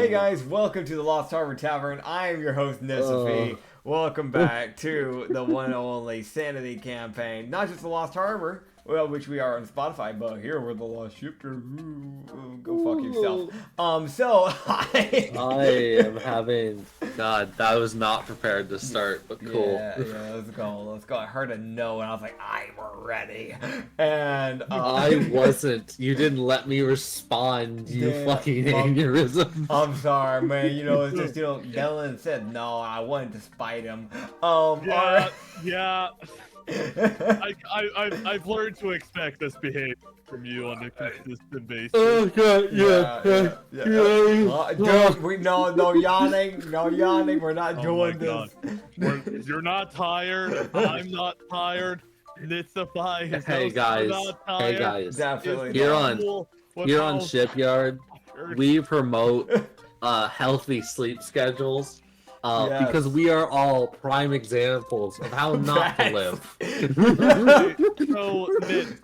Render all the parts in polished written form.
Hey guys, welcome to the Lost Harbor Tavern. I am your host, Nitsify. Welcome back to the one and only Sanity Campaign. Not just the Lost Harbor, well, which we are on Spotify, but here we're the Lost Shipyard. Go fuck yourself. I am having... God, that was not prepared to start, but cool. Yeah, let's go. I heard a no, and I was like, I'm ready. And I wasn't. You didn't let me respond, you fucking aneurysm. I'm sorry, man. It's just, Dylan said no, I wanted to spite him. Yeah. I've learned to expect this behavior from you on a consistent basis. Oh god, yeah. Dude, no yawning. We're not doing this. You're not tired. I'm not tired. Nitsify is Hey guys. not tired. Hey guys. Definitely. Here on Shipyard, we promote healthy sleep schedules. Because we are all prime examples of how not to live. So, Nick,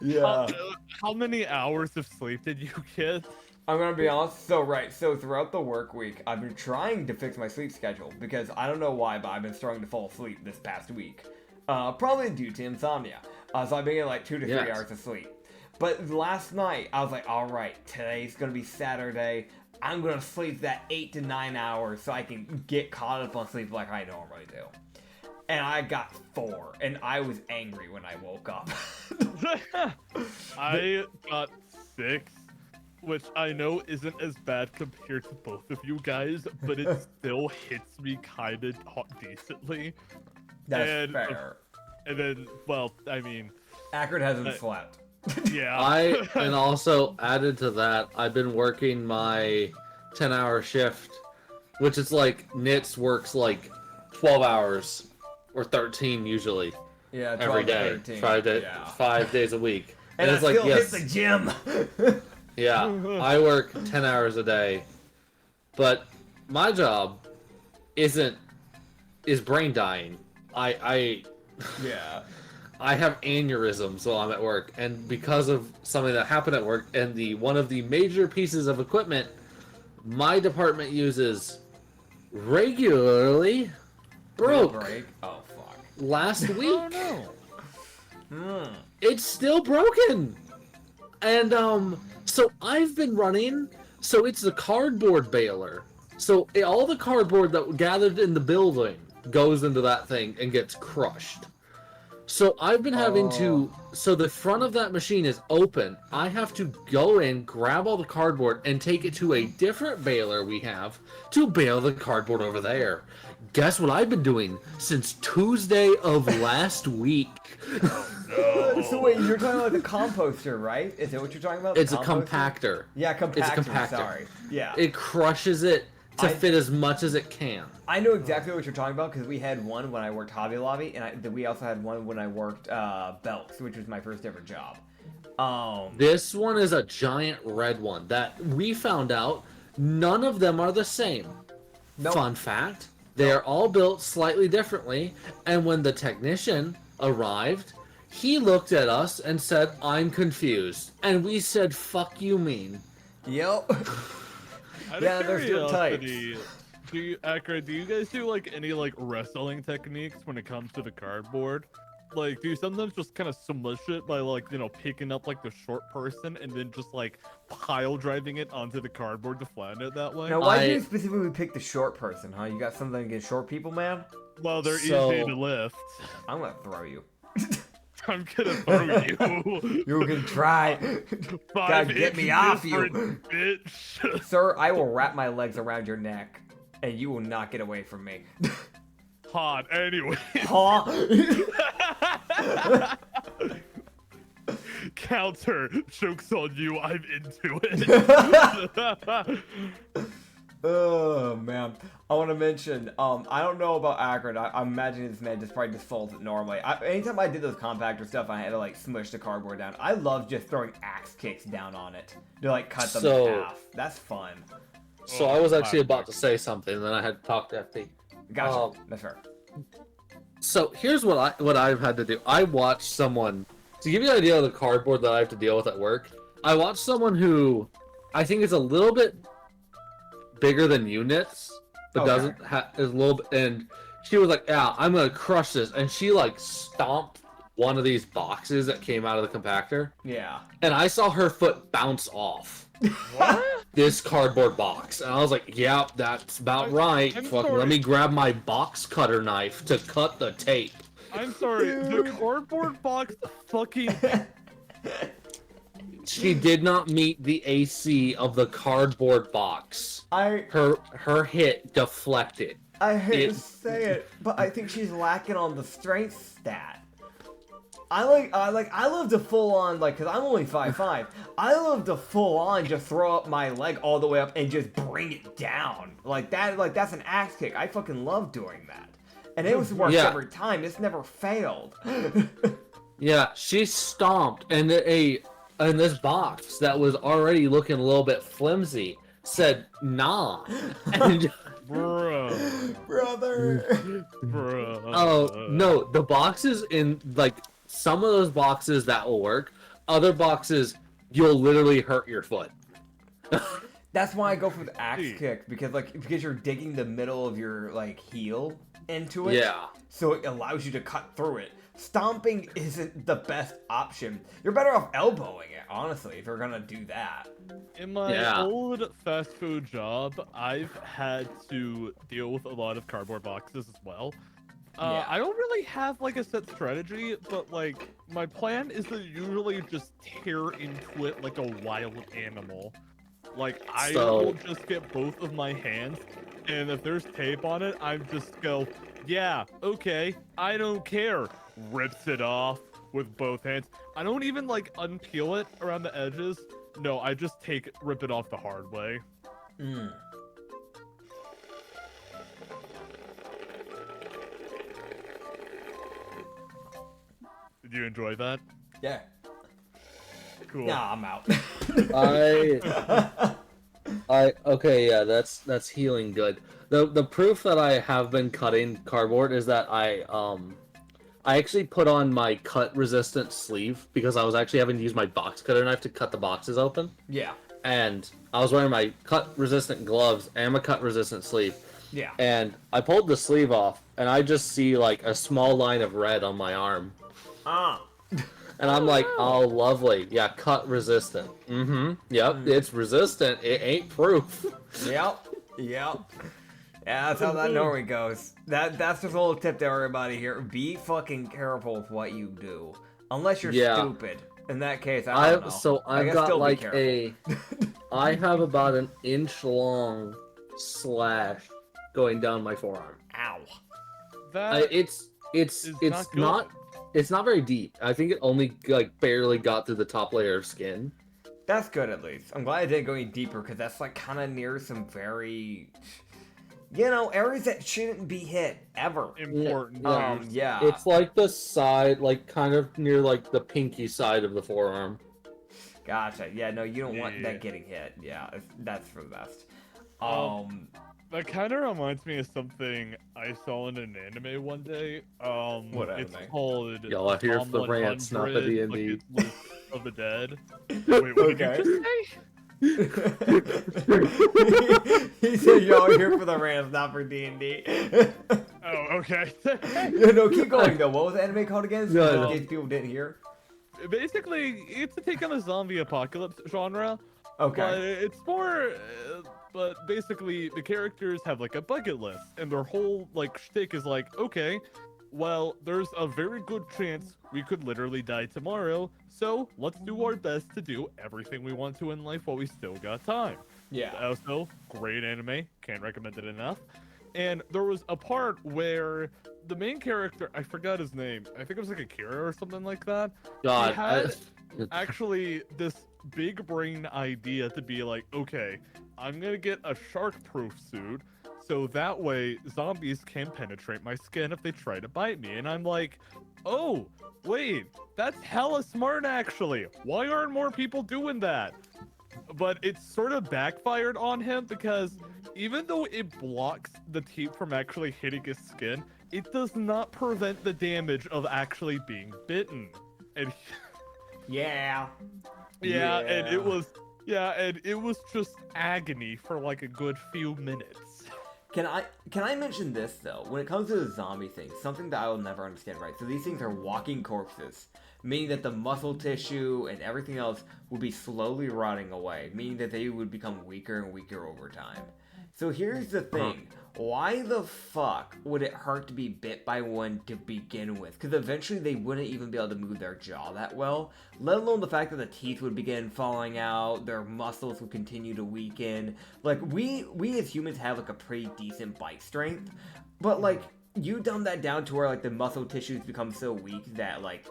how many hours of sleep did you get? I'm gonna be honest. So throughout the work week, I've been trying to fix my sleep schedule because I don't know why, but I've been starting to fall asleep this past week. Probably due to insomnia. So I've been getting like 2 to 3 hours of sleep. But last night, I was like, all right, today's gonna be Saturday. I'm gonna sleep that 8 to 9 hours so I can get caught up on sleep like I normally do. And I got 4, and I was angry when I woke up. I got 6, which I know isn't as bad compared to both of you guys, but it still hits me kind of decently. That's fair. And then, well, I mean... Acrid hasn't slept. Yeah. And also added to that, I've been working my 10-hour shift, which is like Nits works like 12 hours or 13 usually. Yeah, 12 every day, 13. 5 days a week. And it's I like, still hit the gym. Yeah, I work 10 hours a day, but my job is brain dying. I have aneurysms while I'm at work, and because of something that happened at work, and one of the major pieces of equipment my department uses regularly broke. Oh fuck! Last week. Oh no! It's still broken, and so I've been running. So it's the cardboard baler. So all the cardboard that gathered in the building goes into that thing and gets crushed. So I've been having to, so the front of that machine is open. I have to go in, grab all the cardboard, and take it to a different baler we have to bale the cardboard over there. Guess what I've been doing since Tuesday of last week? So wait, you're talking about the composter, right? Is that what you're talking about? It's a compactor. Yeah, compactor. It's a compactor. Sorry. Yeah. It crushes it to fit as much as it can. I know exactly what you're talking about because we had one when I worked Hobby Lobby, and we also had one when I worked Belks, which was my first ever job. This one is a giant red one that we found out none of them are the same. Nope. Fun fact, they are all built slightly differently, and when the technician arrived, he looked at us and said, "I'm confused." And we said, "Fuck you mean?" Yep. Yeah, they're still tight. Do you guys do like any like wrestling techniques when it comes to the cardboard? Like, do you sometimes just kind of smush it by like, picking up like the short person and then just like pile driving it onto the cardboard to flatten it that way? Now, why did you specifically pick the short person, huh? You got something against short people, man? Well, they're easy to lift. I'm gonna throw you. I'm gonna throw you. You can try. Gotta get me off you. Bitch. Sir, I will wrap my legs around your neck, and you will not get away from me. Hot, anyway. Huh? Counter. Joke's on you, I'm into it. Oh, man. I want to mention, I don't know about Acrid. I'm imagining this man just probably just folds it normally. Anytime I did those compactor stuff, I had to, like, smush the cardboard down. I love just throwing axe kicks down on it to, like, cut them in half. That's fun. So I was actually about to say something, and then I had to talk to FP. Gotcha. That's fair. So here's what I've had to do. I watched someone, to give you an idea of the cardboard that I have to deal with at work, I watched someone who I think is a little bit bigger than units, but Okay. doesn't have is a little bit. And she was like, "Yeah, I'm gonna crush this," and she like stomped one of these boxes that came out of the compactor, Yeah. and I saw her foot bounce off What? this cardboard box, and I was like, "Yeah, that's about right. I'm Fucking sorry. let me grab my box cutter knife to cut the tape." I'm sorry, Dude. the cardboard box fucking. She did not meet the AC of the cardboard box. I Her hit deflected. hate to It- say it, but I think she's lacking on the strength stat. I love to full on, like, cause I'm only 5'5". I love to full on just throw up my leg all the way up and just bring it down. Like that's an axe kick. I fucking love doing that. And it was worked Yeah. every time. It's never failed. Yeah, she stomped, and this box that was already looking a little bit flimsy said nah. And, Bruh. Brother. Bruh. oh no, the boxes in like some of those boxes that will work. Other boxes you'll literally hurt your foot. That's why I go for the axe Gee. kick, because you're digging the middle of your like heel into it. Yeah. So it allows you to cut through it. Stomping isn't the best option. You're better off elbowing it, honestly, if you're gonna do that. In my Yeah. old fast food job, I've had to deal with a lot of cardboard boxes as well. Yeah. I don't really have like a set strategy, but like my plan is to usually just tear into it like a wild animal. Like I So- will just get both of my hands, and if there's tape on it, I just go, yeah, okay, I don't care. Rips it off with both hands. I don't even like unpeel it around the edges. No, I just rip it off the hard way. Mm. Did you enjoy that? Yeah. Cool. Nah, I'm out. Okay, yeah, that's healing good. The proof that I have been cutting cardboard is that I actually put on my cut resistant sleeve because I was actually having to use my box cutter knife to cut the boxes open. Yeah. And I was wearing my cut resistant gloves and my cut resistant sleeve. Yeah. And I pulled the sleeve off and I just see like a small line of red on my arm. Ah. And I'm like, oh, lovely. Yeah, cut resistant. Mm-hmm. Yep, it's resistant. It ain't proof. Yep. Yep. Yeah, that's how that normally goes. That's just a little tip to everybody here. Be fucking careful with what you do. Unless you're Yeah. stupid. In that case, I don't know. So I I've guess got still be like careful. I have about an inch long slash going down my forearm. Ow. That It's is not good. it's not very deep. I think it only like barely got through the top layer of skin. That's good at least. I'm glad I didn't go any deeper because that's like kind of near some very, areas that shouldn't be hit ever. important. Yeah. Yeah. It's like the side, like kind of near like the pinky side of the forearm. Gotcha. Yeah, no, you don't want Yeah. that getting hit. Yeah, that's for the best. That kind of reminds me of something I saw in an anime one day. What It's anime? called Y'all are here Tom for the rants, not the 100, D&D. like it's List of the Dead. Wait, what Okay. did you just say? He said, "Y'all here for the rants, not for D&D." Oh, okay. No, keep going though. What was the anime called again? No. In case people didn't hear. Basically, it's a take on the zombie apocalypse genre. But Okay. it's more, but basically the characters have like a bucket list, and their whole like shtick is like, okay, well, there's a very good chance we could literally die tomorrow, so let's do our best to do everything we want to in life while we still got time. Yeah. Also, great anime, can't recommend it enough. And there was a part where the main character, I forgot his name, I think it was like Akira or something like that. God, had- Actually, this big brain idea to be like, okay, I'm gonna get a shark-proof suit, so that way zombies can penetrate my skin if they try to bite me. And I'm like, oh, wait, that's hella smart actually. Why aren't more people doing that? But it's sort of backfired on him because even though it blocks the tape from actually hitting his skin, it does not prevent the damage of actually being bitten. And Yeah. yeah, and Yeah. it was Yeah, and it was just agony for like a good few minutes. Can I mention this though? When it comes to the zombie thing, something that I will never understand, right? So these things are walking corpses, meaning that the muscle tissue and everything else will be slowly rotting away, meaning that they would become weaker and weaker over time. So here's the thing. Why the fuck would it hurt to be bit by one to begin with? Because eventually they wouldn't even be able to move their jaw that well, let alone the fact that the teeth would begin falling out, their muscles would continue to weaken. Like, we as humans have, like, a pretty decent bite strength, but, like, you dumb that down to where, like, the muscle tissues become so weak that, like,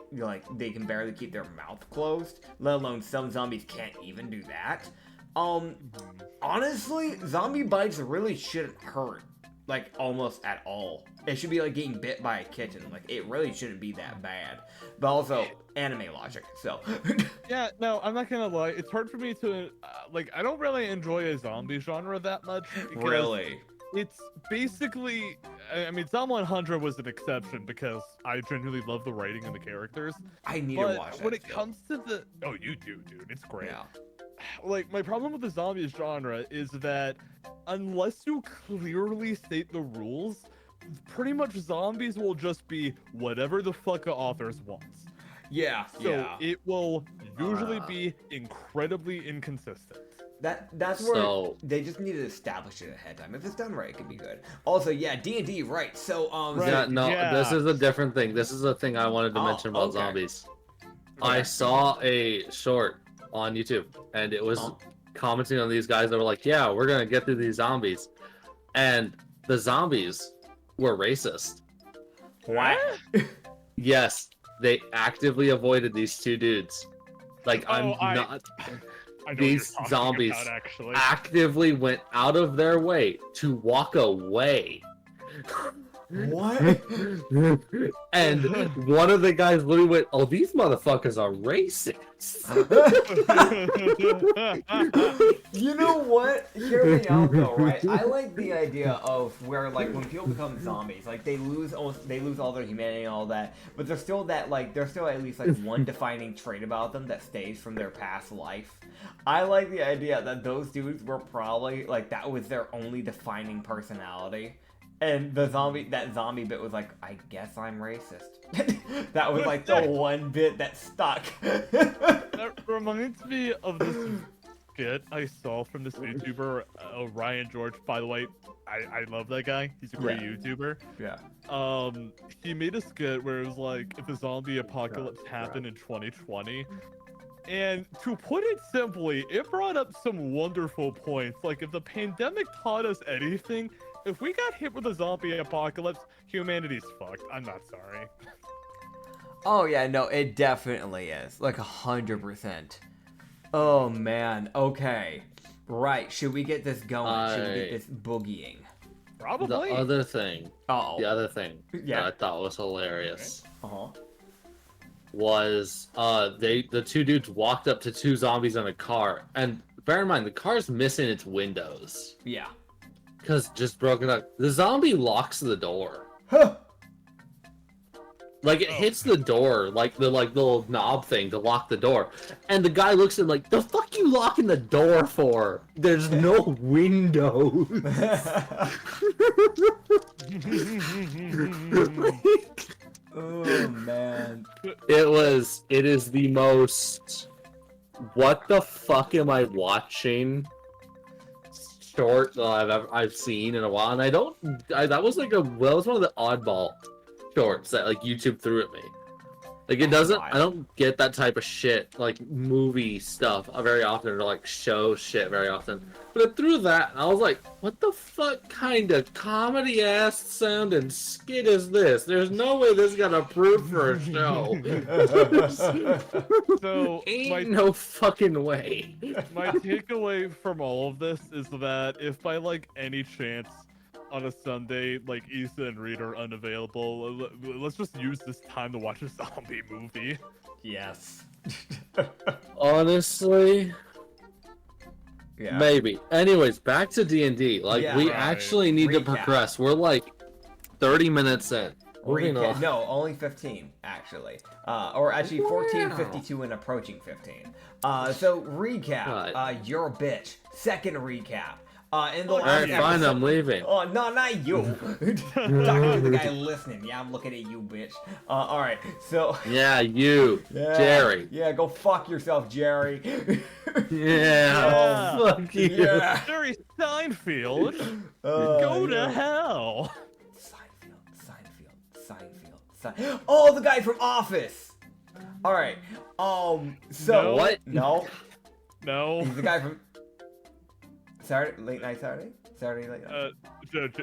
they can barely keep their mouth closed, let alone some zombies can't even do that. Honestly, zombie bites really shouldn't hurt, like, almost at all. It should be like getting bit by a kitten. Like, it really shouldn't be that bad. But also, anime logic, so. Yeah, no, I'm not gonna lie. It's hard for me to, like, I don't really enjoy a zombie genre that much. Really? It's basically, I mean, Zombie 100 was an exception because I genuinely love the writing and the characters. I need to watch that. When it comes to the, oh, you do, dude. It's great. Yeah. Like, my problem with the zombies genre is that unless you clearly state the rules, pretty much zombies will just be whatever the fuck the authors wants. Yeah, So it will usually be incredibly inconsistent. That's where they just need to establish it ahead of time. If it's done right, it could be good. Also, yeah, D&D, right? So, This is a different thing. This is the thing I wanted to mention about zombies. I saw a short on YouTube, and it was commenting on these guys that were like, "Yeah, we're gonna get through these zombies," and the zombies were racist. What? Yes, they actively avoided these two dudes. Like, these zombies actively went out of their way to walk away. What? And one of the guys literally went, "Oh, these motherfuckers are racist." You know what? Hear me out though, right? I like the idea of where, like, when people become zombies, like, they lose all their humanity and all that, but there's still that, like, there's still at least, like, one defining trait about them that stays from their past life. I like the idea that those dudes were probably, like, that was their only defining personality. And that zombie bit was like, I guess I'm racist. That was like the one bit that stuck. That reminds me of this skit I saw from this YouTuber, Ryan George. By the way, I love that guy. He's a great YouTuber. Yeah. He made a skit where it was like, if the zombie apocalypse happened in 2020. And to put it simply, it brought up some wonderful points. Like, if the pandemic taught us anything, if we got hit with a zombie apocalypse, humanity's fucked. I'm not sorry. Oh yeah, no, it definitely is. Like 100%. Oh man, okay. Right, should we get this going? Should we get this boogieing? Probably. The other thing Yeah. that I thought was hilarious Uh-huh. was the two dudes walked up to two zombies in a car, and bear in mind the car's missing its windows. Yeah. Because just broken up. The zombie locks the door. Huh. Like, it hits the door, like the little knob thing to lock the door. And the guy looks at him like, the fuck you locking the door for? There's no windows. Oh man. It is the most, what the fuck am I watching short that I've seen in a while, and that was one of the oddball shorts that, like, YouTube threw at me. Like, I don't get that type of shit, like, movie stuff very often, or, like, show shit very often. But it threw that, and I was like, what the fuck kind of comedy-ass sounding skit is this? There's no way this got approved for a show. So, no fucking way. My takeaway from all of this is that if by, like, any chance on a Sunday, like, Issa and Reed are unavailable, let's just use this time to watch a zombie movie. Yes. Honestly, Yeah. maybe. Anyways, back to D&D. Like, Yeah, we right. actually need to Recap. progress. We're like 30 minutes in. Moving on. No, only 15 actually, or actually 14, Wow. 52, and approaching 15. So recap. Right. You're a bitch. Second recap. In the All last right, fine, I'm leaving. Oh, no, not you. Talking to the guy listening. Yeah, I'm looking at you, bitch. All right. So. Yeah, you, Yeah, Jerry. Yeah, go fuck yourself, Jerry. Yeah, fuck you. Yeah. Jerry Seinfeld, go to hell. Seinfeld. Oh, the guy from Office. All right. So No. What? No, No. he's the guy from Saturday Late Night Saturday. Saturday Late Night.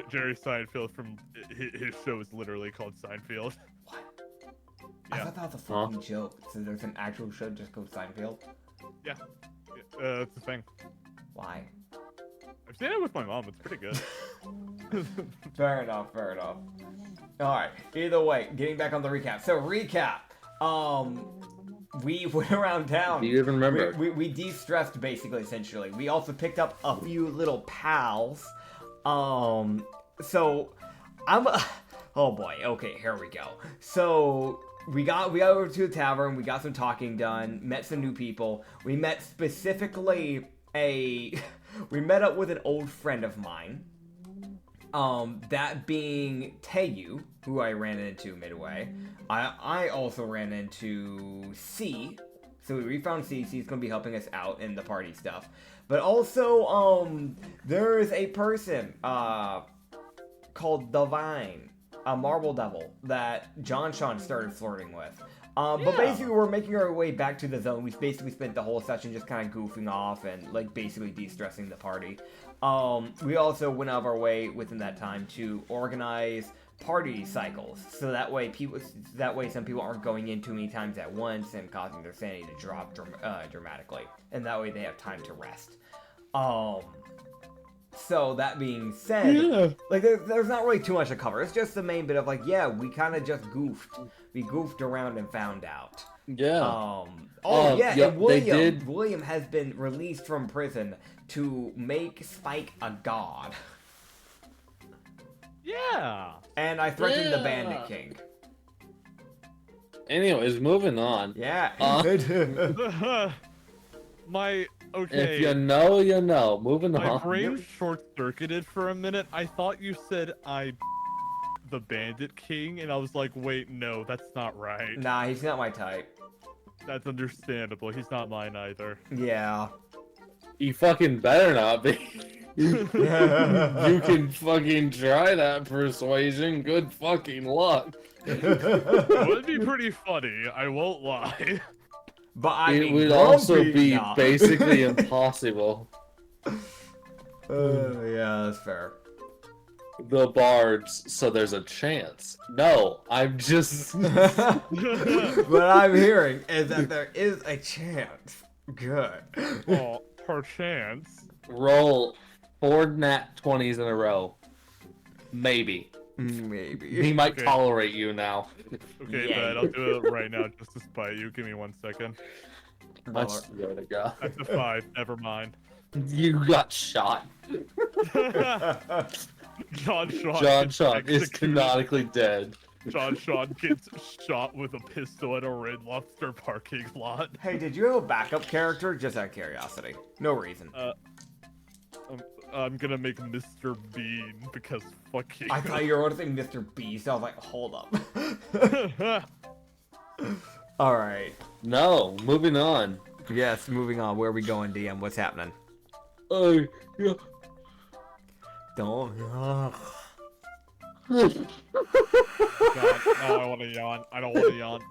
Jerry Seinfeld from his show is literally called Seinfeld. What? I Yeah. thought that was a fucking joke. So there's an actual show just called Seinfeld. Yeah. That's the thing. Why? I've seen it with my mom. It's pretty good. Fair enough. All right. Either way, getting back on the recap. So recap. We went around town. Do you even remember? We de-stressed basically, essentially. We also picked up a few little pals. So I'm. Oh boy. Okay, here we go. So we got over to the tavern. We got some talking done. Met some new people. We met specifically we met up with an old friend of mine. That being Taeyu, who I ran into midway. I also ran into C. So we found C. C's gonna be helping us out in the party stuff. But also, there is a person, called Divine, a marble devil, that John Sean started flirting with. But basically, we're making our way back to the zone. We basically spent the whole session just kind of goofing off and, like, basically de-stressing the party. We also went out of our way within that time to organize party cycles, so that way some people aren't going in too many times at once and causing their sanity to drop dramatically, and that way they have time to rest. So that being said, like there's not really too much to cover. It's just the main bit of like, yeah, we kind of just goofed. We goofed around and found out. Yeah. And William. William has been released from prison to make Spike a god. Yeah. And I threatened the Bandit King. Anyways, moving on. Yeah. Okay. If you know, you know. Moving My on. brain short-circuited for a minute. I thought you said the Bandit King, and I was like, wait, no, that's not right. Nah, he's not my type. That's understandable. He's not mine either. Yeah. You fucking better not be. You can fucking try that persuasion. Good fucking luck. It would be pretty funny, I won't lie. But I It mean, would also Grumpy, be nah. basically impossible. Yeah, that's fair. The bards, so there's a chance. No, I'm just. What I'm hearing is that there is a chance. Good. Oh, perchance. Roll 4 nat 20s in a row. Maybe. He Maybe. might Okay. tolerate you now. Okay, Yeah. but I'll do it right now just to spite you. Give me 1 second. I swear to God. That's a 5. Never mind. You got shot. John Sean. John gets Sean is executed. canonically dead. John Sean gets shot with a pistol at a Red Lobster parking lot. Hey, did you have a backup character? Just out of curiosity. No reason. I'm gonna make Mr. Bean because fuck you. I thought you were going to say Mr. Beast. I was like, hold up. Alright. No, moving on. Yes, moving on. Where are we going, DM? What's happening? Yeah. Don't. God, no, I want to yawn. I don't want to yawn.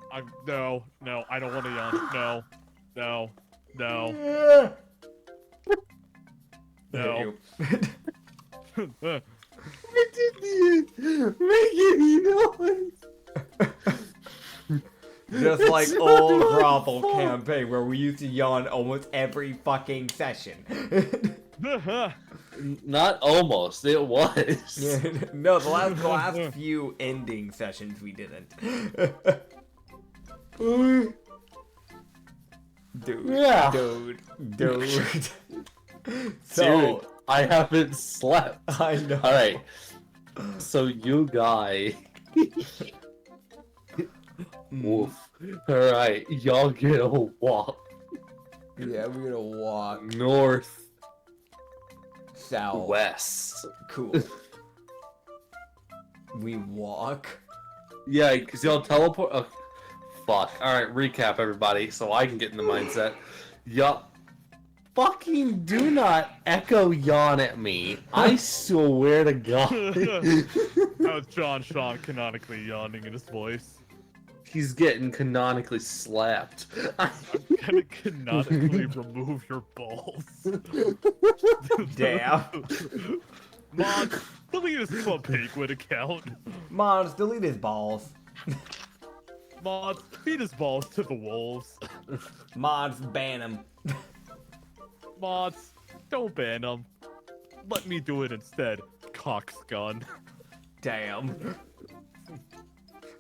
No, I don't want to yawn. No. Just like old Grovel campaign where we used to yawn almost every fucking session. Not almost, it was. No, the last few ending sessions we didn't. Dude. Dude, I haven't slept. I know. Alright. So you guy Woof. Alright, y'all get a walk. Yeah, we're gonna walk North. south. West. Cool. We walk. Yeah, because y'all teleport. Oh, fuck. Alright, recap, everybody, so I can get in the mindset. Y'all fucking do not echo yawn at me. I swear to God. How's John Sean canonically yawning in his voice? He's getting canonically slapped. I'm gonna canonically remove your balls. Damn. Mod, delete his Club Penguin account. Mods, delete his balls. Mod, feed his balls to the wolves. Mods, ban him. Mods, don't ban him. Let me do it instead, cocksgun. Damn.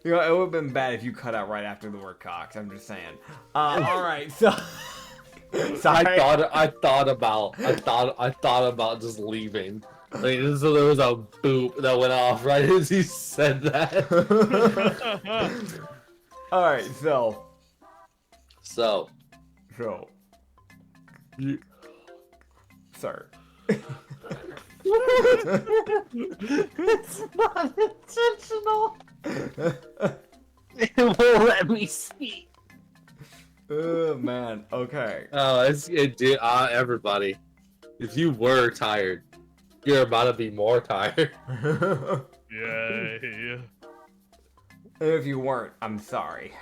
You know, it would have been bad if you cut out right after the word cocks. I'm just saying. Alright, so... Sorry. I thought about just leaving. Like, so there was a boop that went off right as he said that. Alright, so... Sir. It's not intentional. It won't let me speak. Oh, man. Okay. Oh, everybody. If you were tired, you're about to be more tired. Yay. And if you weren't, I'm sorry.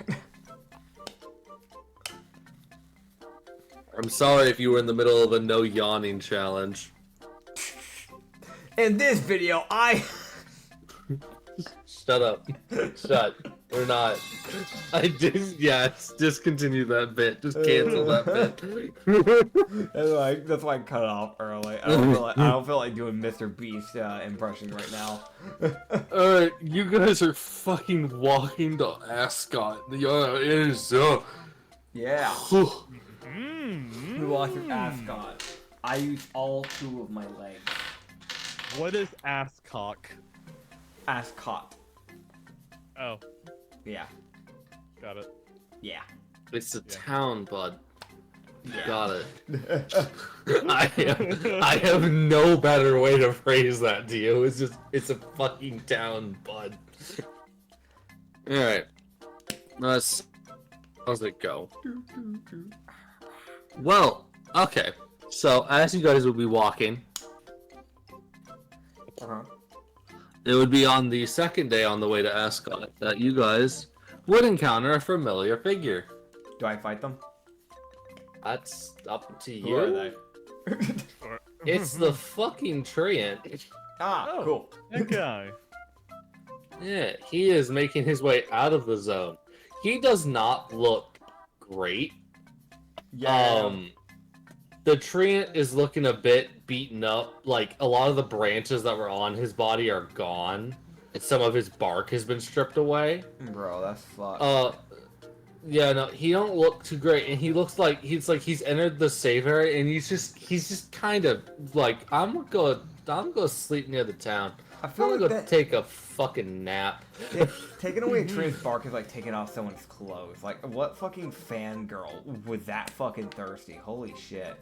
I'm sorry if you were in the middle of a no yawning challenge. In this video, Shut up. Shut. We're not. Discontinue that bit. Just cancel that bit. That's why I cut it off early. I don't feel like doing Mr. Beast impression right now. Alright, you guys are fucking walking to Ascot. Yeah. Mm-hmm. We walked through Ascot. I used all 2 of my legs. What is asscock? Ascot. Oh, Yeah. got it. Yeah. It's a town, bud. You Yeah. got it. I have no better way to phrase that to you. It's a fucking town, bud. Alright. How's it go? Well, okay. So, as you guys will be walking, Uh-huh. it would be on the second day on the way to Ascot that you guys would encounter a familiar figure. Do I fight them? That's up to Who are you. they? It's the fucking Treant. Ah, Oh. cool. That guy. Yeah, he is making his way out of the zone. He does not look great. Yeah. The Treant is looking a bit beaten up. Like, a lot of the branches that were on his body are gone. And some of his bark has been stripped away. Bro, that's fucked. Yeah, no, he don't look too great, and he looks like he's entered the save area, and he's just kind of like, I'm gonna go sleep near the town. I feel I'm like gonna that, take a fucking nap. taking away a tree's bark is like taking off someone's clothes. Like, what fucking fangirl was that fucking thirsty? Holy shit.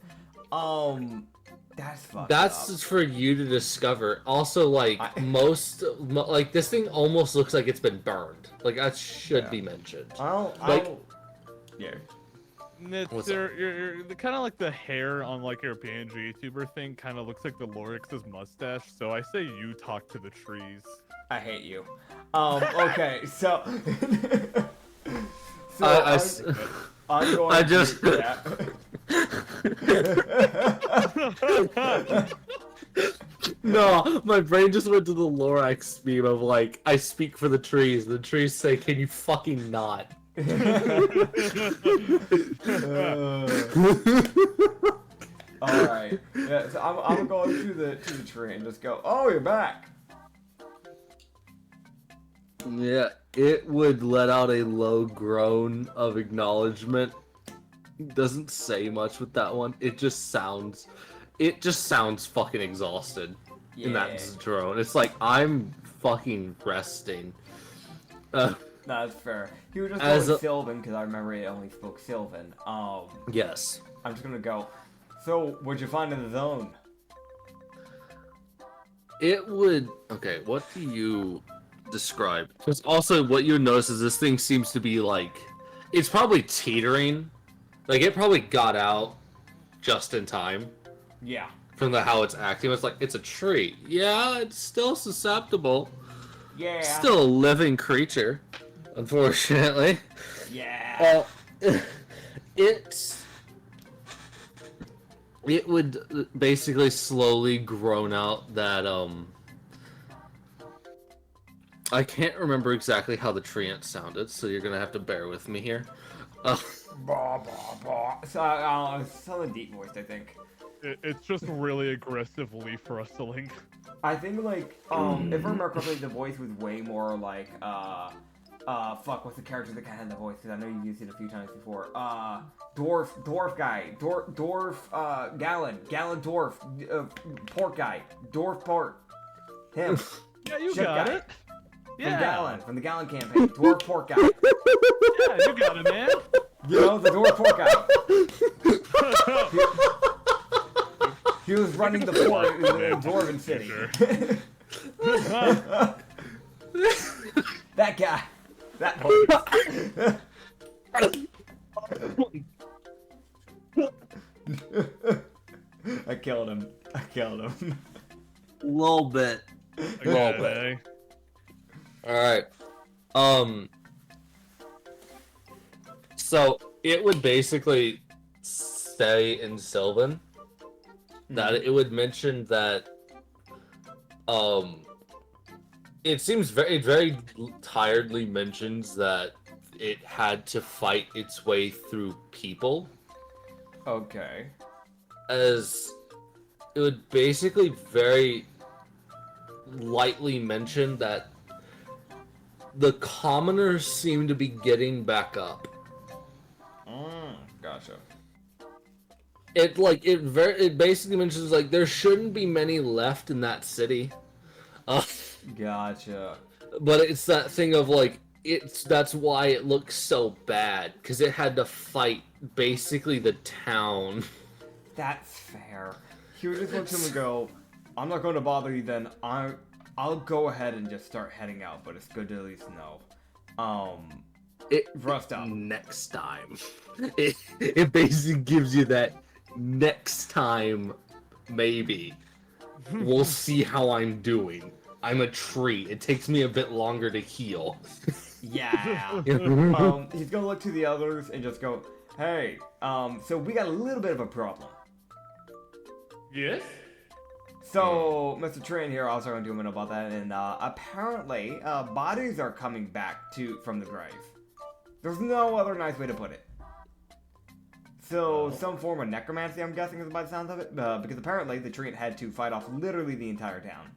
That's fucked That's up. for you to discover. Also, like, like, this thing almost looks like it's been burned. Like, that should be mentioned. Yeah. It's What's you're kind of like the hair on like your PNG YouTuber thing kind of looks like the Lorix's mustache, so I say you talk to the trees. I hate you. Okay, so... I'm going I just... No, my brain just went to the Lorax meme of like, I speak for the trees. The trees say, can you fucking not? Alright. Yeah, so I'm going to the tree and just go, oh, you're back. Yeah, it would let out a low groan of acknowledgement. Doesn't say much with that one. It just sounds fucking exhausted in that drone. It's like, I'm fucking resting. That's fair. He was just As going a- Sylvan because I remember it only spoke Sylvan. Yes. I'm just gonna go. So, what'd you find in the zone? It would. Okay, what do you describe? Because also, what you notice is this thing seems to be like. It's probably teetering. Like, it probably got out just in time Yeah. from how it's acting. It's like, it's a tree. Yeah, it's still susceptible. Yeah. Still a living creature, unfortunately. Yeah. It would basically slowly grown out that I can't remember exactly how the treant sounded, so you're gonna have to bear with me here. Bah, bah, bah. So, it's something deep voiced, I think. It's just really aggressive leaf rustling. I think like if I remember correctly, the voice was way more like fuck, what's the character that kind of had the voice? Because I know you've used it a few times before. Dwarf guy, Gallon dwarf, pork guy, dwarf pork, him. Yeah, you Ship got guy. it. From Yeah. Gallon, from the Gallon campaign, dwarf pork guy. Yeah, you got it, man. You know, the dwarf pork guy. He was running the fort in the Dwarven City. That guy. That voice. I killed him. Little bit. Okay. Alright. So it would basically say in Sylvan that it would mention that it seems very tiredly mentions that it had to fight its way through people, Okay. as it would basically very lightly mention that the commoners seem to be getting back up. Gotcha. It basically mentions like there shouldn't be many left in that city. Gotcha. But it's that thing of like that's why it looks so bad, because it had to fight basically the town. That's fair. He would just look to him and go, I'm not going to bother you then. I'll go ahead and just start heading out, but it's good to at least know. Rust up. Next time. It basically gives you that next time, maybe. We'll see how I'm doing. I'm a tree. It takes me a bit longer to heal. Yeah. He's gonna look to the others and just go, hey, so we got a little bit of a problem. Yes? So, Mr. Train here, also gonna do a minute about that, and apparently, bodies are coming back from the grave. There's no other nice way to put it. So, some form of necromancy, I'm guessing, is by the sounds of it, because apparently the treant had to fight off literally the entire town.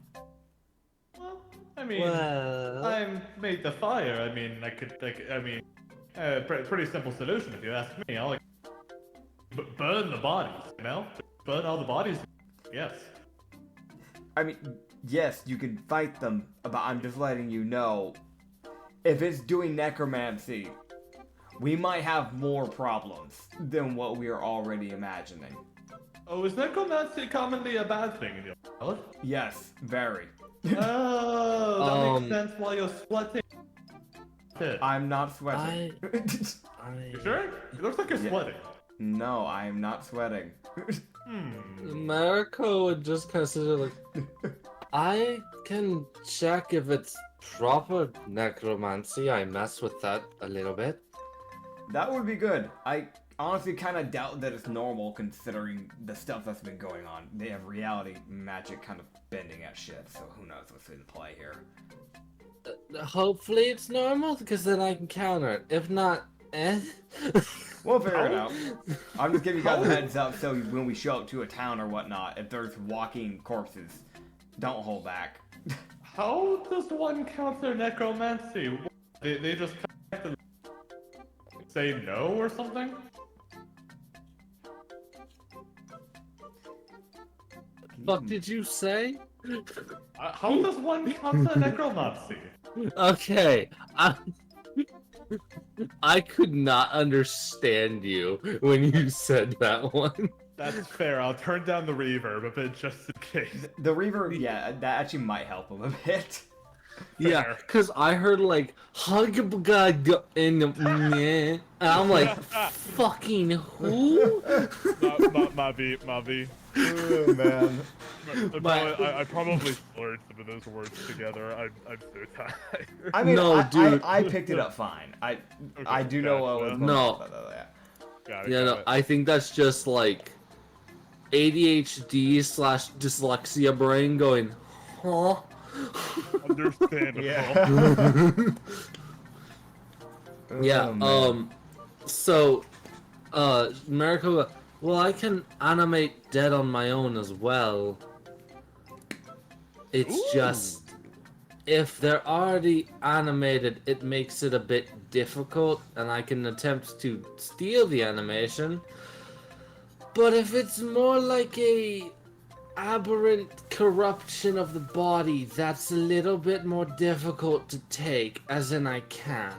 Well, I mean, I made the fire. I mean, pretty simple solution if you ask me. I'll burn the bodies, you know? Burn all the bodies. Yes. I mean, yes, you can fight them, but I'm just letting you know, if it's doing necromancy, we might have more problems than what we are already imagining. Oh, is necromancy commonly a bad thing in your world? Yes, very. Oh, that makes sense why you're sweating. I'm not sweating. You sure? It looks like you're sweating. No, I am not sweating. Mariko would just kind of sit there like, I can check if it's proper necromancy. I mess with that a little bit. That would be good. I honestly kind of doubt that it's normal considering the stuff that's been going on. They have reality magic kind of bending at shit, so who knows what's in play here. Hopefully it's normal, because then I can counter it. If not, We'll figure it out. I'm just giving you guys a heads up so when we show up to a town or whatnot, if there's walking corpses, don't hold back. How does one counter necromancy? They just have to say no or something? What did you say? How does one counter necromancy? Okay, I could not understand you when you said that one. That's fair. I'll turn down the reverb a bit just in case. The reverb, yeah, that actually might help him a bit. Yeah, Fair. because I heard like and I'm like, fucking who? Mavi. Oh, man. I probably slurred some of those words together. I'm so tired. I mean, No, dude. I picked it up fine. I do know what was going No. on. Yeah. Got it, Yeah, got no, it. I think that's just like ADHD/dyslexia brain going, huh? Understandable. Yeah. Yeah, Oh, man. so, Maricopa, well, I can animate dead on my own as well. It's Ooh. just, if they're already animated, it makes it a bit difficult, and I can attempt to steal the animation. But if it's more like a aberrant corruption of the body, that's a little bit more difficult to take, as in I can't.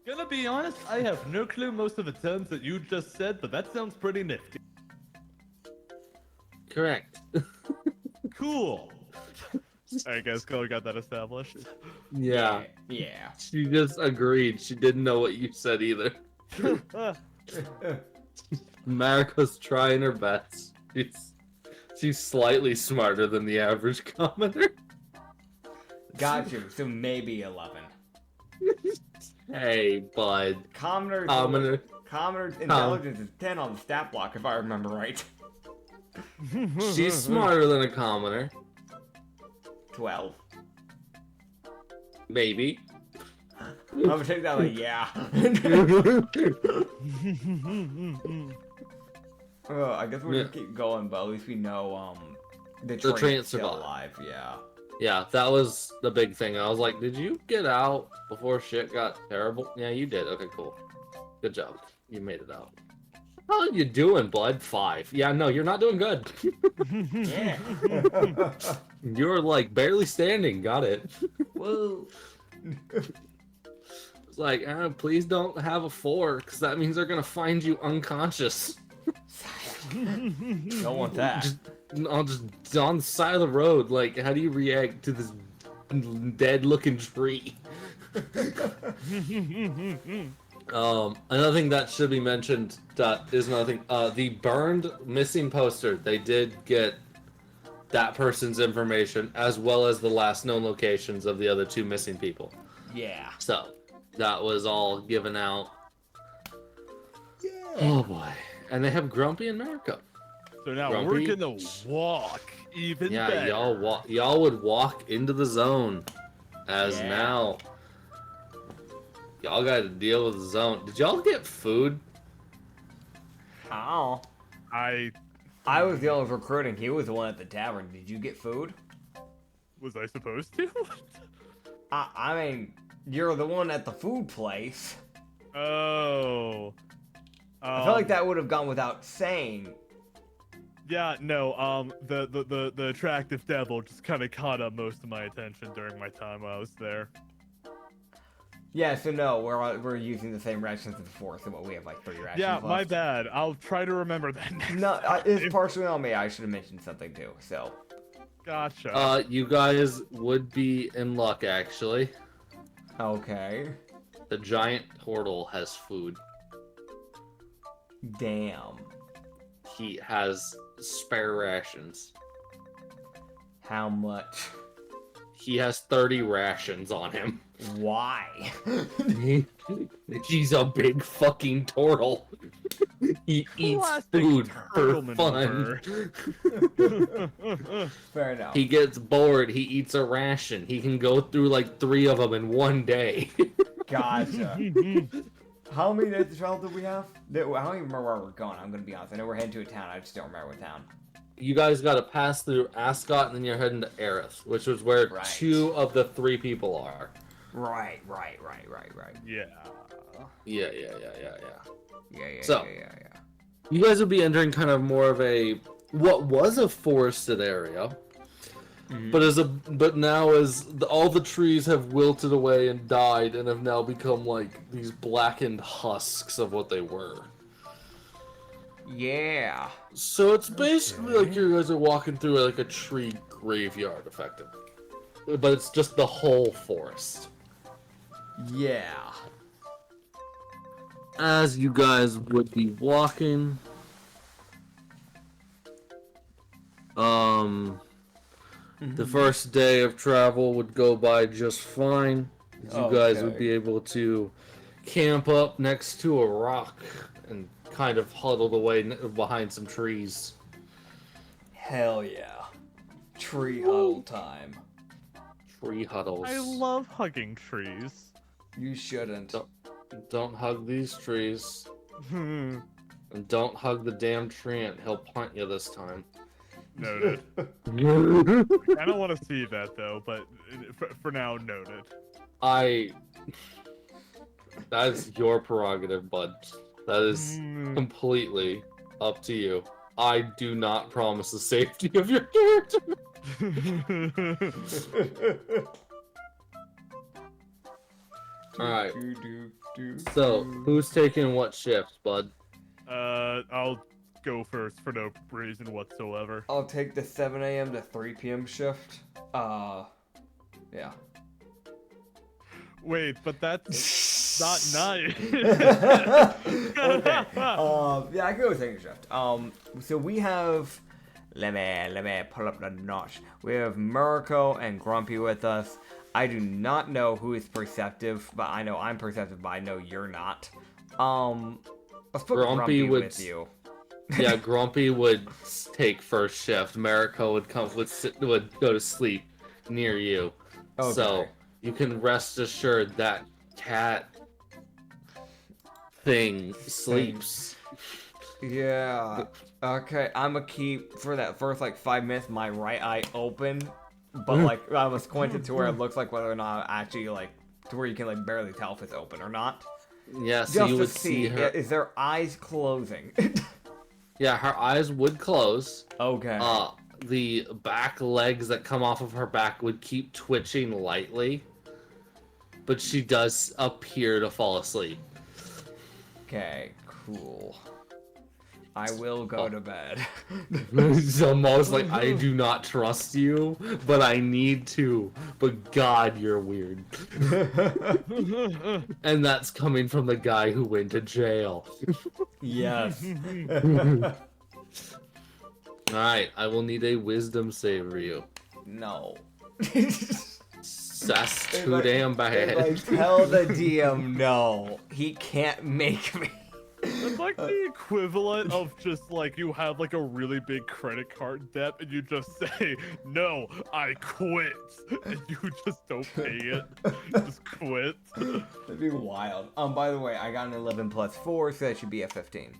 Gonna be honest, I have no clue most of the terms that you just said, but that sounds pretty nifty. Correct. Cool. Alright guys, we got that established. Yeah. Yeah. She just agreed. She didn't know what you said either. Mariko's trying her best. She's slightly smarter than the average commenter. Got you. So maybe 11. Hey, bud. Commoner's intelligence is 10 on the stat block, if I remember right. She's smarter than a commoner. 12. Maybe. I'm gonna take that like, yeah. I guess we'll just keep going, but at least we know, the train's still survived. alive, yeah. Yeah, that was the big thing. I was like, did you get out before shit got terrible? Yeah, you did. Okay, cool. Good job. You made it out. How are you doing, bud? 5. Yeah, no, you're not doing good. Yeah. You're like barely standing. Got it. Whoa. It's like, please don't have a 4, because that means they're gonna find you unconscious. Don't want that. Just on the side of the road. Like, how do you react to this dead-looking tree? Another thing that should be mentioned that is another thing. The burned missing poster. They did get that person's information as well as the last known locations of the other 2 missing people. Yeah. So that was all given out. Yeah. Oh boy. And they have Grumpy and Mariko. So now Grumpy? we're gonna walk even Yeah, better. y'all would walk into the zone. As Yeah. now y'all got to deal with the zone. Did y'all get food? Oh. I was the one recruiting. He was the one at the tavern. Did you get food? was I supposed to? I mean, you're the one at the food place. Oh. I feel like that would have gone without saying. Yeah, no, the attractive devil just kind of caught up most of my attention during my time while I was there. Yeah, so no, we're using the same rations as before, so we have like 3 rations Yeah, left. my bad. I'll try to remember that next No, time. it's partially on me. I should have mentioned something too, so. Gotcha. You guys would be in luck, actually. Okay. The giant portal has food. Damn. He has spare rations. How much? He has 30 rations on him. Why? He's a big fucking turtle. He eats Classic food turtle for fun. maneuver. Fair enough. He gets bored, he eats a ration. He can go through like 3 of them in one day. Gotcha. How many days of travel do we have? I don't even remember where we're going, I'm gonna be honest. I know we're heading to a town, I just don't remember what town. You guys gotta pass through Ascot and then you're heading to Aerith, which is where Right. 2 of the 3 people are. Right. Yeah. Yeah. Yeah. So- You guys will be entering kind of more of a what was a forested area, But now all the trees have wilted away and died and have now become like these blackened husks of what they were. Yeah. So it's basically like you guys are walking through like a tree graveyard, effectively. But it's just the whole forest. Yeah. As you guys would be walking, the first day of travel would go by just fine. You guys would be able to camp up next to a rock and kind of huddled away behind some trees. Hell yeah. Tree huddle time. Tree huddles. I love hugging trees. You shouldn't. Don't hug these trees. Noted. And don't hug the damn treant. He'll punt you this time. I don't want to see that though, but for now, noted. That's your prerogative, bud. That is completely up to you. I do not promise the safety of your character. Alright. So, who's taking what shift, bud? I'll go first for no reason whatsoever. I'll take the 7 a.m. to 3 p.m. shift. Yeah. Wait, but that's not nice. Okay. Yeah, I can go with second shift. So we have. Let me pull up the notch. We have Murko and Grumpy with us. I do not know who is perceptive, but I know I'm perceptive, but I know you're not. Let's put Grumpy with you. Yeah, Grumpy would take first shift. Mariko would go to sleep near you. Okay. So you can rest assured that cat thing sleeps. Yeah. Okay, I'm gonna keep for that first like 5 minutes my right eye open, but like I was squinted to where it looks like whether or not actually like to where you can like barely tell if it's open or not. Yeah, so Just you to would see her. is their eyes closing? Yeah, her eyes would close. Okay. The back legs that come off of her back would keep twitching lightly, but she does appear to fall asleep. Okay, cool. I will go to bed. It's almost like I do not trust you, but I need to. But God, you're weird. And that's coming from the guy who went to jail. Yes. Alright, I will need a wisdom save for you. No. That's too damn bad. If I tell the DM no, he can't make me. It's like the equivalent of just like you have like a really big credit card debt and you just say, no, I quit. And you just don't pay it. Just quit. That'd be wild. By the way, I got an 11 plus 4, so that should be a 15.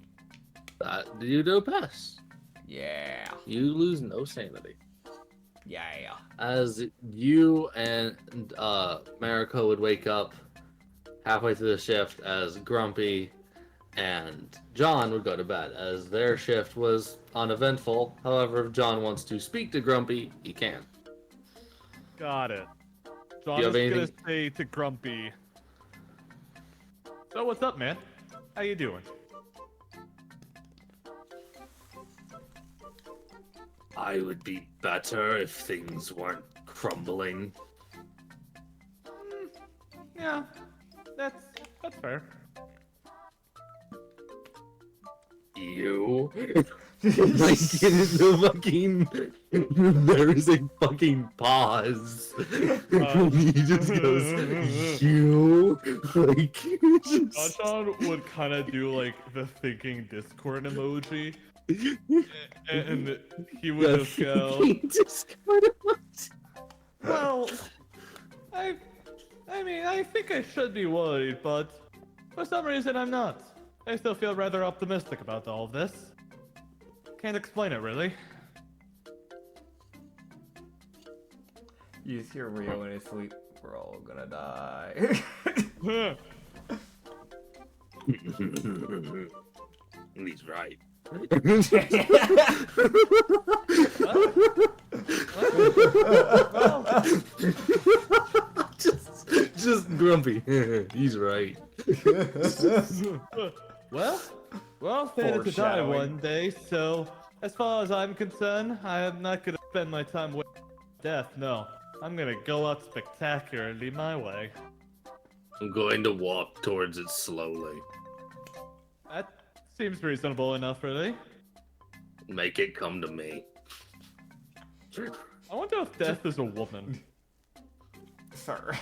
You do pass. Yeah. You lose no sanity. Yeah. As you and Mariko would wake up halfway through the shift as Grumpy and John would go to bed, as their shift was uneventful. However, if John wants to speak to Grumpy, he can. Got it. John is gonna say to Grumpy, so what's up, man? How you doing? I would be better if things weren't crumbling. Yeah, that's fair. You? Like, the fucking... There is a fucking pause. He just goes, you? Like... John would kind of do like the thinking Discord emoji. And he would just go, well, I mean, I think I should be worried, but for some reason I'm not. I still feel rather optimistic about all of this. Can't explain it, really. You just hear Rio in his sleep. We're all gonna die. He's right. just grumpy. He's right. Well, fated to die Foreshadowing. one day, so as far as I'm concerned, I am not gonna spend my time with death, no. I'm gonna go out spectacularly my way. I'm going to walk towards it slowly. That seems reasonable enough, really. Make it come to me. I wonder if death is a woman. Sir.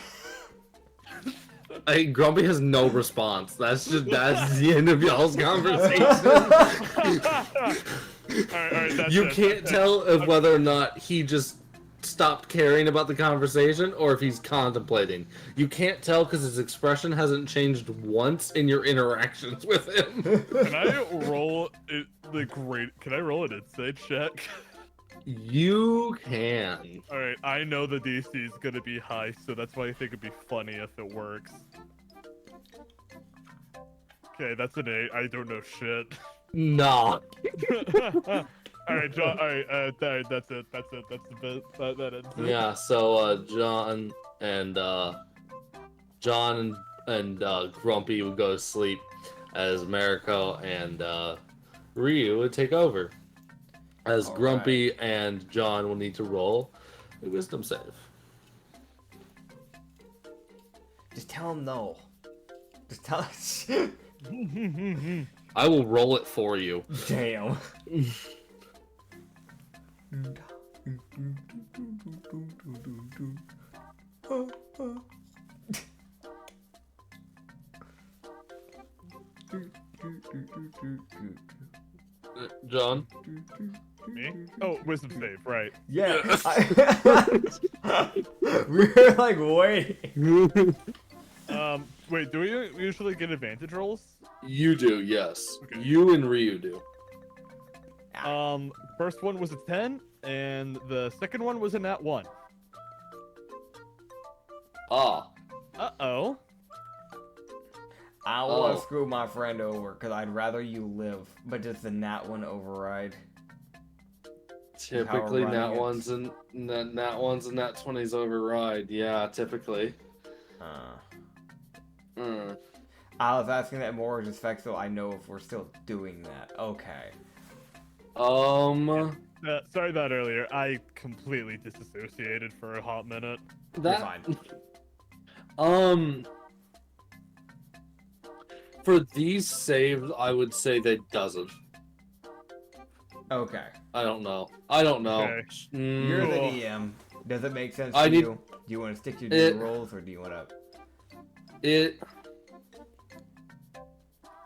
Hey, Grumpy has no response. That's the end of y'all's conversation. Alright, that's You it. can't tell if whether or not he just stopped caring about the conversation or if he's contemplating. You can't tell because his expression hasn't changed once in your interactions with him. Can I roll it Can I roll an insight check? You can. Alright, I know the DC is gonna be high, so that's why I think it'd be funny if it works. Okay, that's an 8. I don't know shit. Nah. Alright, John. Alright, that's it. That's the bit. That ends it. Yeah, so John and Grumpy would go to sleep as Mariko and Ryu would take over. As All Grumpy and John will need to roll a wisdom save. Just tell him no. Just tell us. I will roll it for you. Damn. John? Me? Oh, wisdom save, right. Yeah. We were like, wait. Wait, do we usually get advantage rolls? You do, yes. Okay. You and Ryu do. First one was a 10, and the second one was a nat 1. Ah. Uh-oh. I don't want to screw my friend over because I'd rather you live, but just the nat one override. Typically, running nat it. ones and nat 20s override. Yeah, typically. I was asking that more just fact so I know if we're still doing that. Okay. Sorry about earlier. I completely disassociated for a hot minute. You're fine. For these saves, I would say that doesn't. Okay. I don't know. Okay. You're the Cool. DM. Does it make sense I to need- you? Do you want to stick to your rolls or do you want to...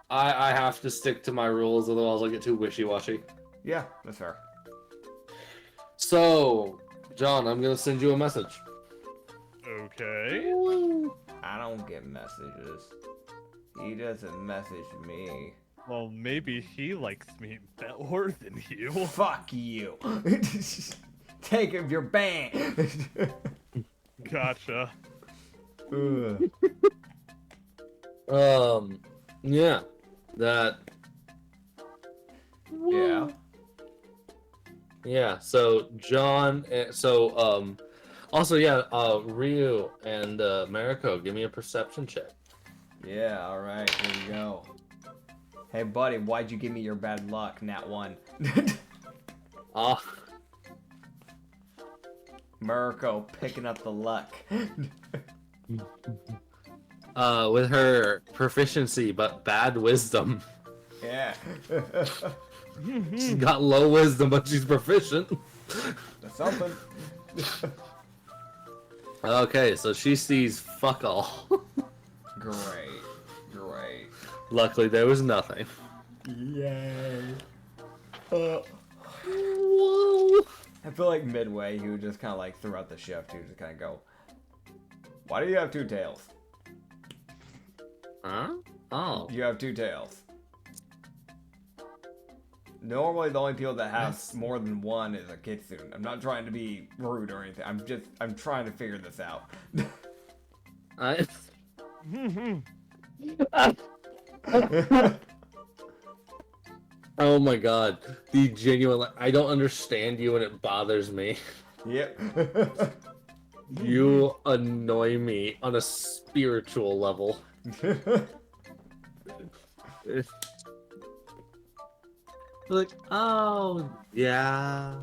I have to stick to my rules, otherwise I'll get too wishy-washy. Yeah, that's fair. So, John, I'm gonna send you a message. Okay. I don't get messages. He doesn't message me. Well, maybe he likes me more than you. Fuck you. Take him, you're banned. Gotcha. Yeah. That. Yeah. Yeah, so John, also, yeah, Ryu and Mariko, give me a perception check. Yeah, alright, here we go. Hey, buddy, why'd you give me your bad luck, Nat 1? Mariko picking up the luck. With her proficiency, but bad wisdom. Yeah. She's got low wisdom, but she's proficient. That's something. Okay, so she sees fuck all. Great. Great. Luckily, there was nothing. Yay. Whoa. I feel like midway, he would just kind of like throughout the shift, he would just kind of go, why do you have two tails? Huh? Oh. You have two tails. Normally, the only people that have more than one is a kitsune. I'm not trying to be rude or anything. I'm trying to figure this out. Oh my god. The genuine, I don't understand you and it bothers me. Yep. You annoy me on a spiritual level. Like, oh, yeah.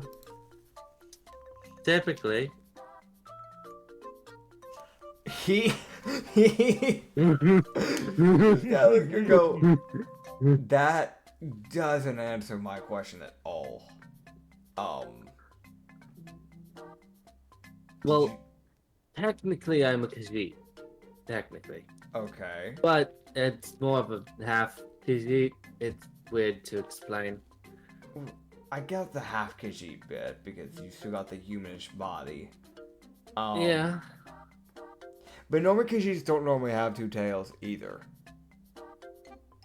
Typically. he Gallagher go, that doesn't answer my question at all. Well, technically I'm a Khajiit. Technically. Okay. But it's more of a half Khajiit. It's weird to explain. I got the half Khajiit bit because you still got the humanish body. Yeah. But normal Khajiits don't normally have two tails either.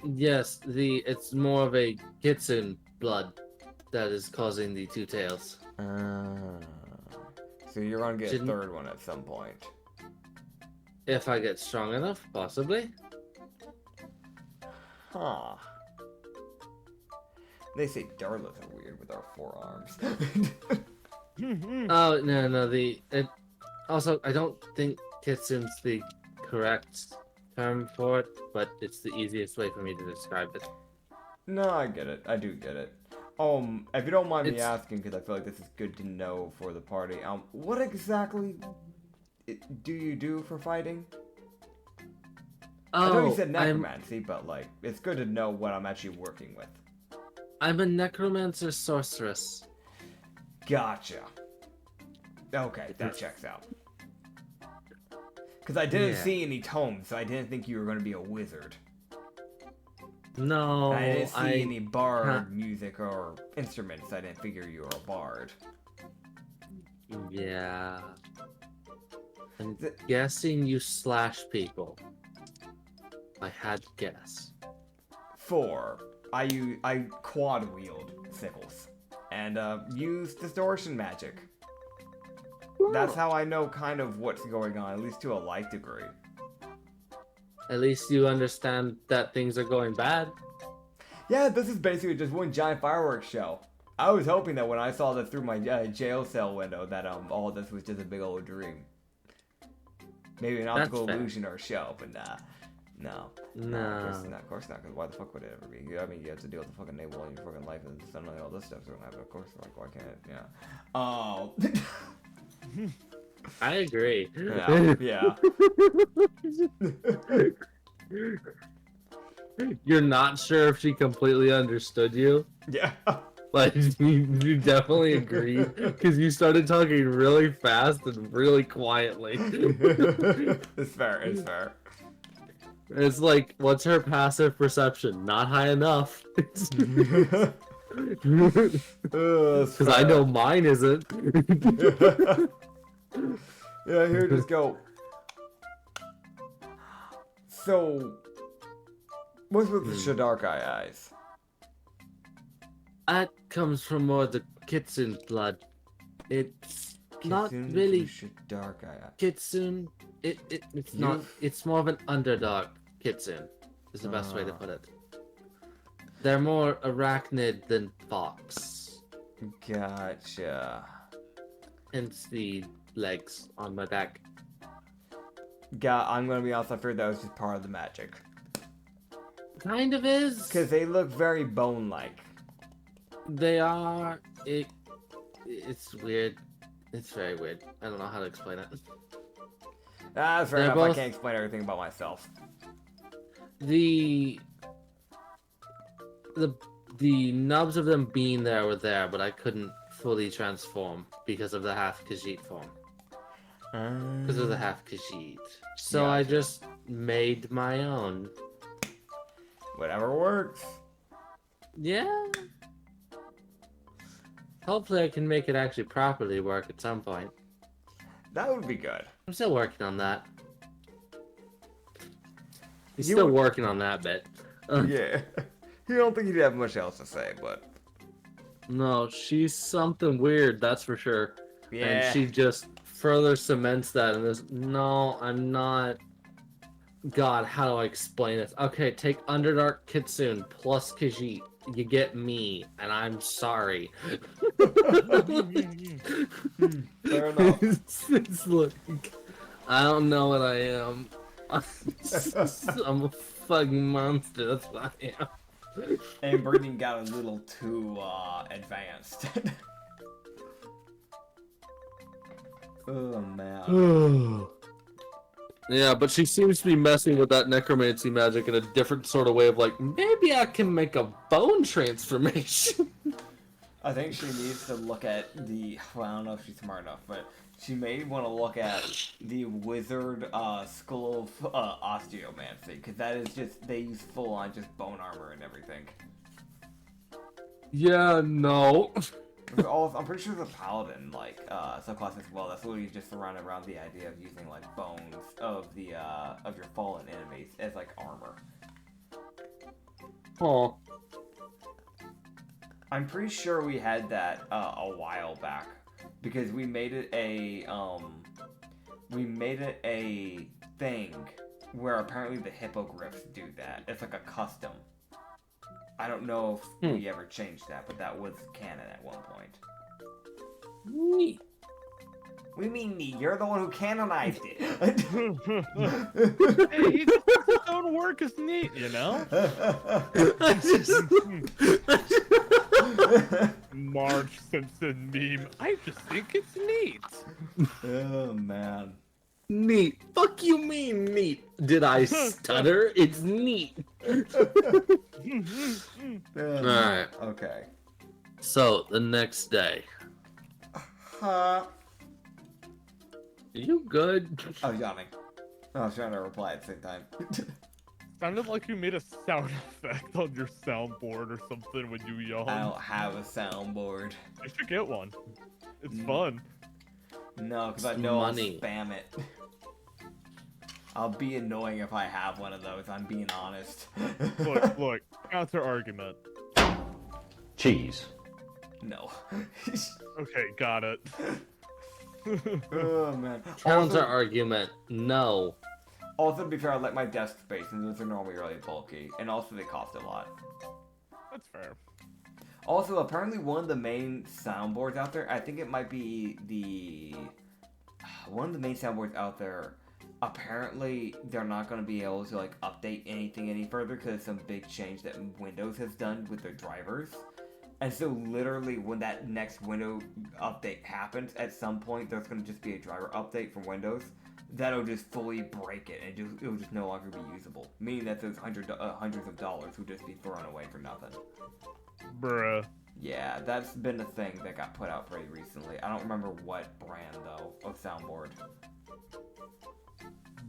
Yes, it's more of a Kitsune blood that is causing the two tails. So you're gonna get Shouldn't- a third one at some point. If I get strong enough, possibly. Huh. They say Darlas are weird with our forearms. Oh, no, also, I don't think Kitsune's the correct term for it, but it's the easiest way for me to describe it. No, I get it. I do get it. If you don't mind me It's- asking, because I feel like this is good to know for the party, what exactly do you do for fighting? I know you said necromancy, but, like, it's good to know what I'm actually working with. I'm a necromancer sorceress. Gotcha. Okay, that checks out. Because I didn't see any tomes, so I didn't think you were going to be a wizard. No, I didn't see any bard music or instruments, so I didn't figure you were a bard. Yeah. I'm guessing you slash people. I had to guess. 4. I quad wield sickles and use distortion magic. That's how I know kind of what's going on, at least to a light degree. At least you understand that things are going bad. Yeah, this is basically just one giant fireworks show. I was hoping that when I saw this through my jail cell window that all this was just a big old dream. Maybe an optical illusion or a show, but nah. No. No. Of course not, because why the fuck would it ever be? I mean, you have to deal with the fucking naval in your fucking life, and suddenly all this stuff's gonna happen. Of course, like, why can't it? Yeah. Oh. I agree. Yeah. You're not sure if she completely understood you? Yeah. Like, you definitely agreed, because you started talking really fast and really quietly. It's fair, it's fair. It's like, what's her passive perception? Not high enough. Because I know mine isn't. Yeah, here, just go. So, what's with the Shadarkai eyes? That comes from more the Kitsune blood. It's not really Shadarkai. Kitsune. It's not. It's more of an underdog Kitsune. Is the best way to put it. They're more arachnid than fox. Gotcha. Hence the legs on my back. I'm gonna be honest, I figured that was just part of the magic. Kind of is. Because they look very bone-like. They are. It's weird. It's very weird. I don't know how to explain it. That's fair They're enough, both- I can't explain everything about myself. The nubs of them being there were there, but I couldn't fully transform because of the half Khajiit form. Because of the half Khajiit. So I just made my own. Whatever works. Yeah. Hopefully I can make it actually properly work at some point. That would be good. I'm still working on that. He's still working on that bit. Yeah. You don't think he'd have much else to say, but... No, she's something weird, that's for sure. Yeah. And she just further cements that in this. No, I'm not. God, how do I explain this? Okay, take Underdark Kitsune plus Khajiit. you get me, and I'm sorry. Fair enough. It's like, I don't know what I am. I'm a fucking monster. That's what I am. And breeding got a little too advanced. Oh man. Yeah, but she seems to be messing with that necromancy magic in a different sort of way of like, maybe I can make a bone transformation. I think she needs to look at well, I don't know if she's smart enough, but she may want to look at the wizard skull of osteomancy, because that is just, they use full on just bone armor and everything. Yeah, no. I'm pretty sure the paladin subclass as well. That's literally just surrounded around the idea of using like bones of your fallen enemies as like armor. Oh. I'm pretty sure we had that a while back because we made it a thing where apparently the hippogriffs do that. It's like a custom. I don't know if we ever changed that, but that was canon at one point. Neat. What do you mean neat? You're the one who canonized it. Hey, he just thinks his own work is neat, you know? Marge Simpson meme. I just think it's neat. Oh man. Neat. Fuck you mean neat? Did I stutter? It's neat. Alright. Okay. So, the next day. Huh? Are you good? I was yawning. I was trying to reply at the same time. Sounded like you made a sound effect on your soundboard or something when you yawned. I don't have a soundboard. I should get one. It's fun. No, because I It's know money. I'll spam it. I'll be annoying if I have one of those, I'm being honest. Look, counter argument. Cheese. No. Okay, got it. Oh man. Counter argument. No. Also, to be fair, I like my desk space, and those are normally really bulky, and also they cost a lot. That's fair. Also, apparently one of the main soundboards out there, I think it might be one of the main soundboards out there, apparently they're not going to be able to like update anything any further because of some big change that Windows has done with their drivers. And so literally when that next Windows update happens, at some point there's going to just be a driver update for Windows that'll just fully break it, and it'll just no longer be usable. Meaning that those hundreds of dollars will just be thrown away for nothing. Bruh. Yeah, that's been a thing that got put out pretty recently. I don't remember what brand though of soundboard.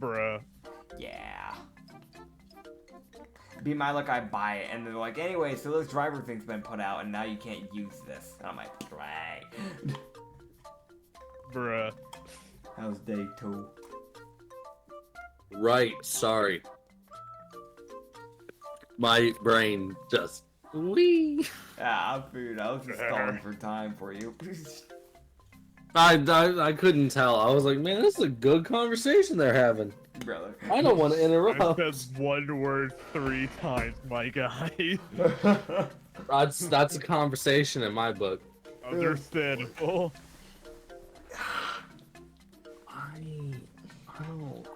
Bruh. Yeah. Be my luck, I buy it, and they're like, anyway, so this driver thing's been put out, and now you can't use this. And I'm like, right. Bruh. How's day 2? Right, sorry. My brain just... Wee. Yeah, I figured I was just stalling for time for you. I couldn't tell. I was like, man, this is a good conversation they're having. Brother. I don't want to I interrupt. said one word 3 times, my guy. That's a conversation in my book. Understandable. I don't...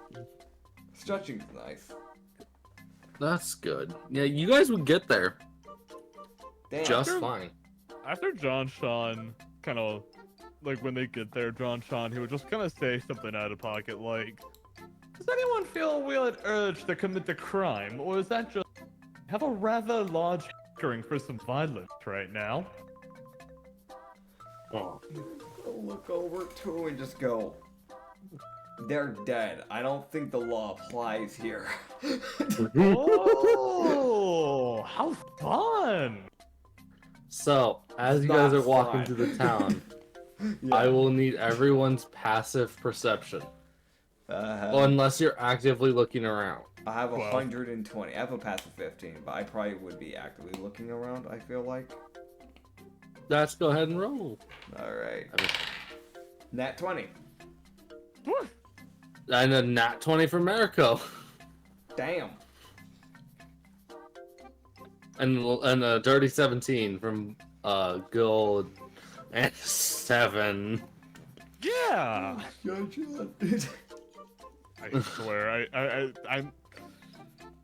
Stretching's nice. That's good. Yeah, you guys would get there Damn. just After- fine. After John Sean kind of, like when they get there, John Sean, he would just kind of say something out of pocket like, does anyone feel a weird urge to commit a crime, or is that just have a rather large hankering for some violence right now? Oh. I'll look over to and just go, they're dead. I don't think the law applies here. Oh, how fun! So, as you It's guys not are walking fun. through the town, Yeah. I will need everyone's passive perception. Well, unless you're actively looking around. I have Well. 120. I have a passive 15, but I probably would be actively looking around, I feel like. Let's go ahead and roll. Alright. Nat 20. And a nat 20 for Mariko. Damn. And a dirty 17 from Gold and 7. Yeah. John. I swear, I'm.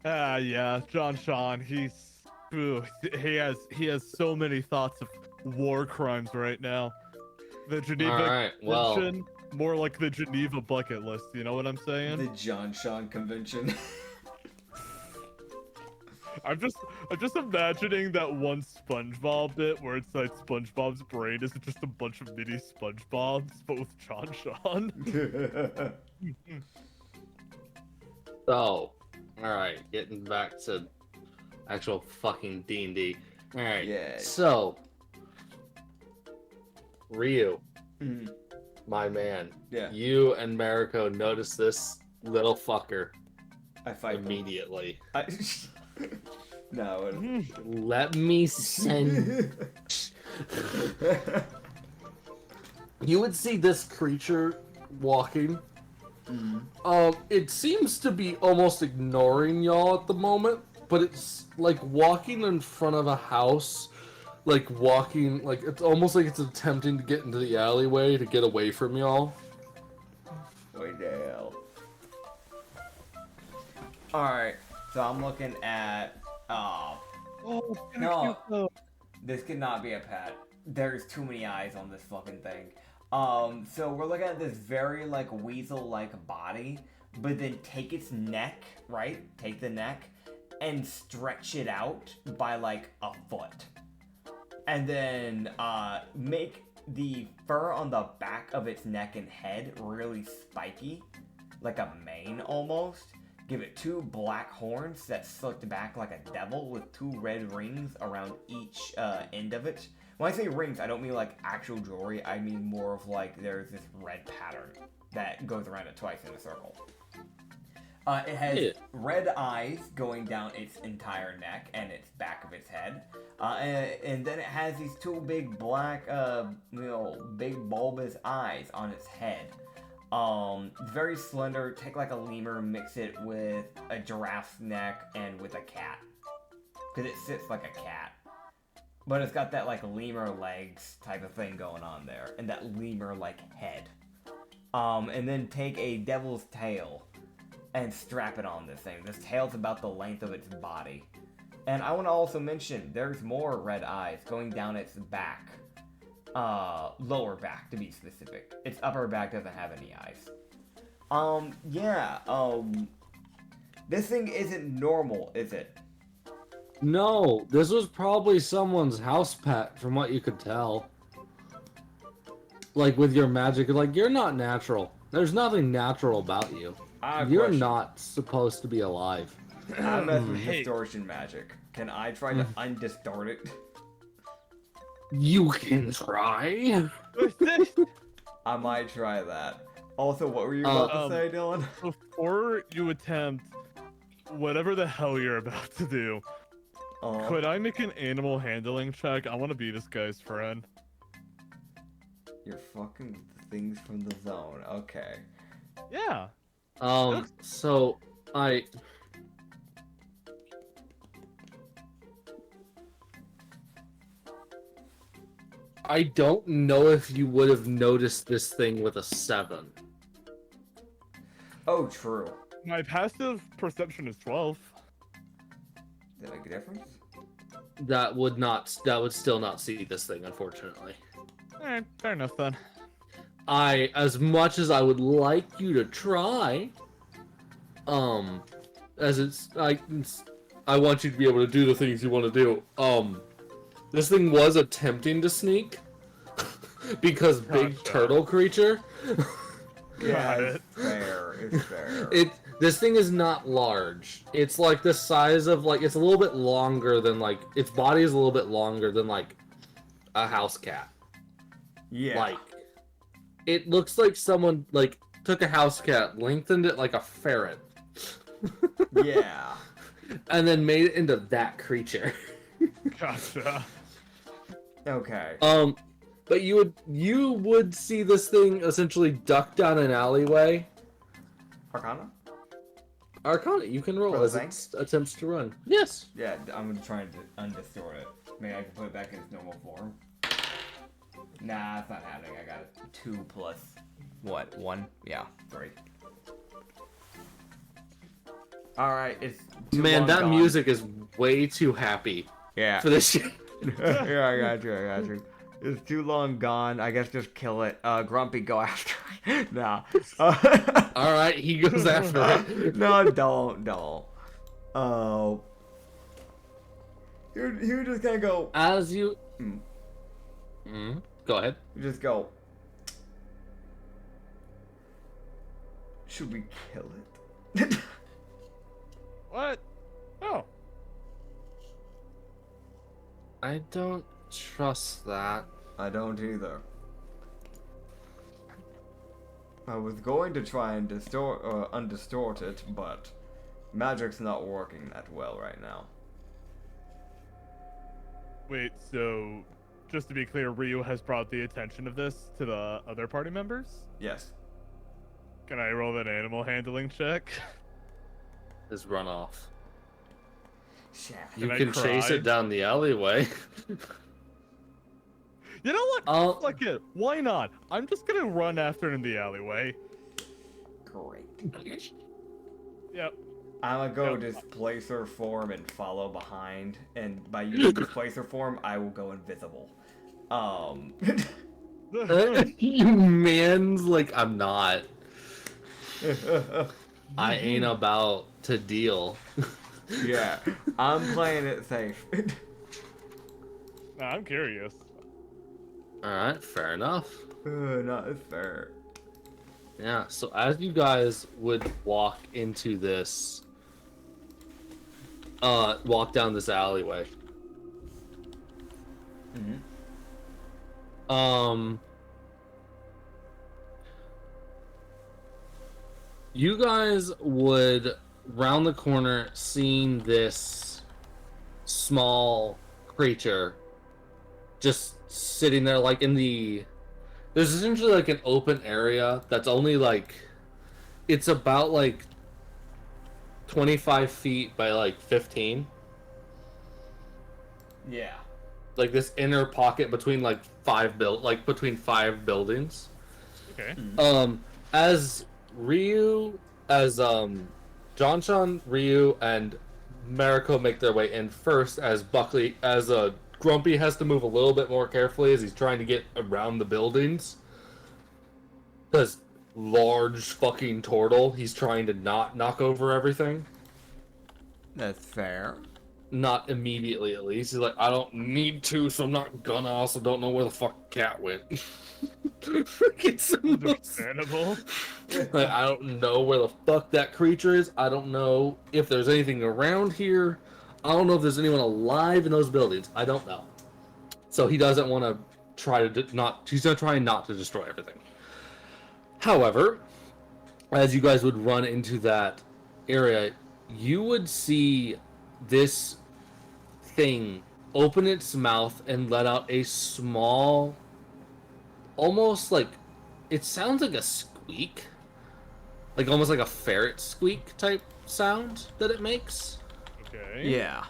Yeah, John Sean. He has so many thoughts of war crimes right now. The Geneva Convention, more like the Geneva bucket list. You know what I'm saying? The John Sean Convention. I'm just imagining that one SpongeBob bit where it's like SpongeBob's brain is just a bunch of mini SpongeBobs, but with John Sean. So, alright, getting back to actual fucking D&D. Alright, Yeah. so, Ryu, Mhm. my man, Yeah. you and Mariko notice this little fucker I fight them. immediately. No. Let me send... You would see this creature walking. It seems to be almost ignoring y'all at the moment, but it's like walking in front of a house, like walking, like it's almost like it's attempting to get into the alleyway to get away from y'all. What the hell? Alright, so I'm looking at. No. This could not be a pet. There's too many eyes on this fucking thing. So we're looking at this very, like, weasel-like body, but then take its neck, right? Take the neck, and stretch it out by, like, a foot. And then, make the fur on the back of its neck and head really spiky, like a mane almost. Give it 2 black horns that slicked back like a devil with 2 red rings around each end of it. When I say rings, I don't mean like actual jewelry. I mean more of like there's this red pattern that goes around it twice in a circle. It has red eyes going down its entire neck and its back of its head. And then it has these 2 big black, big bulbous eyes on its head. It's very slender. Take like a lemur, mix it with a giraffe's neck and with a cat. Because it sits like a cat. But it's got that like lemur legs type of thing going on there. And that lemur like head. And then take a devil's tail and strap it on this thing. This tail's about the length of its body. And I want to also mention there's more red eyes going down its back. Lower back to be specific. Its upper back doesn't have any eyes. This thing isn't normal, is it? No, this was probably someone's house pet from what you could tell. Like with your magic, like you're not natural. There's nothing natural about you. You're not supposed to be alive. I'm messing with distortion magic. Can I try to undistort it? You can try. I might try that. Also, what were you about to say, Dylan? Before you attempt whatever the hell you're about to do, could I make an animal handling check? I want to be this guy's friend. You're fucking things from the zone. Okay. Yeah. So I don't know if you would have noticed this thing with a 7. Oh, true. My passive perception is 12. Did that make a difference? That would still not see this thing, unfortunately. Alright, fair enough then. As much as I would like you to try, I want you to be able to do the things you want to do. This thing was attempting to sneak because big turtle creature. Yeah, it's fair. It's fair. This thing is not large. It's like the size of it's a little bit longer than its body is a little bit longer than a house cat. Yeah. It looks like someone took a house cat, lengthened it like a ferret. Yeah. And then made it into that creature. Gotcha. Okay. But you would see this thing essentially duck down an alleyway. Arcana? Arcana, you can roll For the as thing? it attempts to run. Yes. Yeah, I'm trying to undistort it. Maybe I can put it back in its normal form. Nah, it's not happening. I got it. 2 plus what? 1? Yeah, 3. Alright, it's too Man, long that gone. music is way too happy Yeah. for this shit. Yeah, I got you. It's too long gone. I guess just kill it. Grumpy, go after it. Nah. All right, he goes after it. No, don't. Oh. You're just gonna go. As you, go ahead. You just go. Should we kill it? What? Oh. I don't trust that. I don't either. I was going to try and undistort it, but magic's not working that well right now. Wait, so just to be clear, Ryu has brought the attention of this to the other party members? Yes. Can I roll an animal handling check? Is run off. Shit. You I can chase cry? it down the alleyway. You know what? Oh. Fuck it. Why not? I'm just gonna run after it in the alleyway. Great. Yep. I'm gonna go Yep. displacer form and follow behind, and by using displacer form, I will go invisible. You man's like, I'm not. I ain't about to deal. Yeah, I'm playing it safe. Nah, I'm curious. Alright, fair enough. Not as fair. Yeah, so as you guys would walk into this, walk down this alleyway, you guys would round the corner seeing this small creature just sitting there like in the there's essentially like an open area that's only like it's about like 25 feet by like 15, Yeah. like this inner pocket between like between 5 buildings. Okay. As Johnshan, Ryu, and Mariko make their way in first, as Grumpy has to move a little bit more carefully as he's trying to get around the buildings. Because large fucking turtle, he's trying to not knock over everything. That's fair. Not immediately, at least. He's like, I don't need to, so I'm not gonna. I also don't know where the fuck cat went. It's the most... Understandable. Like, I don't know where the fuck that creature is. I don't know if there's anything around here. I don't know if there's anyone alive in those buildings. I don't know. So he doesn't want to try to he's going to try not to destroy everything. However, as you guys would run into that area, you would see this thing open its mouth and let out a small, almost like, it sounds like a squeak. Like almost like a ferret squeak type sound that it makes. Okay. Yeah.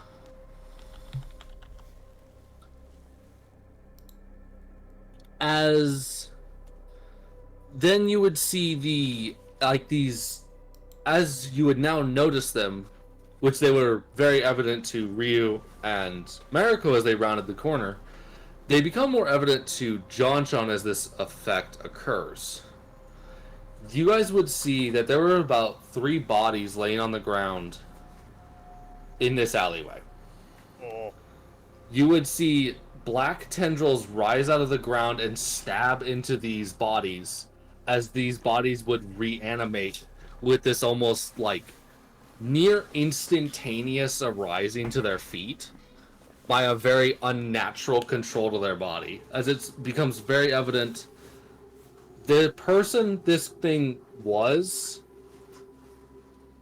As then you would see these, as you would now notice them, which they were very evident to Ryu and Mariko as they rounded the corner, they become more evident to Johnshan as this effect occurs. You guys would see that there were about 3 bodies laying on the ground in this alleyway. Oh. You would see black tendrils rise out of the ground and stab into these bodies as these bodies would reanimate with this almost like near instantaneous arising to their feet by a very unnatural control to their body, as it becomes very evident the person this thing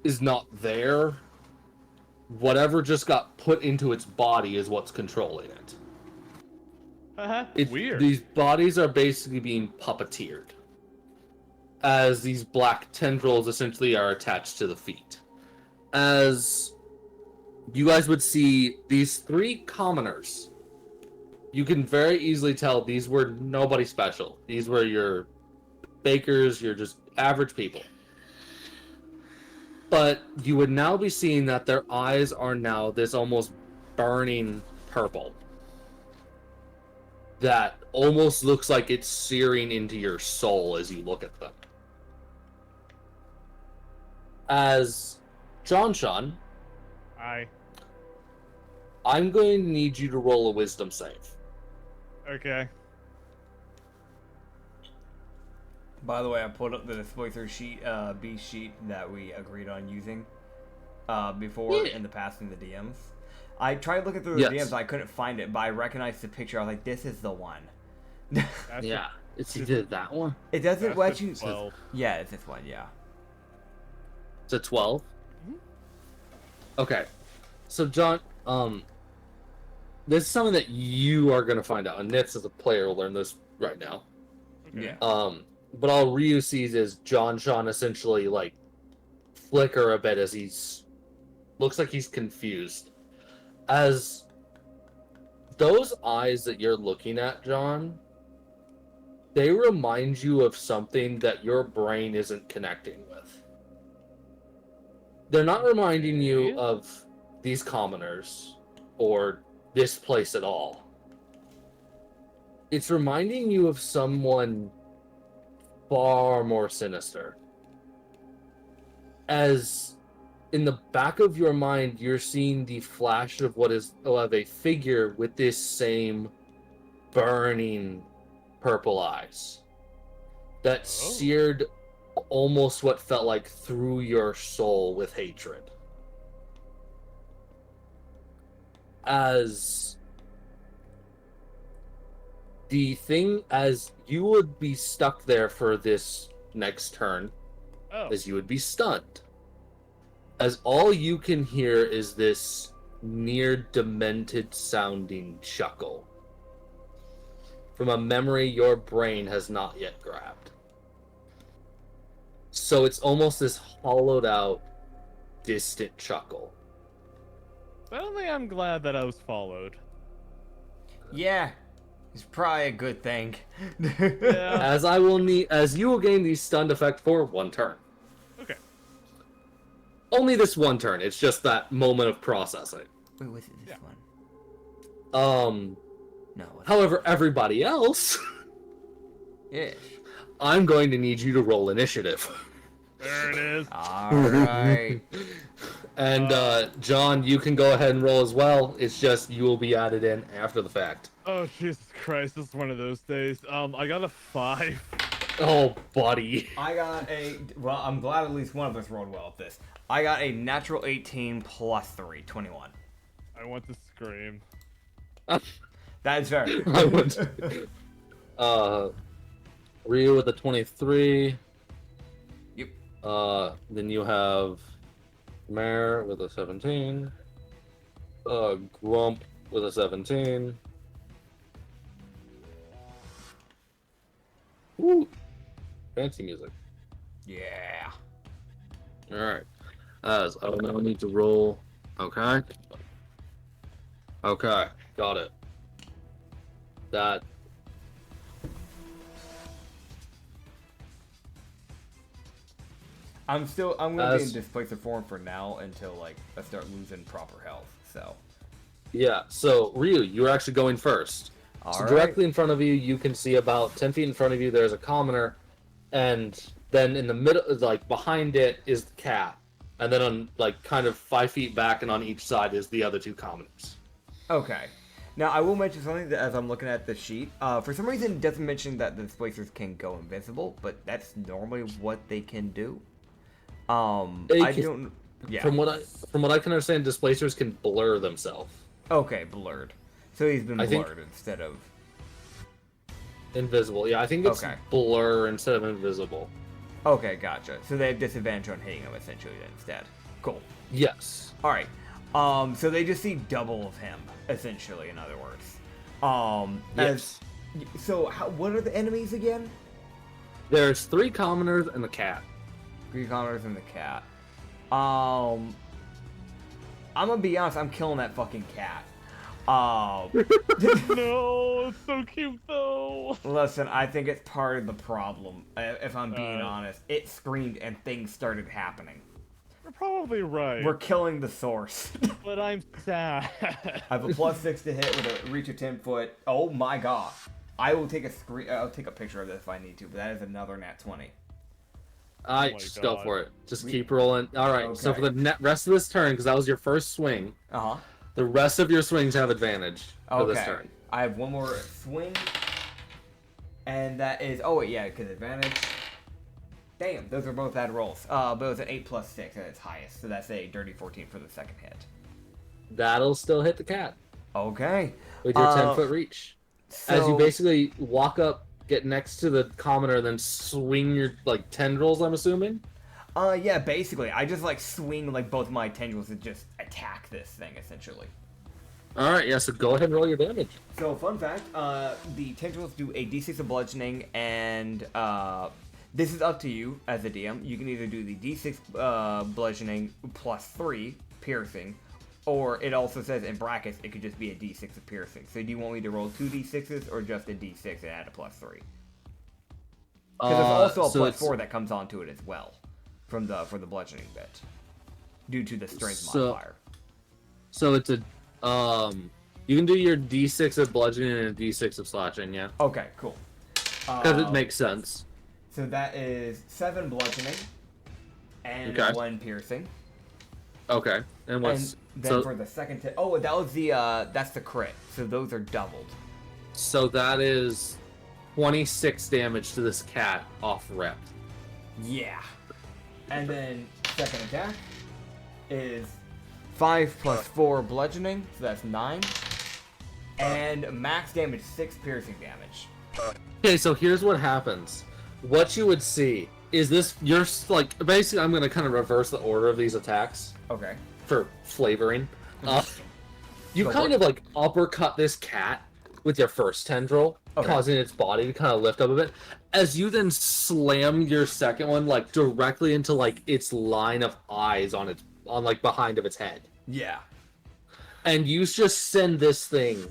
is not there. Whatever just got put into its body is what's controlling it. Weird. These bodies are basically being puppeteered, as these black tendrils essentially are attached to the feet. as you guys would see these 3 commoners. You can very easily tell these were nobody special. These were your bakers, you're just average people. But you would now be seeing that their eyes are now this almost burning purple. That almost looks like it's searing into your soul as you look at them. As John Sean, I'm going to need you to roll a wisdom save. Okay. By the way, I pulled up the displacer sheet, B sheet that we agreed on using before in the past in the DMs. I tried looking through the DMs, and I couldn't find it, but I recognized the picture. I was like, "This is the one." Yeah, it's either that one. It doesn't let you. 12. Yeah, it's this one. Yeah. It's a 12. Okay, so John, this is something that you are going to find out, and Nitz as a player will learn this right now. Okay. Yeah. But all Ryu sees is John Sean essentially like flicker a bit as he's looks like he's confused. As those eyes that you're looking at, John, they remind you of something that your brain isn't connecting with. They're not reminding you of these commoners or this place at all. It's reminding you of someone far more sinister. As in the back of your mind, you're seeing the flash of what is of a figure with this same burning purple eyes that seared almost what felt like through your soul with hatred. As the thing, as you would be stuck there for this next turn, as you would be stunned, as all you can hear is this near demented sounding chuckle from a memory your brain has not yet grabbed. So it's almost this hollowed out, distant chuckle. Suddenly I'm glad that I was followed. Yeah. It's probably a good thing. Yeah. As you will gain the stunned effect for 1 turn. Okay. Only this 1 turn. It's just that moment of processing. Wait, was it this one? No. However, everybody else, Ish. I'm going to need you to roll initiative. There it is. Alright. And John, you can go ahead and roll as well. It's just you will be added in after the fact. Oh, Jesus Christ, this is one of those days. I got a 5. Oh, buddy. I got well, I'm glad at least one of us rolled well at this. I got a natural 18 plus 3, 21. I want to scream. That is fair. I would. Ryu with a 23. Yep. Then you have Mare with a 17. Grump with a 17. Woo! Fancy music. Yeah. Alright. As I don't know, I need to roll. Okay. Okay, got it. That. I'm gonna be in displacer form for now until like I start losing proper health. So. Yeah. So Ryu, you're actually going first. So directly in front of you, you can see about 10 feet in front of you. There's a commoner, and then in the middle, like behind it, is the cat, and then on like kind of 5 feet back and on each side is the other 2 commoners. Okay. Now, I will mention something that as I'm looking at the sheet. For some reason, it doesn't mention that the displacers can go invisible, but that's normally what they can do. I don't... Yeah. From what I can understand, displacers can blur themselves. Okay, blurred. So he's been blurred instead of... Invisible. Yeah, I think it's blur instead of invisible. Okay, gotcha. So they have disadvantage on hitting him, essentially, then, instead. Cool. Yes. Alright. So they just see double of him, essentially, in other words. Yes. So, what are the enemies again? There's 3 commoners and the cat. 3 commoners and the cat. I'm gonna be honest, I'm killing that fucking cat. No, it's so cute though. Listen, I think it's part of the problem, if I'm being honest. It screamed and things started happening. You're probably right. We're killing the source. But I'm sad. I have a +6 to hit with a reach of 10 foot. Oh my god. I will take I'll take a picture of this if I need to, but that is another nat 20. Alright, just go for it. Just keep rolling. Alright, so for the rest of this turn, because that was your first swing, the rest of your swings have advantage for this turn. I have one more swing. And that is... Oh, wait, yeah, because advantage... Damn, those are both bad rolls. But it was an 8 + 6 at its highest, so that's a dirty 14 for the second hit. That'll still hit the cat. Okay. With your 10-foot reach. So... As you basically walk up, get next to the commoner, and then swing your, like, tendrils, I'm assuming? Yeah, basically. I just, like, swing, like, both my tendrils to just attack this thing, essentially. Alright, yeah, so go ahead and roll your damage. So, fun fact, the tendrils do a d6 of bludgeoning, and, this is up to you as a DM. You can either do the d6 bludgeoning +3 piercing, or it also says in brackets it could just be a d6 of piercing. So do you want me to roll 2 d6s or just a d6 and add a +3? Because there's also a +4 that comes onto it as well for the bludgeoning bit, due to the strength modifier. So it's a you can do your d6 of bludgeoning and a d6 of slashing, yeah. Okay, cool. Because it makes sense. So that is 7 bludgeoning and 1 piercing. Okay, and what's and then for the second hit? Oh, that was the that's the crit. So those are doubled. So that is 26 damage to this cat off rep. Yeah. And then second attack is 5 + 4 bludgeoning, so that's 9. And max damage 6 piercing damage. Okay, so here's what happens. What you would see is this, you're like, basically I'm going to kind of reverse the order of these attacks. Okay. For flavoring. You kind of like uppercut this cat with your first tendril, causing its body to kind of lift up a bit. As you then slam your second one like directly into like its line of eyes on like behind of its head. Yeah. And you just send this thing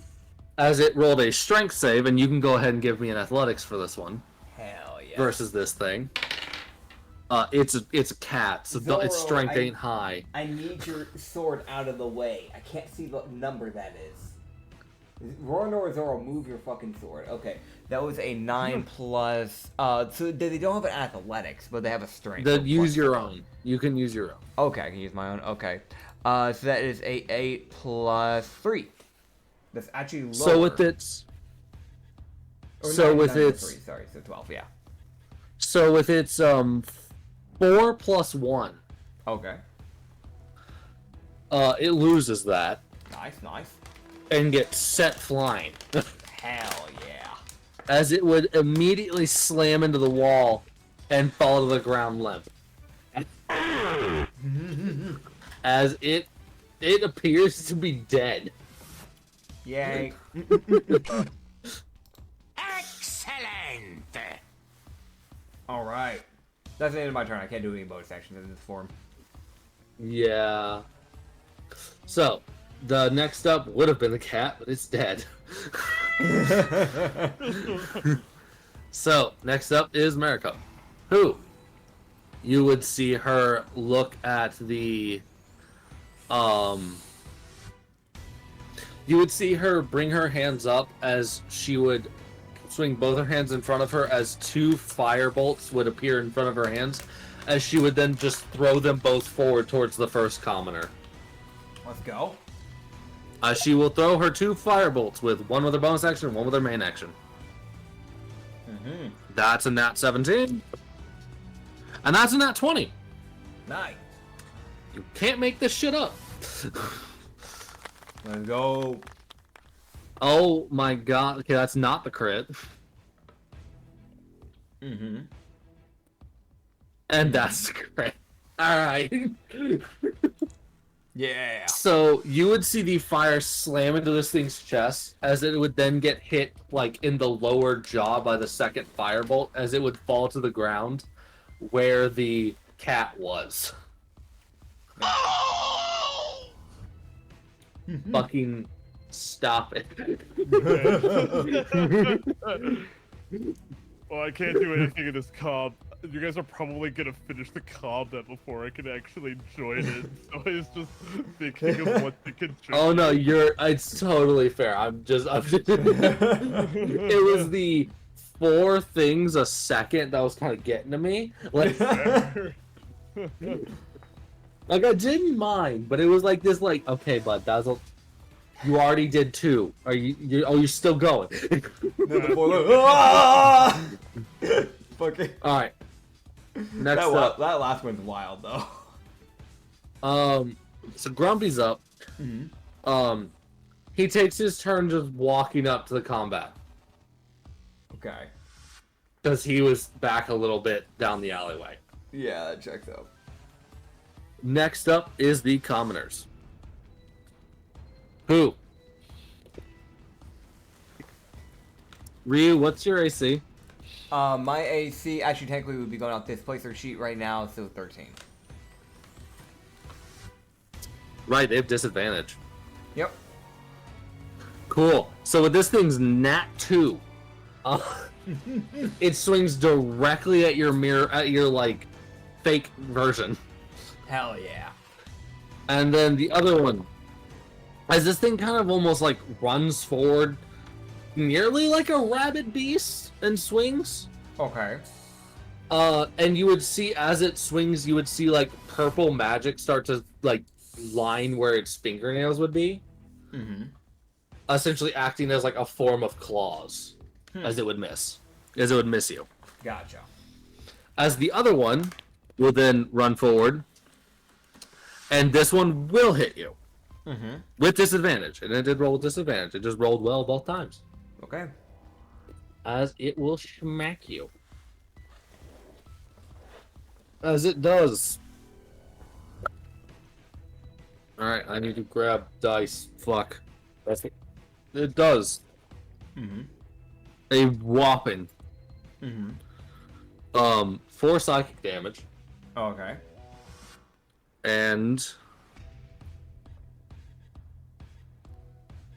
as it rolled a strength save, and you can go ahead and give me an athletics for this one. Hell yeah. Versus this thing. It's a cat, so Zoro, its strength ain't high. I need your sword out of the way. I can't see what number that is. Roranor Zoro, move your fucking sword. Okay, that was a 9 plus. So they don't have an athletics, but they have a strength. Use your own. You can use your own. Okay, I can use my own. Okay. So that is a 8 plus 3. That's actually lower. So with its. So with its. 3, sorry, so 12. Yeah. So with its 4 plus 1. Okay. It loses that. Nice. And gets set flying. Hell yeah. As it would immediately slam into the wall and fall to the ground limp. As it appears to be dead. Yay. Excellent! Alright. That's the end of my turn. I can't do any bonus actions in this form. Yeah. So, the next up would have been the cat, but it's dead. So, next up is Mariko, who you would see her look at the you would see her bring her hands up as she would swing both her hands in front of her as 2 fire bolts would appear in front of her hands, as she would then just throw them both forward towards the first commoner. Let's go. She will throw her 2 fire bolts, with one with her bonus action and one with her main action. That's a nat 17. And that's a nat 20. Nice. You can't make this shit up. Let's go. Oh my god. Okay, that's not the crit. And that's the crit. Alright. Yeah. So you would see the fire slam into this thing's chest, as it would then get hit like in the lower jaw by the second firebolt, as it would fall to the ground where the cat was. Fucking stop it. Well, I can't do anything in this comp. You guys are probably gonna finish the combat before I can actually join it. So I was just thinking of what to contribute. Oh no, it's totally fair. I'm just it was the 4 things a second that was kind of getting to me. Like I didn't mind, but it was like this like, okay, bud, you already did 2. You're still going. Fucking. Alright. Next up. That last one's wild though. So Grumpy's up. He takes his turn just walking up to the combat. Okay. Because he was back a little bit down the alleyway. Yeah, that checks out. Next up is the commoners. Who? Ryu, what's your AC? My AC actually technically would be going out this placer sheet right now, so 13. Right, they have disadvantage. Yep. Cool. So with this thing's nat 2, it swings directly at your like fake version. Hell yeah. And then the other one, as this thing kind of almost like runs forward, nearly like a rabid beast, and swings. Okay. And you would see as it swings, you would see like purple magic start to like line where its fingernails would be. Mm-hmm. Essentially acting as like a form of claws, as it would miss you. Gotcha. As the other one will then run forward, and this one will hit you with disadvantage, and it did roll with disadvantage. It just rolled well both times. Okay. As it will smack you. As it does. Alright, I need to grab dice. Fuck. That's it. It does. A whopping 4 psychic damage. Okay. And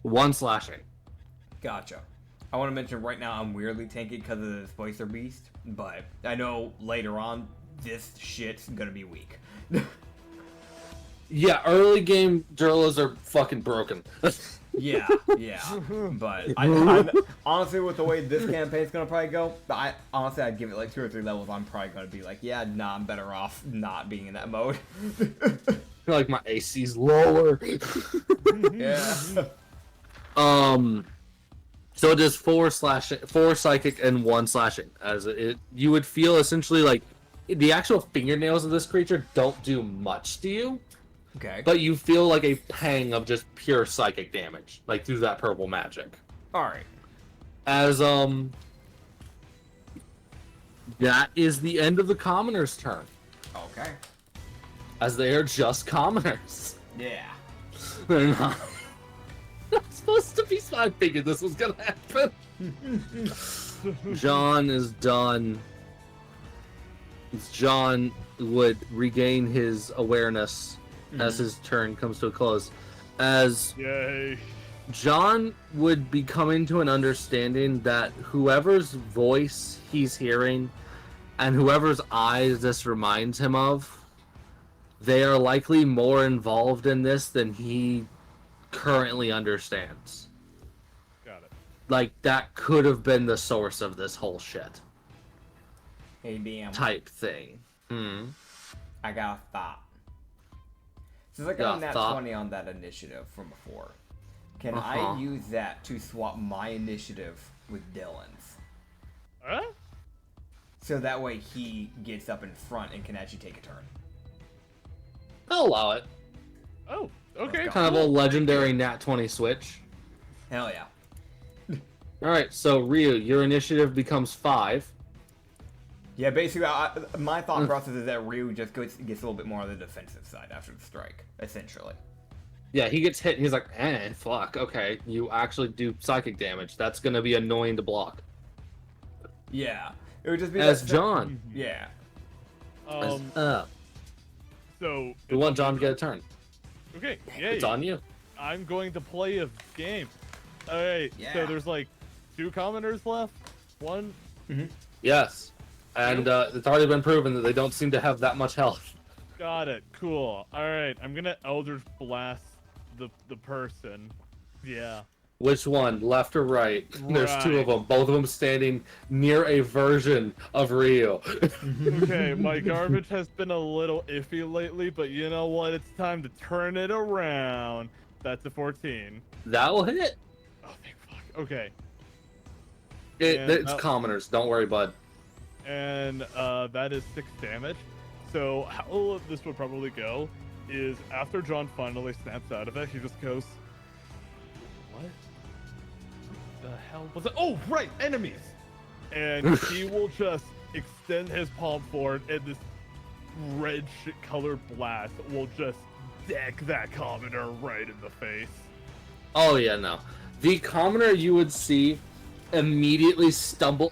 1 slashing. Gotcha. I want to mention right now I'm weirdly tanky because of the Displacer Beast, but I know later on this shit's gonna be weak. Yeah, early game Durlas are fucking broken. Yeah. But I honestly, with the way this campaign's gonna probably go, I'd give it like 2 or 3 levels. I'm probably gonna be like, yeah, nah, I'm better off not being in that mode. Like my AC's lower. Yeah. So it does 4 psychic and 1 slashing. As you would feel essentially like the actual fingernails of this creature don't do much to you. Okay. But you feel like a pang of just pure psychic damage, like through that purple magic. Alright. As that is the end of the commoner's turn. Okay. As they are just commoners. Yeah. They're not. I'm supposed to be. I figured this was gonna happen. John is done. John would regain his awareness as his turn comes to a close. As Yay. John would be coming to an understanding that whoever's voice he's hearing and whoever's eyes this reminds him of, they are likely more involved in this than he currently understands. Got it. Like, that could have been the source of this whole shit. Hey, damn. Type thing. I got a thought. Since I got a nat 20 on that initiative from before, can I use that to swap my initiative with Dylan's? Huh? So that way he gets up in front and can actually take a turn. I'll allow it. Oh, okay. Kind of a legendary nat 20 switch. Hell yeah. Alright, so Ryu, your initiative becomes 5. Yeah, basically, my thought process is that Ryu just gets a little bit more on the defensive side after the strike, essentially. Yeah, he gets hit and he's like, fuck, okay, you actually do psychic damage. That's gonna be annoying to block. Yeah. It would just be As John. Yeah. So We want John to get a turn. okay, yay. It's on you. I'm going to play a game. Alright, Yeah. so there's like 2 commoners left? 1? Yes. And it's already been proven that they don't seem to have that much health. Got it. Cool. Alright, I'm gonna Eldritch Blast the person. Yeah. Which one, left or right? There's 2 of them, both of them standing near a version of Ryu. Okay, my garbage has been a little iffy lately, but you know what? It's time to turn it around. That's a 14. That will hit. Oh, thank fuck. Okay. It's commoners. Don't worry, bud. And that is 6 damage. So how this would probably go is after John finally snaps out of it, he just goes, "What the hell was it? Oh, right, enemies!" And he will just extend his palm forward, and this red shit-colored blast will just deck that commoner right in the face. Oh yeah, no. The commoner you would see immediately stumble,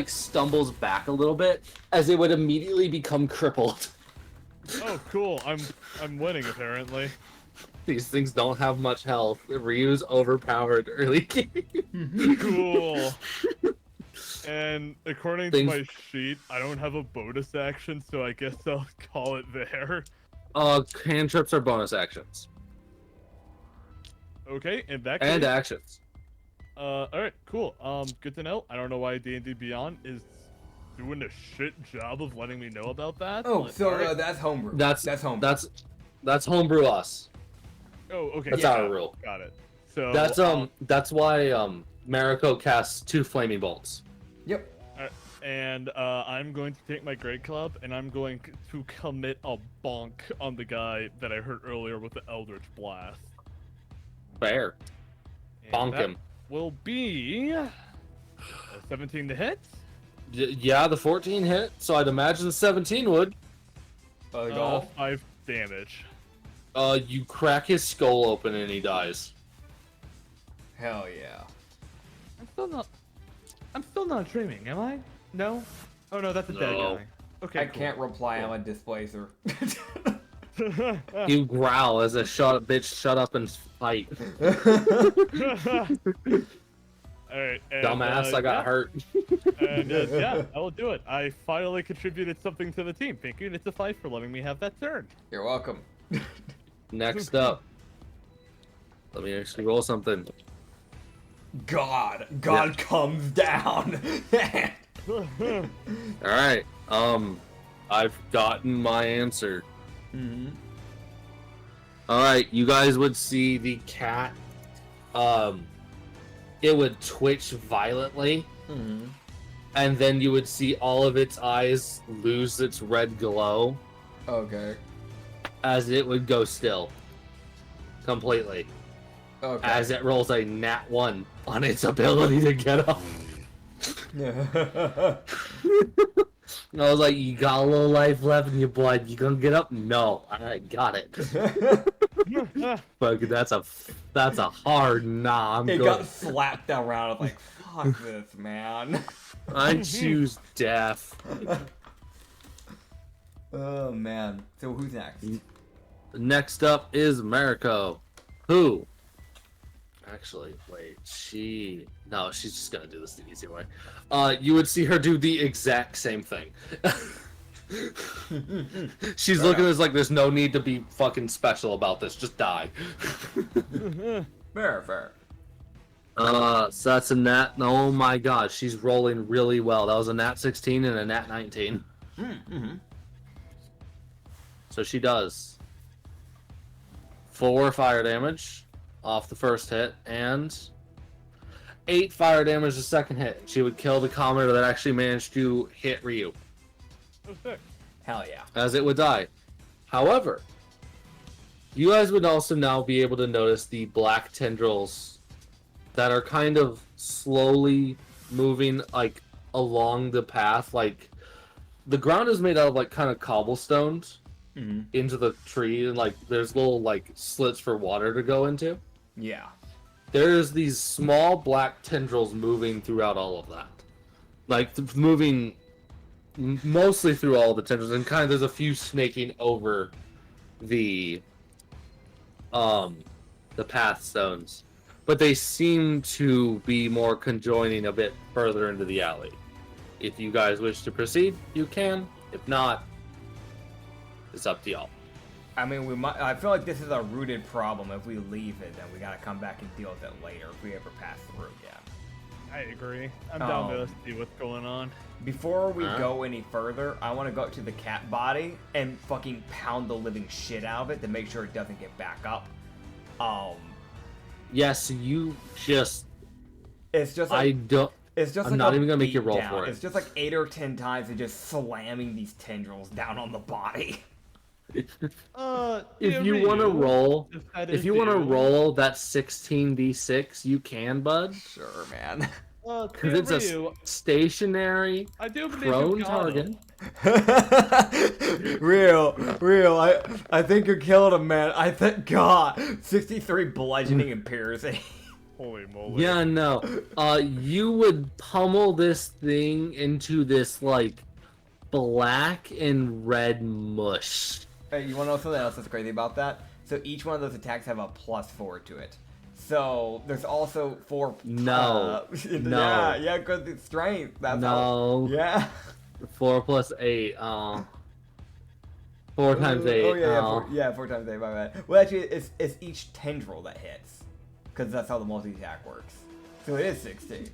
stumbles back a little bit as it would immediately become crippled. Oh, cool. I'm winning apparently. These things don't have much health. Ryu's overpowered early game. Cool. And according to my sheet, I don't have a bonus action, so I guess I'll call it there. Cantrips are bonus actions. Okay, in that case. And actions. Alright, cool. Good to know. I don't know why D&D Beyond is doing a shit job of letting me know about that. Oh, but, so alright. that's homebrew. That's homebrew. That's homebrew us. Oh, okay. That's yeah, our rule. Got it. So that's why Mariko casts 2 flaming bolts. Yep. and I'm going to take my great club and I'm going to commit a bonk on the guy that I heard earlier with the Eldritch Blast. Fair. And Bonk that him. will be a 17 to hit. Yeah, the 14 hit, so I'd imagine the 17 would. Golf. 5 damage. You crack his skull open and he dies. Hell yeah. I'm still not dreaming, am I? No? Oh no, that's a dead No. guy. Okay, I cool. can't reply. I'm a displacer. You growl as a shut up and fight. Alright. Dumbass, I got hurt. And yeah, I will do it. I finally contributed something to the team. Thank you, Nitsify, for letting me have that turn. You're welcome. Next up. Let me actually roll something. God comes down. Alright, I've gotten my answer. Mm-hmm. Alright, you guys would see the cat, it would twitch violently, Mm-hmm. and then you would see all of its eyes lose its red glow Okay. as it would go still. Completely. Okay. As it rolls a nat 1 on its ability to get up. I was like, you got a little life left in your blood. You gonna get up? No. Alright, got it. But that's a hard nah. I'm It good. got slapped around. I'm like, fuck this, man. I choose death. Oh man. So who's next? Next up is Mariko. Who? Actually, wait. No, she's just gonna do this the easy way. You would see her do the exact same thing. She's looking at us like there's no need to be fucking special about this. Just die. Fair. So that's a nat. Oh my god, she's rolling really well. That was a nat 16 and a nat 19. Mm-hmm. So she does 4 fire damage off the first hit and 8 fire damage the second hit. She would kill the commoner that actually managed to hit Ryu, Oh, sick. Hell yeah. as it would die. However, you guys would also now be able to notice the black tendrils that are kind of slowly moving like along the path. Like the ground is made out of like kind of cobblestones Mm-hmm. into the tree, and like there's little like slits for water to go into. Yeah. There's these small black tendrils moving throughout all of that, like moving mostly through all the tendrils, and kind of there's a few snaking over the the path stones, but they seem to be more conjoining a bit further into the alley. If you guys wish to proceed, you can. If not, it's up to y'all. I mean, we might. I feel like this is a rooted problem. If we leave it, then we gotta come back and deal with it later if we ever pass through again. I agree. I'm down to see what's going on. Before we go any further, I want to go up to the cat body and fucking pound the living shit out of it to make sure it doesn't get back up. Yes, you just. It's just like, I don't. It's just I'm like not a even gonna make you beat roll down. for it. It's just like 8 or 10 times of just slamming these tendrils down on the body. If you want to roll, if you want to roll that 16d6, you can, bud. Sure, man. Because it's a stationary, I do believe prone you got target. real. I think you killed him, man. I think God. 63 bludgeoning and piercing. Holy moly. Yeah, no. You would pummel this thing into this like black and red mush. Hey, you want to know something else that's crazy about that? So each one of those attacks have a +4 to it. So there's also 4. No. No. Yeah, because it's strength. That's No. all. Yeah. 4 plus 8. 4 times 8. Oh yeah, 4 times 8. My bad. Well, actually, it's each tendril that hits, because that's how the multi-attack works. So it is 16.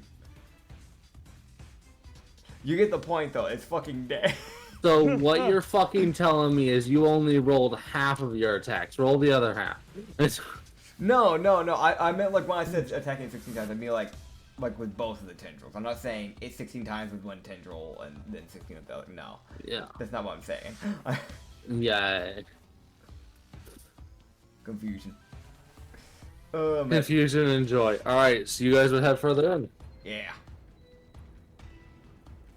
You get the point, though. It's fucking dead. So what you're fucking telling me is you only rolled half of your attacks. Roll the other half. No. I meant like when I said attacking 16 times, I mean like with both of the tendrils. I'm not saying it's 16 times with one tendril and then 16 with the other. No. Yeah. That's not what I'm saying. Yeah. Confusion. Man. Confusion and joy. Alright, so you guys would head further in. Yeah.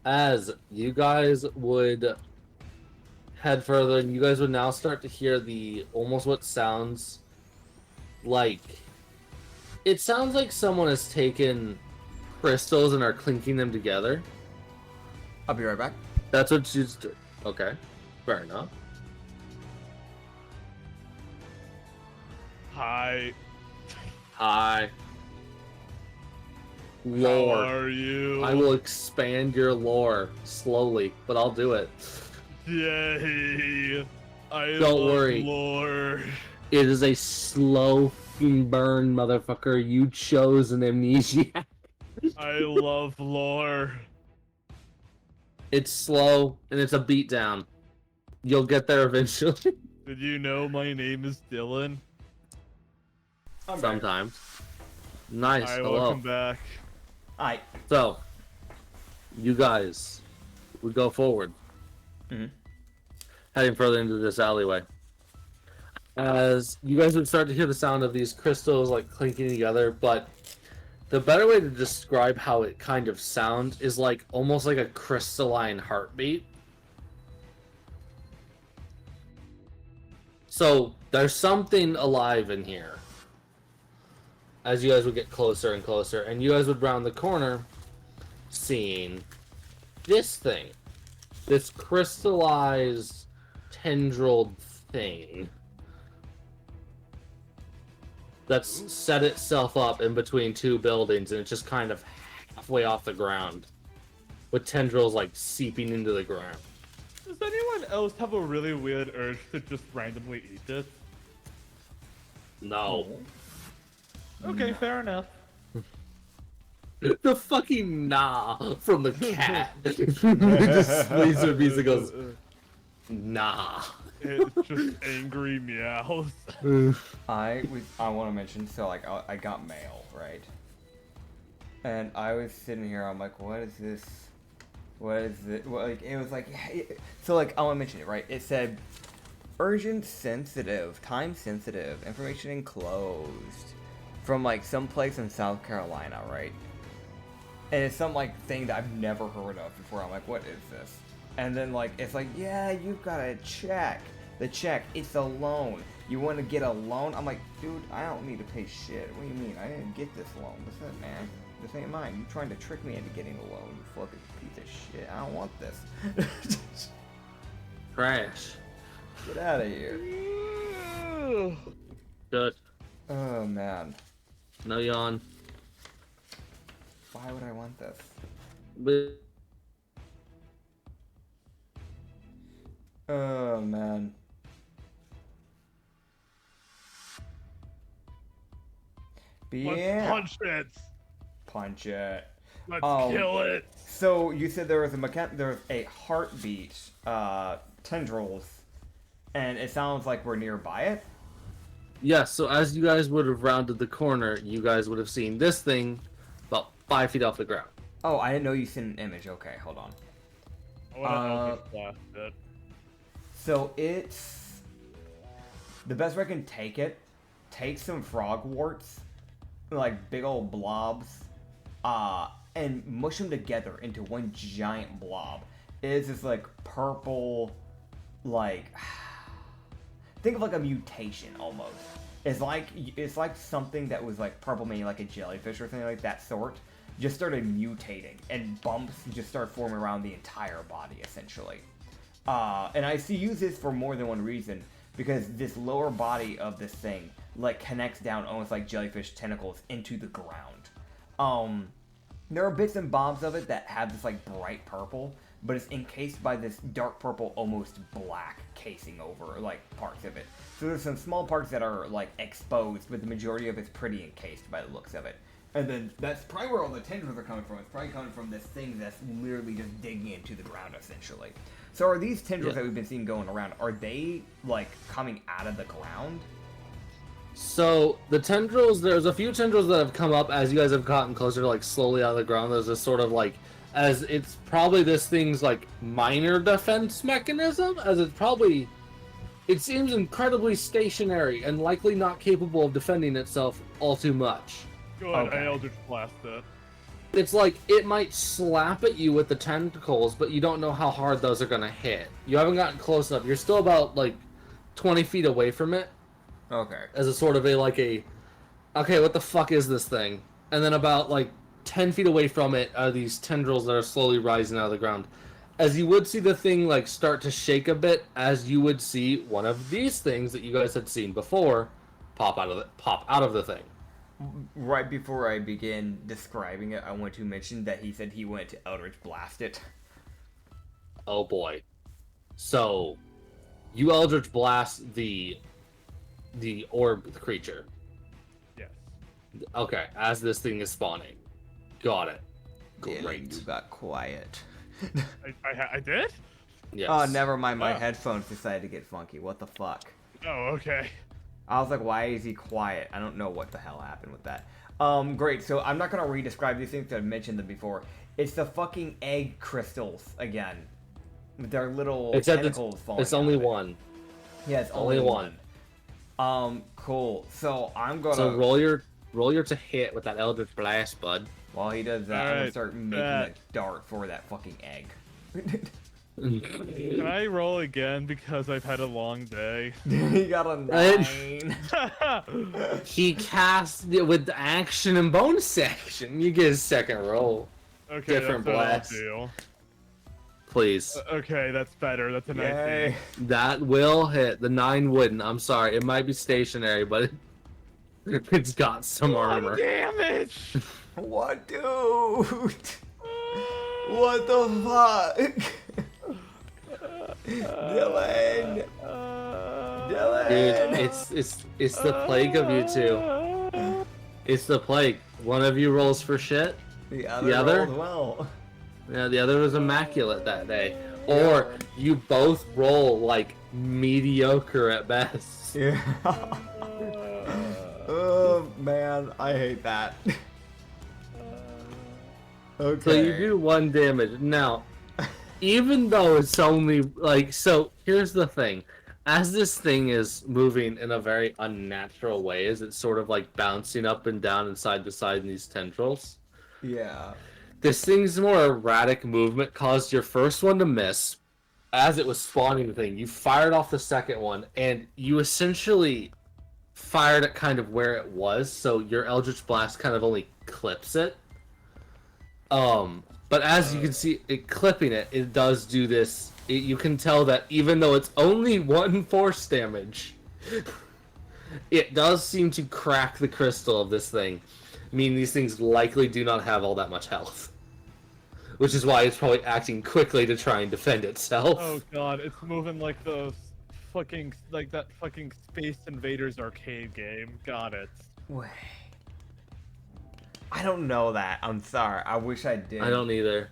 As you guys would head further, and you guys would now start to hear the almost what sounds like. It sounds like someone has taken crystals and are clinking them together. I'll be right back. That's what she's doing. Okay, fair enough. Hi. Hi. How Lore. are you? I will expand your lore slowly, but I'll do it. Yay. I Don't love worry. lore. It is a slow burn, motherfucker. You chose an amnesiac. I love lore. It's slow and it's a beatdown. You'll get there eventually. Did you know my name is Dylan? Sometimes. Nice. Hi, Hello. welcome back. Alright. So, you guys would go forward, heading further into this alleyway. As you guys would start to hear the sound of these crystals like clinking together, but the better way to describe how it kind of sounds is like almost like a crystalline heartbeat. So there's something alive in here. As you guys would get closer and closer, and you guys would round the corner, seeing this thing, this crystallized, tendrilled thing that's set itself up in between two buildings, and it's just kind of halfway off the ground, with tendrils like seeping into the ground. Does anyone else have a really weird urge to just randomly eat it? No. Okay, fair enough. The fucking nah from the cat. It just squeezes her piece and goes, nah. It's just angry meows. I want to mention, so like I got mail, right? And I was sitting here, I'm like, what is this? What is it? Well, like it was like, so like I want to mention it, right? It said, urgent, sensitive, time sensitive, information enclosed, from like some place in South Carolina, right? And it's some like thing that I've never heard of before. I'm like, what is this? And then like it's like, yeah, you've got a check. The check, it's a loan. You want to get a loan? I'm like, dude, I don't need to pay shit. What do you mean? I didn't get this loan. What's that, man? This ain't mine. You trying to trick me into getting a loan, you fucking piece of shit. I don't want this. Crash. Get out of here. Good. Oh man. No yawn. Why would I want this? But Oh man. But Let's yeah. punch it. Punch it. Let's Oh. kill it. So you said there was a heartbeat, tendrils, and it sounds like we're nearby it. yeah, so as you guys would have rounded the corner, you guys would have seen this thing about 5 feet off the ground. Oh, I didn't know you sent an image. Okay, hold on. I want to Eldritch Blast it. So it's the best way I can take it. Take some frog warts, like big old blobs, and mush them together into one giant blob. It is this like purple, like think of like a mutation almost. It's like something that was like purple, maybe like a jellyfish or something like that sort. Just started mutating, and bumps just start forming around the entire body essentially. And I use this for more than one reason, because this lower body of this thing like connects down almost like jellyfish tentacles into the ground. There are bits and bobs of it that have this like bright purple, but it's encased by this dark purple, almost black casing over like parts of it. So there's some small parts that are like exposed, but the majority of it's pretty encased by the looks of it. And then that's probably where all the tendrils are coming from. It's probably coming from this thing that's literally just digging into the ground essentially. So are these tendrils that we've been seeing going around, are they like coming out of the ground? So the tendrils, there's a few tendrils that have come up as you guys have gotten closer to like slowly out of the ground. There's this sort of like, as it's probably this thing's like minor defense mechanism, as it seems incredibly stationary and likely not capable of defending itself all too much. Good, Okay. I Eldritch Blast it. It's like it might slap at you with the tentacles, but you don't know how hard those are gonna hit. You haven't gotten close enough. You're still about like 20 feet away from it. Okay. As a sort of okay, what the fuck is this thing? And then about like 10 feet away from it are these tendrils that are slowly rising out of the ground. As you would see the thing like start to shake a bit, as you would see one of these things that you guys had seen before pop out of the thing. Right before I begin describing it, I want to mention that he said he went to Eldritch Blast it. Oh boy. So you Eldritch Blast the orb, the creature. Yes. Okay, as this thing is spawning. Got it. Dylan, Great. you got quiet. I did? Yes. Oh, never mind. My Oh. headphones decided to get funky. What the fuck? Oh, okay. I was like, why is he quiet? I don't know what the hell happened with that. Great. So I'm not gonna re-describe these things. I've mentioned them before. It's the fucking egg crystals again. With their little tentacles falling. It's only out of it. one. Yeah, it's Only only one. one. Cool. So I'm gonna. So roll your to hit with that Eldritch Blast, bud. While he does that, I'm gonna Alright, start making a dart for that fucking egg. Can I roll again because I've had a long day? He got a 9. He cast it with the action and bonus action. You get a second roll. Okay, Different that's what I'll blast. do. Please. Okay, that's better. That's a 19. Yay. That will hit. The 9 wouldn't. I'm sorry. It might be stationary, but it's got some armor. Damage! What, dude? What the fuck? Dylan! Dylan! Dude, it's the plague of you two. It's the plague. One of you rolls for shit. The other? rolled well. Yeah, the other was immaculate that day. Or you both roll like mediocre at best. Yeah. Oh man, I hate that. Okay. So you do 1 damage. Now, even though it's only like, so here's the thing. As this thing is moving in a very unnatural way, as it's sort of like bouncing up and down and side to side in these tendrils, Yeah. this thing's more erratic movement caused your first one to miss. As it was spawning the thing, you fired off the second one, and you essentially fired it kind of where it was, so your Eldritch Blast kind of only clips it. But as you can see, it clipping it, it does do this. You can tell that even though it's only 1 force damage, it does seem to crack the crystal of this thing. Meaning these things likely do not have all that much health. Which is why it's probably acting quickly to try and defend itself. Oh god, it's moving like the fucking that fucking Space Invaders arcade game. Got it. Wait. I don't know that. I'm sorry. I wish I did. I don't either.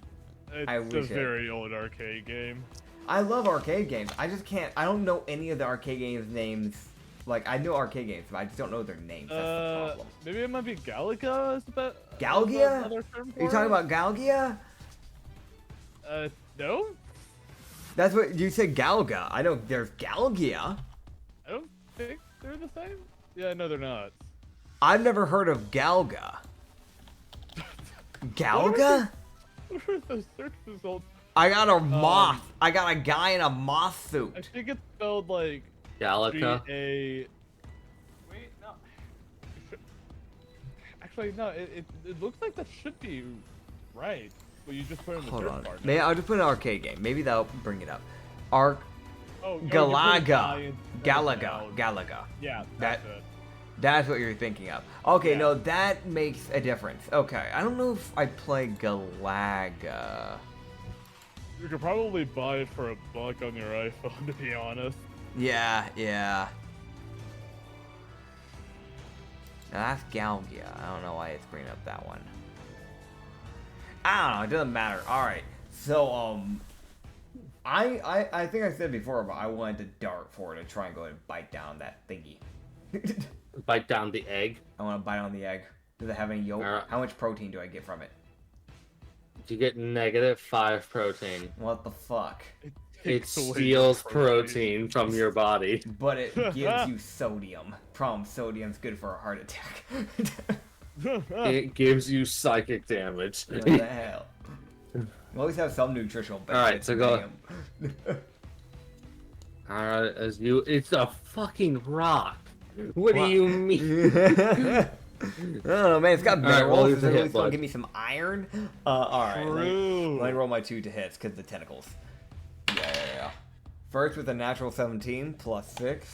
It's I a wish it- very old arcade game. I love arcade games. I just can't. I don't know any of the arcade games names. Like, I know arcade games, but I just don't know their names. That's the problem. Maybe it might be Galaga. Is that Galgia? another term Are you for talking it? about Galgia? No. That's what you said. Galga. I know there's Galgia. I don't think they're the same. Yeah, no, they're not. I've never heard of Galga. Galga? What are the search results? I got a moth. I got a guy in a moth I suit. think it's spelled like Galaga. G-A. Wait, no. Actually, no. It looks like that should be right. But you just put it in the Hold search on. bar. Maybe I'll just put an arcade game. Maybe that'll bring it up. Arc Oh, Galaga. Galaga. Yeah, That- that's it. That's what you're thinking of. Okay, Yeah. no, that makes a difference. Okay, I don't know if I play Galaga. You could probably buy it for $1 on your iPhone, to be honest. Yeah. Now that's Galgia. I don't know why it's bringing up that one. I don't know. It doesn't matter. All right. So I think I said before, but I wanted to dart for it and try and go ahead and bite down that thingy. Bite down the egg. I want to bite on the egg. Does it have any yolk? Alright. How much protein do I get from it? You get -5 protein. What the fuck? It takes away your steals protein from your body. But it gives you sodium. Problem, sodium's good for a heart attack. It gives you psychic damage. What the hell? We always have some nutritional benefits. Alright, so go- damn. Alright, it's a fucking rock. What do you mean? Oh man, it's got Alright, roll minerals. your Is it really hit, supposed to bud. give me some iron? Alright. True. Let me roll my 2 to hits because the tentacles. Yeah. First with a natural 17 plus 6.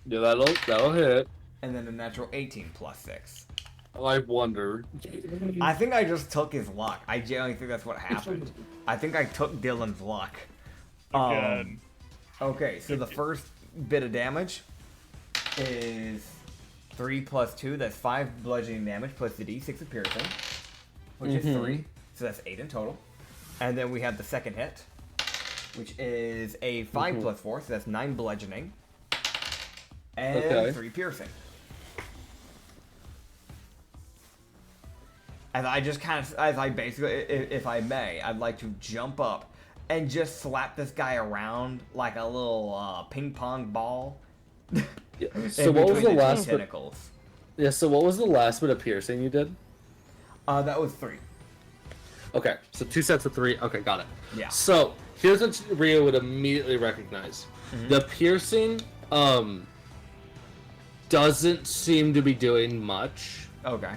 Yeah, that'll hit. And then a natural 18 plus 6. I wondered. I think I just took his luck. I genuinely think that's what happened. I think I took Dylan's luck. Again. Okay, so the first bit of damage is 3 plus 2. That's 5 bludgeoning damage plus the d6 of piercing, which is 3. So that's 8 in total. And then we have the second hit, which is a 5 plus 4. So that's 9 bludgeoning and 3 piercing. And I just kind of, as I basically, if I may, I'd like to jump up and just slap this guy around like a little ping pong ball. Yeah, in so what was between the two last bit? tentacles? Yeah, so what was the last bit of piercing you did? That was 3. Okay, so 2 sets of 3. Okay, got it. Yeah. So here's what Rio would immediately recognize: the piercing doesn't seem to be doing much. Okay.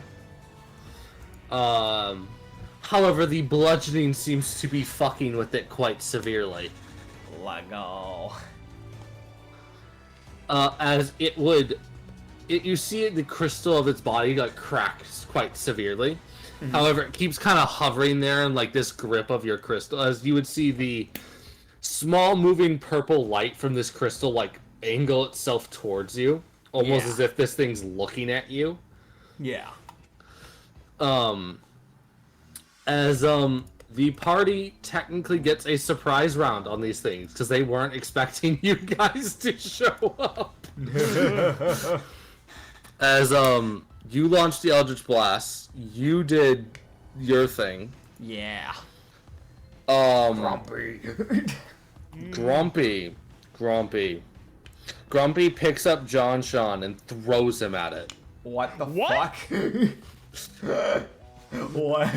However, the bludgeoning seems to be fucking with it quite severely. Lego. As it would, you see the crystal of its body like cracks quite severely. However, it keeps kind of hovering there in like this grip of your crystal, as you would see the small moving purple light from this crystal like angle itself towards you, almost Yeah. as if this thing's looking at you. Yeah. As the party technically gets a surprise round on these things because they weren't expecting you guys to show up. As you launched the Eldritch Blast, you did your thing. Yeah. Grumpy. Grumpy picks up John Sean and throws him at it. What the What? fuck? What?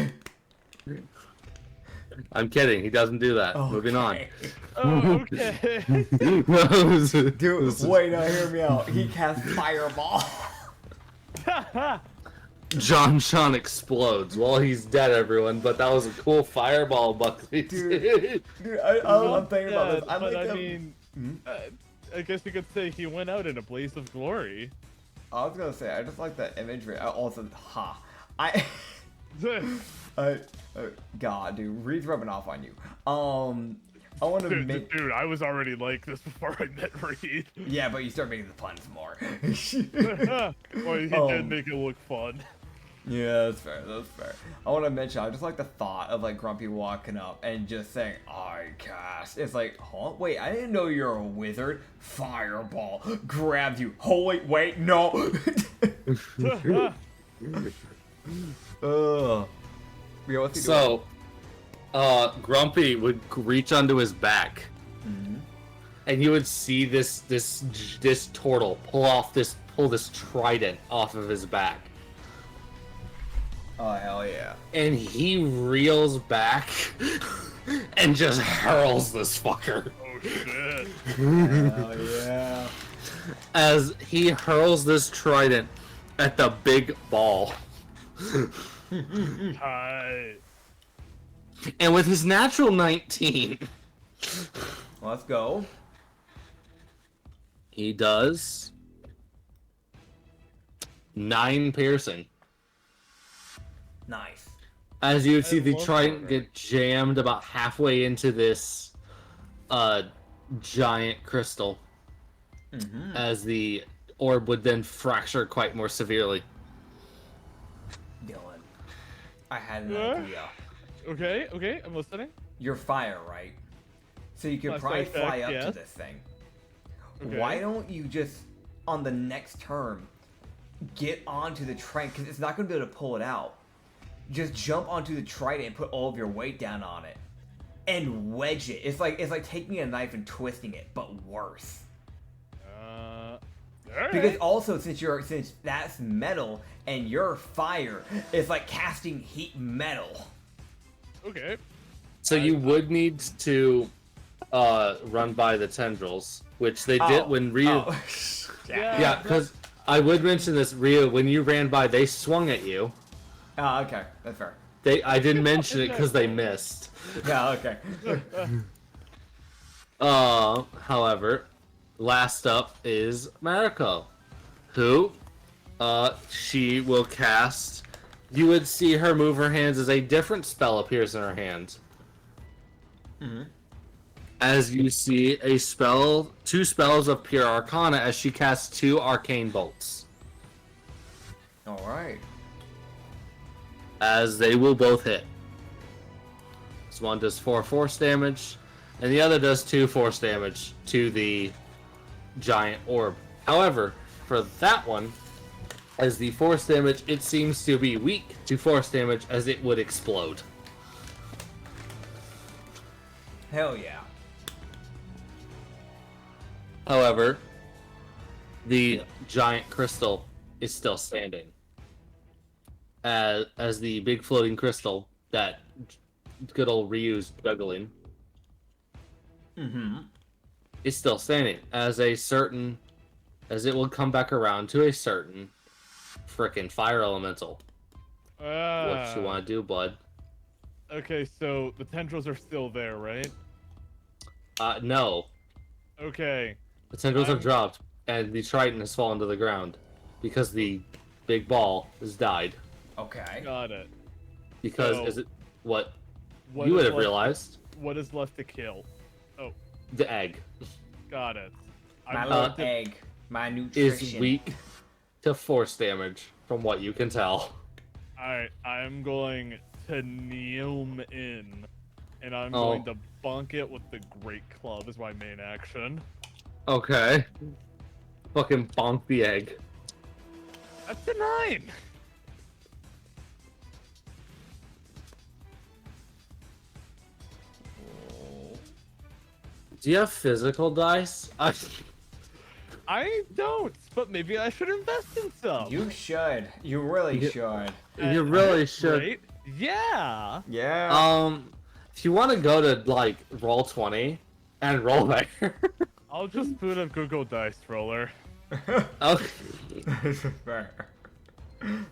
I'm kidding. He doesn't do that. Moving on. Okay. Oh, okay. Dude, wait, now hear me out. He cast Fireball. John Sean explodes while he's dead, everyone. But that was a cool fireball, Buckley. Dude, I I'm thinking about this. I but like I them. mean, I guess you could say he went out in a blaze of glory. I was gonna say, I just like the imagery. I also, I God, dude, Reed's rubbing off on you. I want to make. Dude, I was already like this before I met Reed. Yeah, but you start making the puns more. Well, he did make it look fun. Yeah, that's fair. That's fair. I want to mention, I just like the thought of like Grumpy walking up and just saying, "I cast." It's like, huh? Wait, I didn't know you're a wizard. Fireball grabs you. Holy, wait, no. Ugh. Yeah, what's he doing? So, Grumpy would reach onto his back, and you would see this turtle pull this trident off of his back. Oh, hell yeah. And he reels back and just hurls this fucker. Oh shit. Hell yeah. As he hurls this trident at the big ball. Hi. And with his natural 19, Let's go. he does 9 piercing. Nice. As you would see, the love trident that. get jammed about halfway into this giant crystal. As the orb would then fracture quite more severely. Dylan, I had an Yeah? idea. Okay, I'm listening. You're fire, right? So you could Plus probably effect, fly up to yes. this thing. Okay. Why don't you just, on the next turn, get onto the trident, because it's not going to be able to pull it out. Just jump onto the trident and put all of your weight down on it. And wedge it. It's like taking a knife and twisting it, but worse. Alright. Because also, since that's metal and you're fire, it's like casting heat metal. Okay. So you would need to run by the tendrils, which they did when Ryu. Oh. Yeah, because I would mention this, Ryu. When you ran by, they swung at you. Oh, okay, that's fair. I didn't mention it because they missed. Yeah, okay. However, last up is Mariko, who, she will cast. You would see her move her hands as a different spell appears in her hand. As you see two spells of pure arcana as she casts 2 arcane bolts. All right. As they will both hit. This one does 4 force damage, and the other does 2 force damage to the giant orb. However, for that one, as the force damage, it seems to be weak to force damage as it would explode. Hell yeah. However, the giant crystal is still standing. As the big floating crystal that good old Ryu's juggling is still standing as it will come back around to a certain frickin' fire elemental. What you want to do, bud? Okay, so the tendrils are still there, right? No. Okay. The tendrils have dropped, and the trident has fallen to the ground because the big ball has died. Okay. Got it. Because So, is it what What you is would have left- realized? What is left to kill? Oh, The egg got it. My I'm little going to- egg. My nutrition. is weak to force damage, from what you can tell. Alright, I'm going to kneel him in, and I'm Oh. going to bonk it with the Great Club as my main action. Okay. Fucking bonk the egg. That's a 9! Do you have physical dice? I don't, but maybe I should invest in some. You should. You really You- should. You really should. Right? Yeah. Yeah. If you want to go to like roll 20 and roll there. I'll just put a Google Dice roller. Okay. That's fair.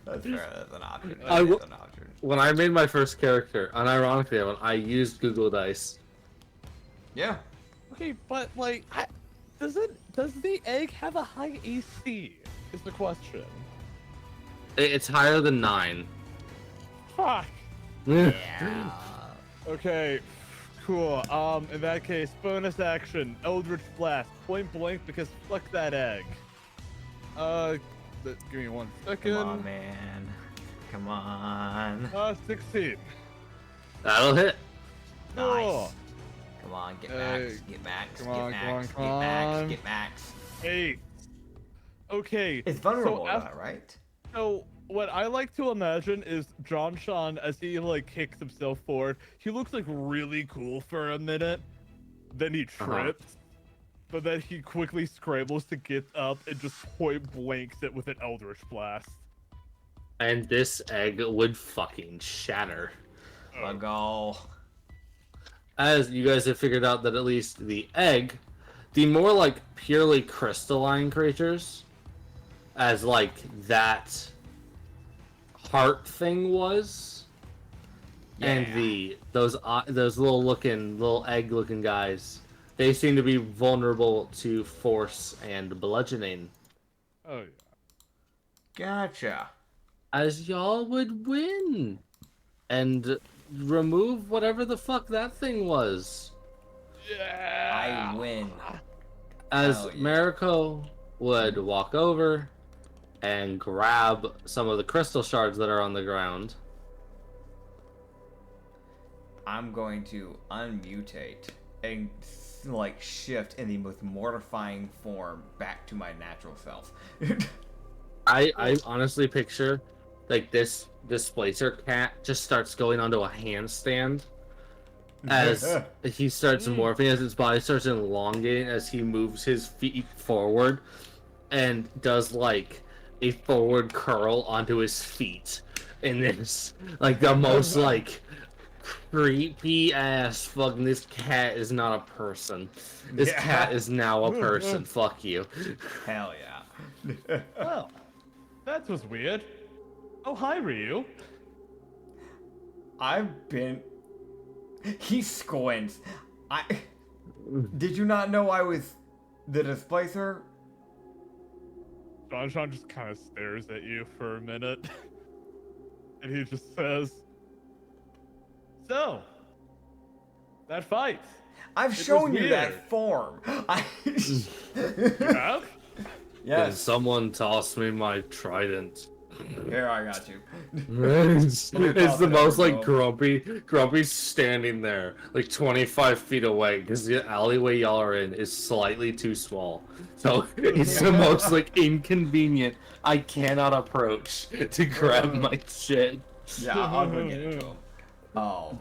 That's fair. That's an option. I That is will- an option. When I made my first character, unironically, I used Google Dice. Yeah. Okay, but like, Does the egg have a high AC? Is the question. It's higher than 9. Fuck. Yeah. Okay. Cool. In that case, bonus action, Eldritch Blast, point blank, because fuck that egg. Give me 1 second. Come on, man. Come on. 16. That'll hit. Cool. Nice. Come on, get max, Hey, get max, come get on, max, come get on, max, come get max. 8. Okay. It's vulnerable, so though, right? So what I like to imagine is John Sean, as he like kicks himself forward, he looks like really cool for a minute, then he trips, but then he quickly scrambles to get up and just point blanks it with an Eldritch Blast. And this egg would fucking shatter. A goal. As you guys have figured out that at least the egg, the more like purely crystalline creatures, as like that heart thing was, and those little egg looking guys, they seem to be vulnerable to force and bludgeoning. Oh yeah. Gotcha. As y'all would win and remove whatever the fuck that thing was. Yeah. I win. As Hell yeah. Mariko would walk over and grab some of the crystal shards that are on the ground. I'm going to unmutate and like shift in the most mortifying form back to my natural self. I honestly picture like this displacer cat just starts going onto a handstand as he starts morphing, as his body starts elongating as he moves his feet forward and does like a forward curl onto his feet. And this like the most like creepy ass fucking, this cat is not a person. This cat is now a person. Fuck you. Hell yeah. Well, that was weird. Oh, hi, Ryu. I've been. He squints. Did you not know I was the displacer? John Sean just kind of stares at you for a minute. And he just says, so, that fight. I've It was shown you weird. that form. You have? Can Yes. someone toss me my trident? Here, I got you. It's me toss the it most over, like bro. grumpy standing there like 25 feet away because the alleyway y'all are in is slightly too small, so it's the most like inconvenient. I cannot approach to grab my shit. Yeah, I'll go get it to him. Oh,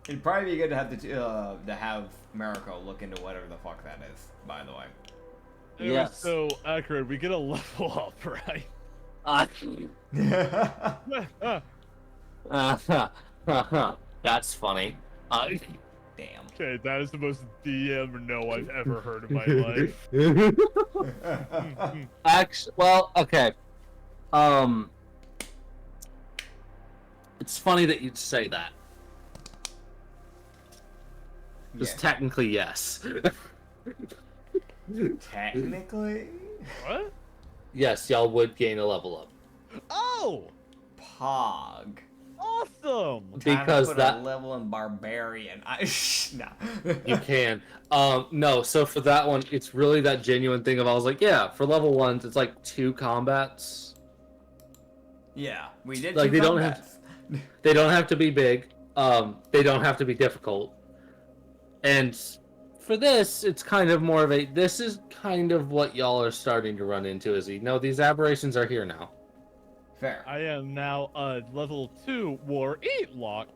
it'd probably be good to have Mariko look into whatever the fuck that is. By the way. Anyway, Yes. So, Acrid, we get a level up, right? That's funny. Damn. Okay, that is the most DM no I've ever heard in my life. Actually, well, okay. It's funny that you'd say that. Because Yeah. technically, yes. Technically, What? Yes, y'all would gain a level up. Oh! Pog. Awesome! Because Time to put that- a level in barbarian. No. You can. No, so for that one, it's really that genuine thing of I was like, yeah, for level 1s, it's like 2 combats. Yeah, we did. Like, two they don't combats. They don't have to be big. They don't have to be difficult. And for this, it's kind of more of a, this is kind of what y'all are starting to run into, is you know, these aberrations are here now. Fair. I am now a level 2 War 8 lock.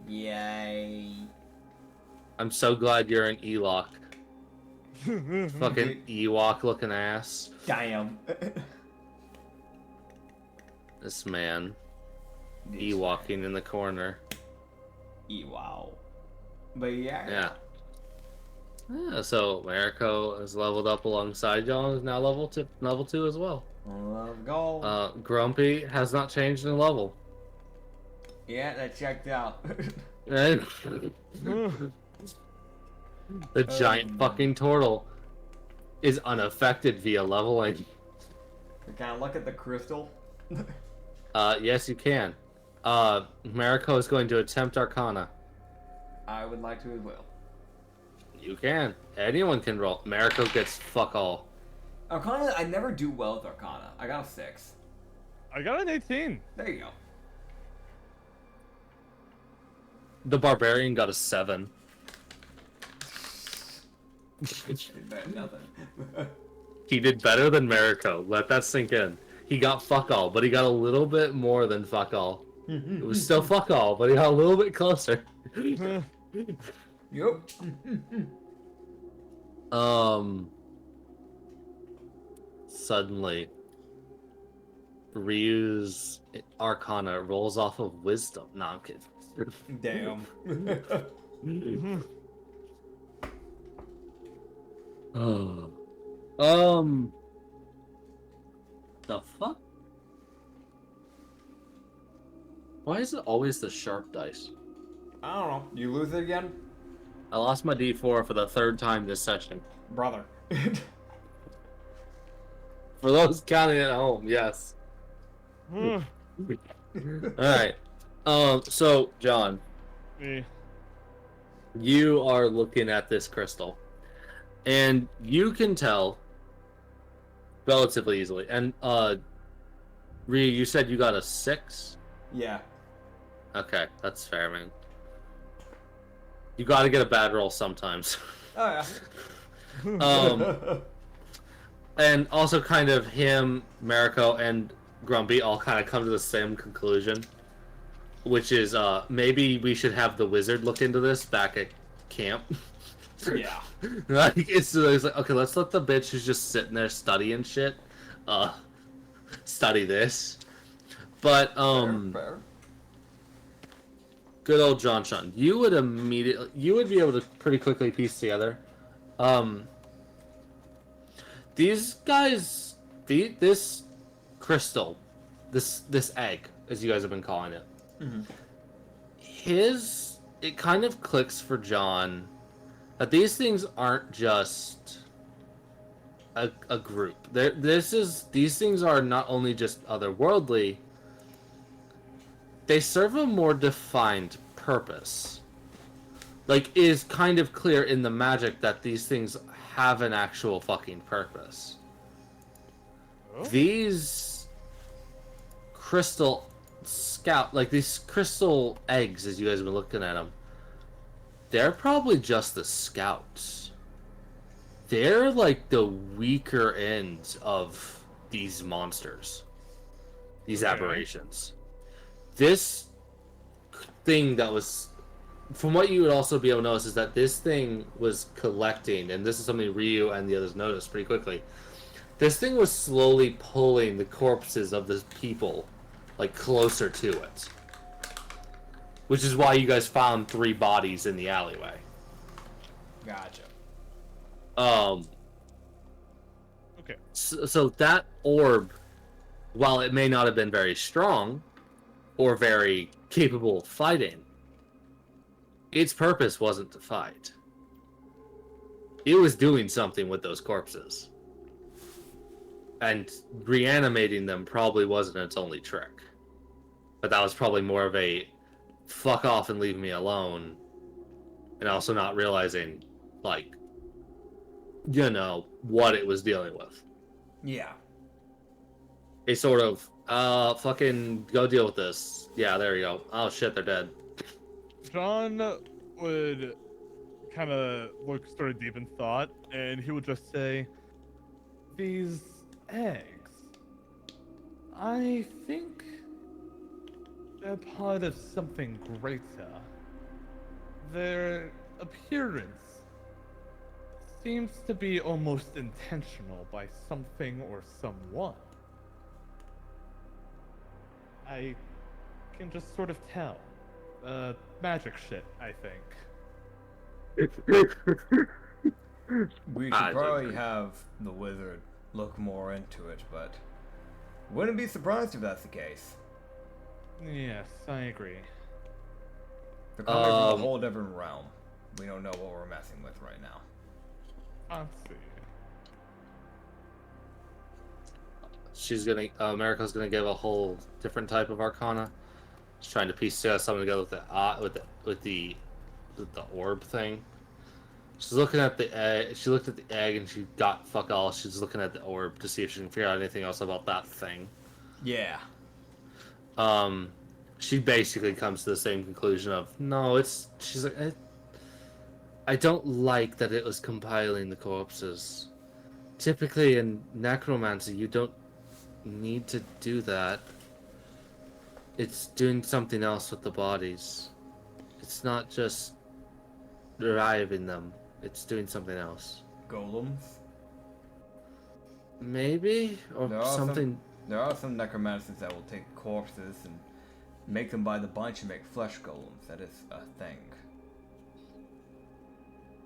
Yay. I'm so glad you're an E-Lock. Fucking Ewok looking ass. Damn. This man. Ewoking in the corner. Wow. But yeah. Yeah. Yeah, so Mariko is leveled up alongside y'all and is now level 2 as well. Let's go. Grumpy has not changed in level. Yeah, that checked out. And The giant fucking turtle is unaffected via leveling. Can I look at the crystal? Yes, you can. Mariko is going to attempt Arcana. I would like to as well. You can. Anyone can roll. Mariko gets fuck all. Arcana, I never do well with Arcana. I got a 6. I got an 18. There you go. The barbarian got a 7. Did better than nothing. He did better than Mariko. Let that sink in. He got fuck all, but he got a little bit more than fuck all. It was still fuck all, but he got a little bit closer. Yup. Suddenly, Ryu's Arcana rolls off of Wisdom. No, I'm kidding. Damn. The fuck? Why is it always the sharp dice? I don't know. You lose it again? I lost my D4 for the 3rd time this session. Brother. For those counting at home, yes. Alright. So, John, Me. you are looking at this crystal. And you can tell relatively easily. And, Ryu, you said you got a 6? Yeah. Okay, that's fair, man. You gotta get a bad roll sometimes. Oh, yeah. And also kind of him, Mariko, and Grumpy all kind of come to the same conclusion. Which is, maybe we should have the wizard look into this back at camp. Yeah. Like, it's like, okay, let's let the bitch who's just sitting there studying shit, study this. But, Fair. good old John Shun, you would be able to pretty quickly piece together. These guys, this crystal, this egg, as you guys have been calling it, it kind of clicks for John that these things aren't just a group. These things are not only just otherworldly, they serve a more defined purpose. Like, it is kind of clear in the magic that these things have an actual fucking purpose. Oh? These crystal these crystal eggs, as you guys have been looking at them, they're probably just the scouts. They're like the weaker end of these monsters. These aberrations. This thing that was, from what you would also be able to notice, is that this thing was collecting, and this is something Ryu and the others noticed pretty quickly. This thing was slowly pulling the corpses of the people, like, closer to it. Which is why you guys found 3 bodies in the alleyway. Gotcha. Okay. So that orb, while it may not have been very strong, or very capable of fighting, its purpose wasn't to fight. It was doing something with those corpses. And reanimating them probably wasn't its only trick. But that was probably more of a fuck off and leave me alone. And also not realizing, like, you know, what it was dealing with. Yeah. A sort of, fucking go deal with this. Yeah, there you go. Oh shit, they're dead. John would kind of look sort of deep in thought, and he would just say, "These eggs, I think they're part of something greater. Their appearance seems to be almost intentional by something or someone. I can just sort of tell. Magic shit, I think." We should probably have the wizard look more into it, but wouldn't be surprised if that's the case. Yes, I agree. They're coming from a whole different realm. We don't know what we're messing with right now. Let's see. She's gonna America's gonna give a whole different type of arcana. She's trying to piece something together with the orb thing. She's looking at the egg. She looked at the egg and she got fuck all. She's looking at the orb to see if she can figure out anything else about that thing. Yeah. She basically comes to the same conclusion of no. She's like I don't like that it was compiling the corpses. Typically in necromancy, you don't need to do that. It's doing something else with the bodies. It's not just reviving them. It's doing something else. Golems? Maybe? Or something... There are some necromancers that will take corpses and make them by the bunch and make flesh golems. That is a thing.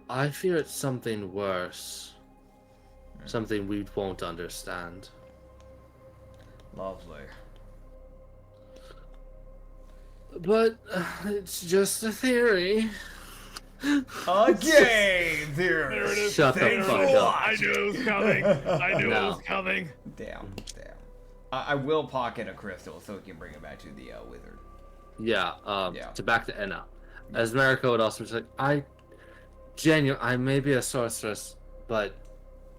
I fear it's something worse. Something we won't understand. Lovely. But it's just a theory. Again, There it is. Shut the Thanks fuck a up. lot. I knew it was coming. I knew No. it was coming. Damn. I will pocket a crystal so we can bring it back to the wizard. Yeah, Yeah. to back to Enna. As Mariko would also be like, I may be a sorceress, but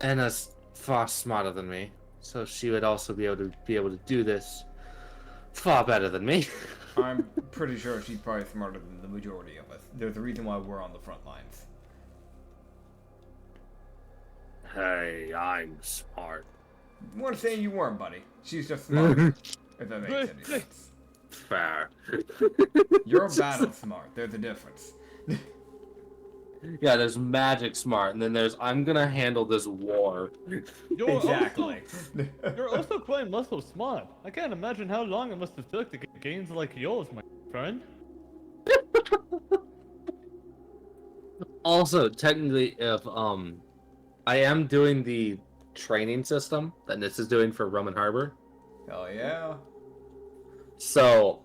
Enna's far smarter than me. So she would also be able to do this far better than me. I'm pretty sure she's probably smarter than the majority of us. There's a reason why we're on the front lines. Hey, I'm smart. You weren't saying you weren't, buddy. She's just smart. If that makes any sense. Fair. You're battle smart. There's a difference. Yeah, there's magic smart, and then there's I'm gonna handle this war. Exactly. You're also quite muscle smart. I can't imagine how long it must have took to get gains like yours, my friend. Also, technically, if I am doing the training system that Nitz is doing for Roman Harbor, Hell yeah. so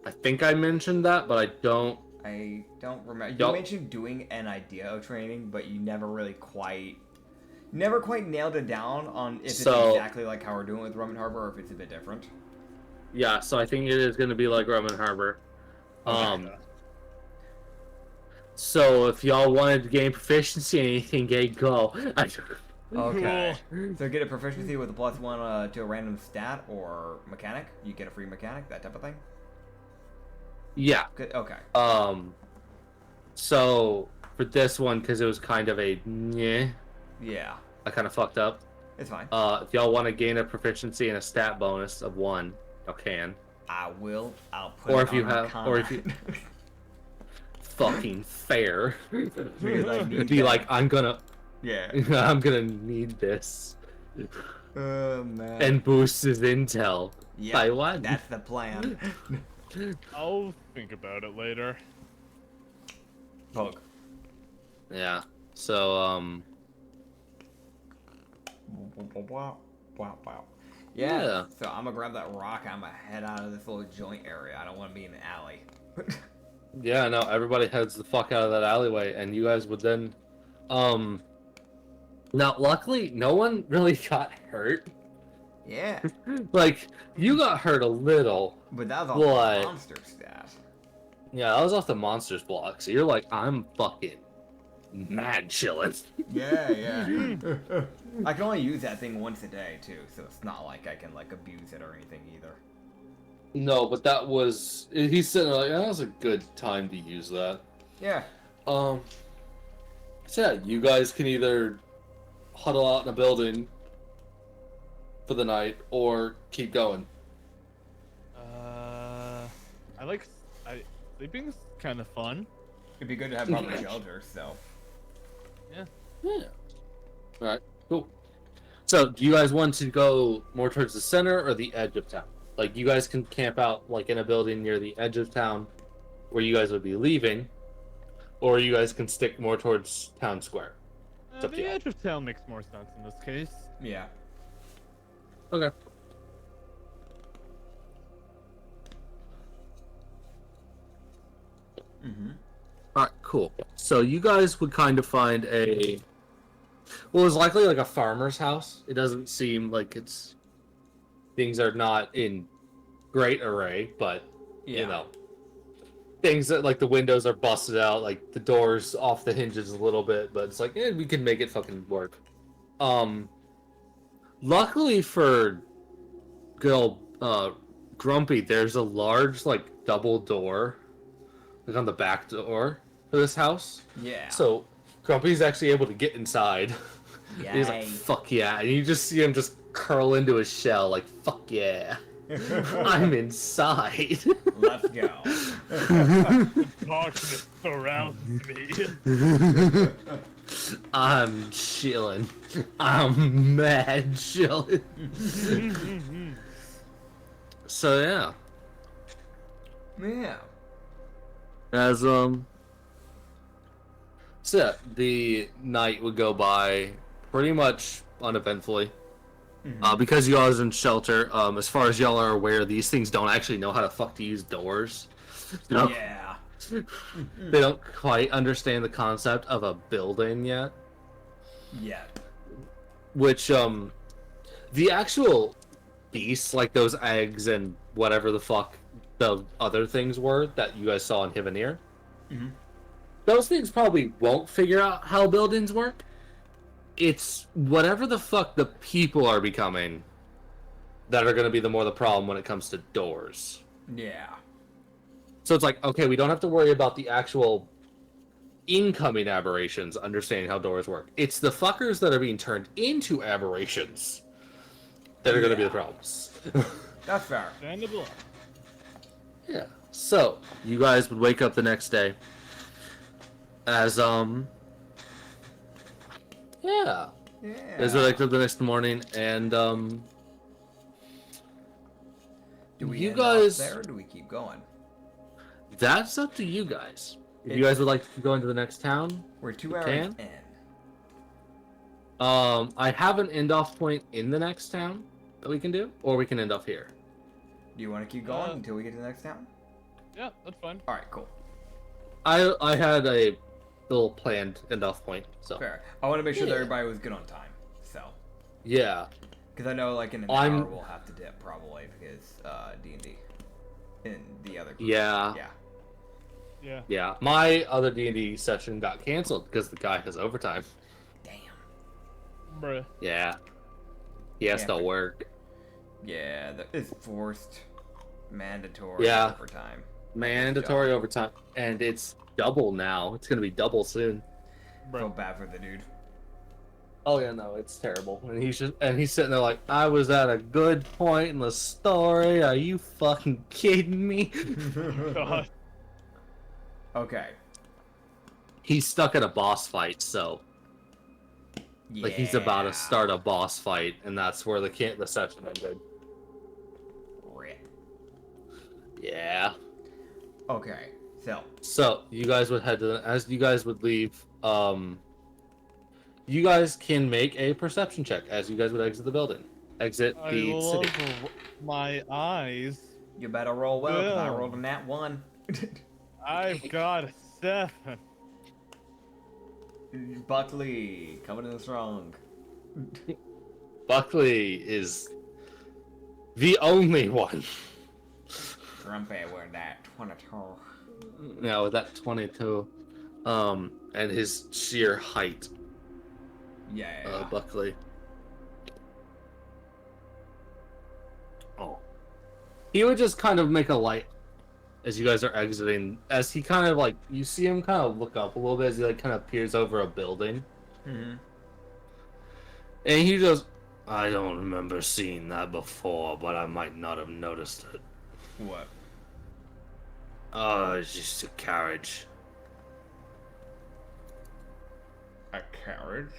I think I mentioned that, but I don't. I don't remember. You Yup. mentioned doing an idea of training, but you never quite nailed it down on if it's So- exactly like how we're doing with Roman Harbor or if it's a bit different. Yeah, so I think it is going to be like Roman Harbor. So if y'all wanted to gain proficiency in anything, go. Okay. So get a proficiency with a +1 to a random stat or mechanic. You get a free mechanic, that type of thing. Yeah. Good. Okay. So for this one, because it was kind of a nyeh, Yeah. I kind of fucked up. It's fine. If y'all want to gain a proficiency and a stat bonus of 1, y'all can. I will. I'll put Or it if you on have, Arcana. or if you fucking fair. Because I need Be that. like, I'm gonna Yeah. need this. Oh man. And boost his intel by yeah. 1. That's the plan. I'll think about it later. Poke. Yeah. So Wow. Yeah. Yeah. So I'm gonna grab that rock. I'm gonna head out of this little joint area. I don't want to be in the alley. yeah, no, everybody heads the fuck out of that alleyway, and you guys would then now luckily no one really got hurt. Yeah. Like, you got hurt a little. But that was all What? the monster stat. Yeah, I was off the monsters block, so you're like, I'm fucking mad chilling. Yeah. I can only use that thing once a day too, so it's not like I can like abuse it or anything either. No, but that was he's sitting there like, that was a good time to use that. Yeah. So yeah, you guys can either huddle out in a building for the night or keep going. Sleeping's kind of fun. It'd be good to have proper shelter, so. Yeah. Alright, cool. So, do you guys want to go more towards the center or the edge of town? Like, you guys can camp out, like, in a building near the edge of town where you guys would be leaving, or you guys can stick more towards town square. It's up to The you. edge of town makes more sense in this case. Yeah. Okay. Cool. So you guys would kind of find well, it's likely like a farmer's house. It doesn't seem like things are not in great array, but you know, things that like the windows are busted out, like the doors off the hinges a little bit, but it's like, we can make it fucking work. Luckily for good old Grumpy, there's a large like double door, like on the back door of this house. Yeah. So Grumpy's actually able to get inside. He's like, fuck yeah. And you just see him just curl into his shell, like, fuck yeah. I'm inside. Let's go. Darkness surrounds me. I'm chilling. I'm mad chilling. So yeah. Yeah. As so yeah, the night would go by pretty much uneventfully. Because you guys are in shelter, as far as y'all are aware, these things don't actually know how to use doors. Yeah. They don't quite understand the concept of a building yet. Yeah. Which, the actual beasts, like those eggs and whatever the fuck the other things were that you guys saw in Hivanir, those things probably won't figure out how buildings work. It's whatever the fuck the people are becoming that are going to be the more the problem when it comes to doors. Yeah. So it's like, okay, we don't have to worry about the actual incoming aberrations understanding how doors work. It's the fuckers that are being turned into aberrations that are going to be the problems. That's fair. Yeah. So, you guys would wake up the next day as, yeah. As we wake up the next morning, and, do we you end guys... up there, or do we keep going? That's up to you guys. If you guys would like to go into the next town, We're 2 hours can. in. I have an end-off point in the next town that we can do, or we can end off here. Do you want to keep going until we get to the next town? Yeah, that's fine. All right, cool. I had a little planned end-off point, so... Fair. I want to make sure that everybody was good on time, so... Yeah. Because I know, like, in an hour we'll have to dip, probably, because, D&D. In the other group. Yeah. Yeah. Yeah. My other D&D session got canceled because the guy has overtime. Damn. Bruh. Yeah. He has to work. Yeah, that is forced. Mandatory overtime. Mandatory overtime. And it's double now. It's going to be double soon. Feel bad for the dude. Oh yeah, no, it's terrible. And he's sitting there like, I was at a good point in the story. Are you fucking kidding me? God. Okay. He's stuck at a boss fight, so Yeah. like he's about to start a boss fight, and that's where the session ended. Rip. Yeah. Okay. So you guys would as you guys would leave. You guys can make a perception check as you guys would exit the building. Exit the city. My eyes. You better roll well, 'cause I rolled a nat 1. I've got a 7. Buckley, coming in strong. Buckley is the only one. Grumpy with that 22. Yeah, with that 22. And his sheer height. Yeah. Buckley. Oh. He would just kind of make a light as you guys are exiting. As he kind of like, you see him kind of look up a little bit as he like kind of peers over a building. Mm-hmm. And he goes, I don't remember seeing that before, but I might not have noticed it. What? Oh, it's just a carriage. A carriage?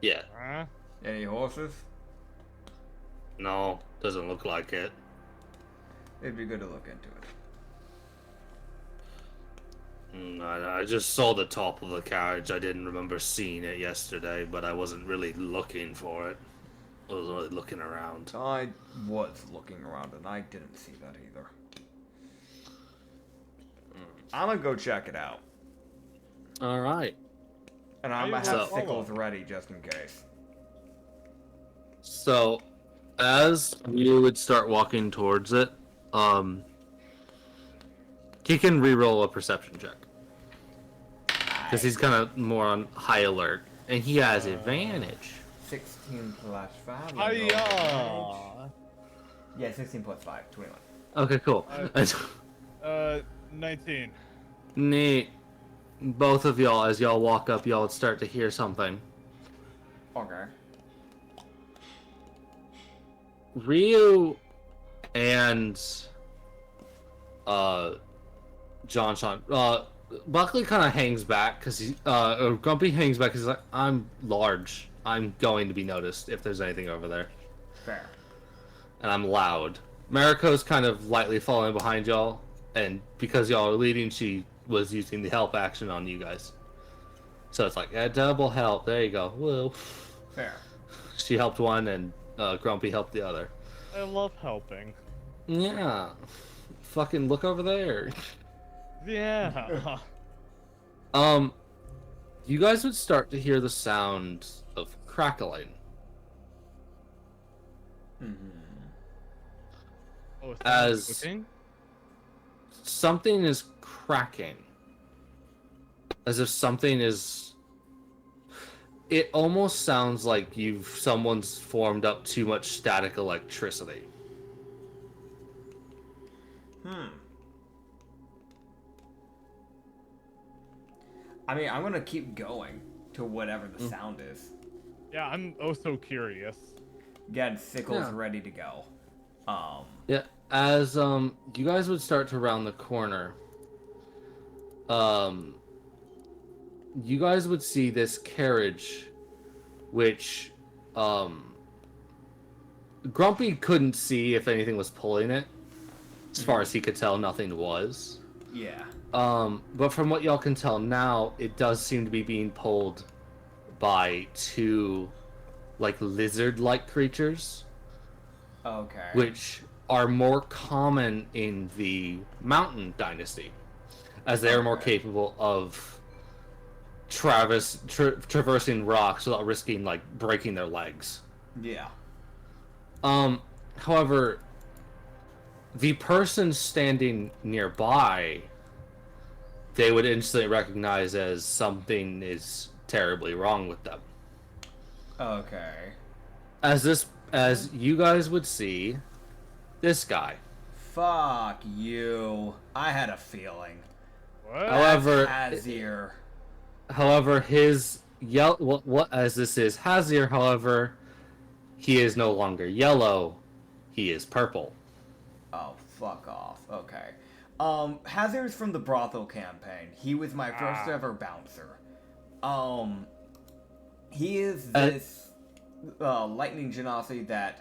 Yeah. Huh? Any horses? No, doesn't look like it. It'd be good to look into it. I just saw the top of the carriage. I didn't remember seeing it yesterday, but I wasn't really looking for it. I was really looking around. I was looking around and I didn't see that either. I'm gonna go check it out. All right. And I'm I gonna have will sickles follow. ready just in case. So, as you would start walking towards it, he can re-roll a perception check because he's kind of more on high alert, and he has advantage. 16 plus 5. Hiya! Yeah, 16 plus 5, 21. Okay, cool. 19. Neat. Both of y'all, as y'all walk up, y'all would start to hear something. Okay. Ryu and John Sean. Buckley kind of hangs back because or Grumpy hangs back because he's like, I'm large. I'm going to be noticed if there's anything over there, Fair. and I'm loud. Mariko's kind of lightly following behind y'all, and because y'all are leading, she was using the help action on you guys. So it's like a double help. There you go. Whoa. Fair. She helped one, and Grumpy helped the other. I love helping. Yeah. Fucking look over there. Yeah. You guys would start to hear the sound of crackling. Oh, is As- someone cooking? Something is cracking. As if something is... It almost sounds like someone's formed up too much static electricity. I mean, I'm gonna keep going to whatever the sound is. Yeah, I'm also curious. Get sickles Yeah. ready to go. Yeah, as you guys would start to round the corner, you guys would see this carriage, which Grumpy couldn't see if anything was pulling it. As far as he could tell, nothing was. Yeah. But from what y'all can tell now, it does seem to be being pulled by two, like, lizard-like creatures, Okay. which are more common in the Mountain Dynasty, as they are more Okay. capable of traversing rocks without risking, like, breaking their legs. Yeah. However, the person standing nearby, they would instantly recognize as something is terribly wrong with them. Okay. As you guys would see, this guy. Fuck you. I had a feeling. What? However, Hazir. his what as this is Hazir, however, he is no longer yellow, he is purple. Oh, fuck off. Okay. Hazir's from the Brothel campaign. He was my first ever bouncer. He is this lightning genasi that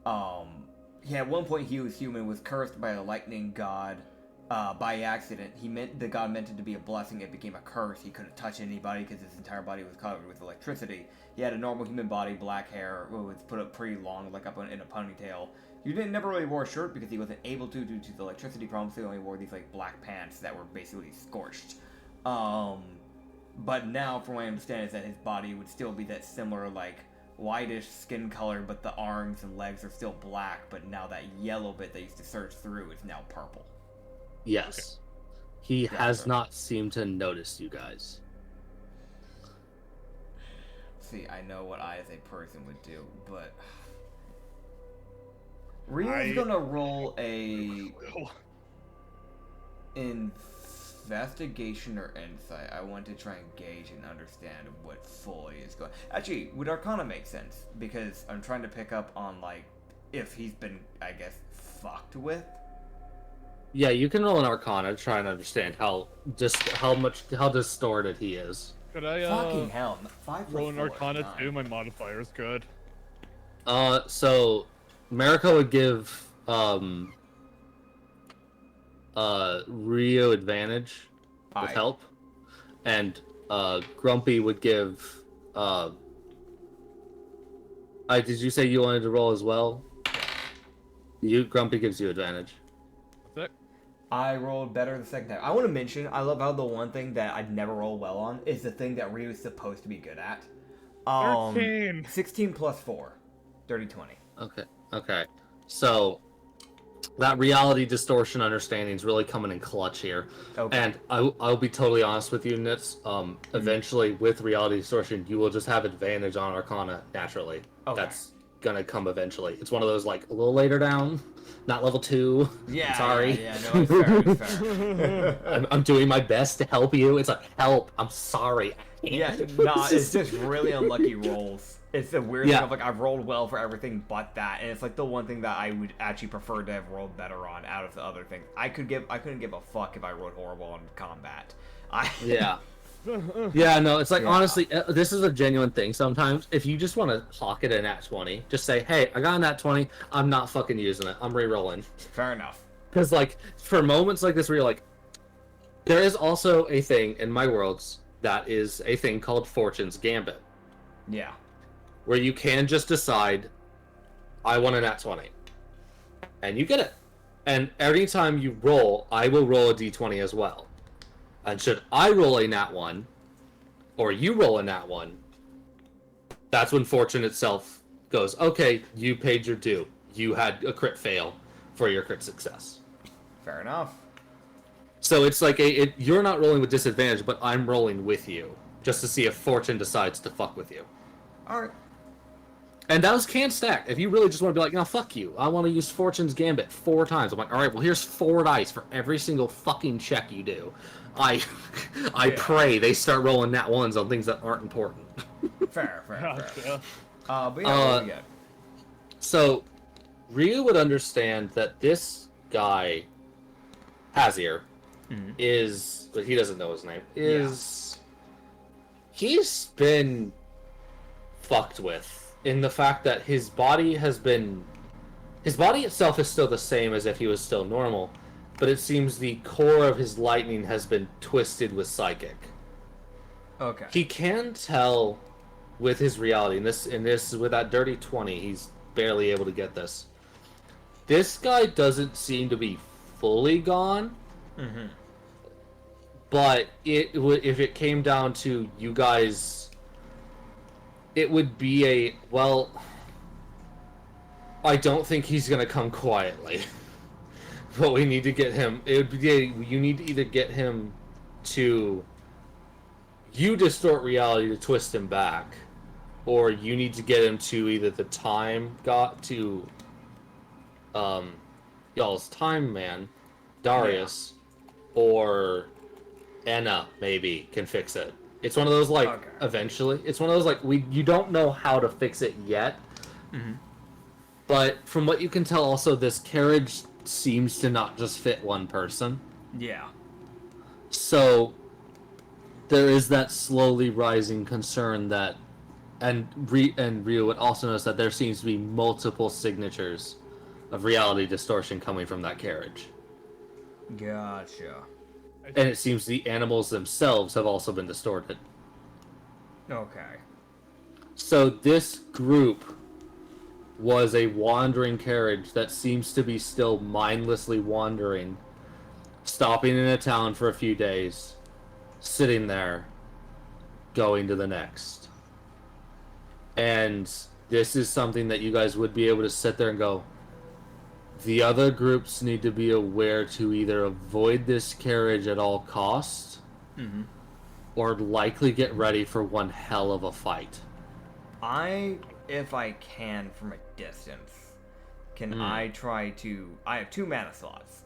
at one point he was human, was cursed by a lightning god by accident. The god meant it to be a blessing. It became a curse. He couldn't touch anybody because his entire body was covered with electricity. He had a normal human body, black hair, was put up pretty long, like up in a ponytail. He never really wore a shirt because he wasn't able to due to the electricity problems. So he only wore these like black pants that were basically scorched. But now, from what I understand, is that his body would still be that similar like whitish skin color, but the arms and legs are still black. But now that yellow bit they used to search through is now purple. Yes. He Gotcha. has not seemed to notice you guys. See, I know what I as a person would do, but Ryu's gonna roll a investigation or insight. I want to try and gauge and understand what fully is going. Actually, would Arcana make sense? Because I'm trying to pick up on like if he's been, I guess, fucked with. Yeah, you can roll an Arcana to try and understand how distorted he is. Could I Fucking hell! 5 roll an plus 4 is Arcana 9. too? My modifier's good. So Mariko would give Rio advantage with Aye. help, and Grumpy would give did you say you wanted to roll as well? Grumpy gives you advantage. That's it. I rolled better the second time. I want to mention, I love how the one thing that I'd never roll well on is the thing that Ryu is supposed to be good at. 13. 16 plus 4. Dirty 20. Okay. So, that reality distortion understanding is really coming in clutch here. Okay. And I'll be totally honest with you, Nits. Eventually, with reality distortion, you will just have advantage on Arcana naturally. Okay. That's gonna come eventually. It's one of those, like, a little later down, not level 2. Yeah. I'm sorry. Yeah, no, it's fair. It's fair. I'm doing my best to help you. It's like, help. I'm sorry. Yeah, nah, it's just really unlucky rolls. It's the weird thing of like I've rolled well for everything but that, and it's like the one thing that I would actually prefer to have rolled better on out of the other things. I couldn't give a fuck if I rolled horrible on combat. Yeah, no, it's like honestly, this is a genuine thing. Sometimes if you just want to pocket a nat 20, just say, hey, I got a nat 20. I'm not fucking using it. I'm re-rolling. Fair enough. Because like for moments like this where you're like, there is also a thing in my worlds that is a thing called Fortune's Gambit. Yeah. Where you can just decide, I want a nat 20. And you get it. And every time you roll, I will roll a d20 as well. And should I roll a nat 1, or you roll a nat 1, that's when Fortune itself goes, okay, you paid your due. You had a crit fail for your crit success. Fair enough. So it's like you're not rolling with disadvantage, but I'm rolling with you. Just to see if Fortune decides to fuck with you. Alright. And those can stack. If you really just want to be like, no, fuck you. I want to use Fortune's Gambit 4 times. I'm like, all right, well, here's 4 dice for every single fucking check you do. I pray they start rolling nat 1s on things that aren't important. Fair. But yeah, what do we got? So, Ryu would understand that this guy, Hazir, is, but he doesn't know his name, he's been fucked with. In the fact that his body itself is still the same as if he was still normal, but it seems the core of his lightning has been twisted with psychic. Okay. He can tell with his reality, and this with that dirty 20, he's barely able to get this. This guy doesn't seem to be fully gone. But if it came down to you guys, it would be I don't think he's gonna come quietly. But we need to get him. You need to either get him to distort reality to twist him back, or you need to get him to either the time got to y'all's time man, Darius, or Anna maybe can fix it. It's one of those eventually. It's one of those you don't know how to fix it yet. But from what you can tell, also this carriage seems to not just fit one person. Yeah. So there is that slowly rising concern that, and Ryu would also notice that there seems to be multiple signatures of reality distortion coming from that carriage. Gotcha. And it seems the animals themselves have also been distorted. Okay. So this group was a wandering carriage that seems to be still mindlessly wandering, stopping in a town for a few days, sitting there, going to the next. And this is something that you guys would be able to sit there and go, the other groups need to be aware to either avoid this carriage at all costs, or likely get ready for one hell of a fight. If I can from a distance, I try to... I have 2 mana slots.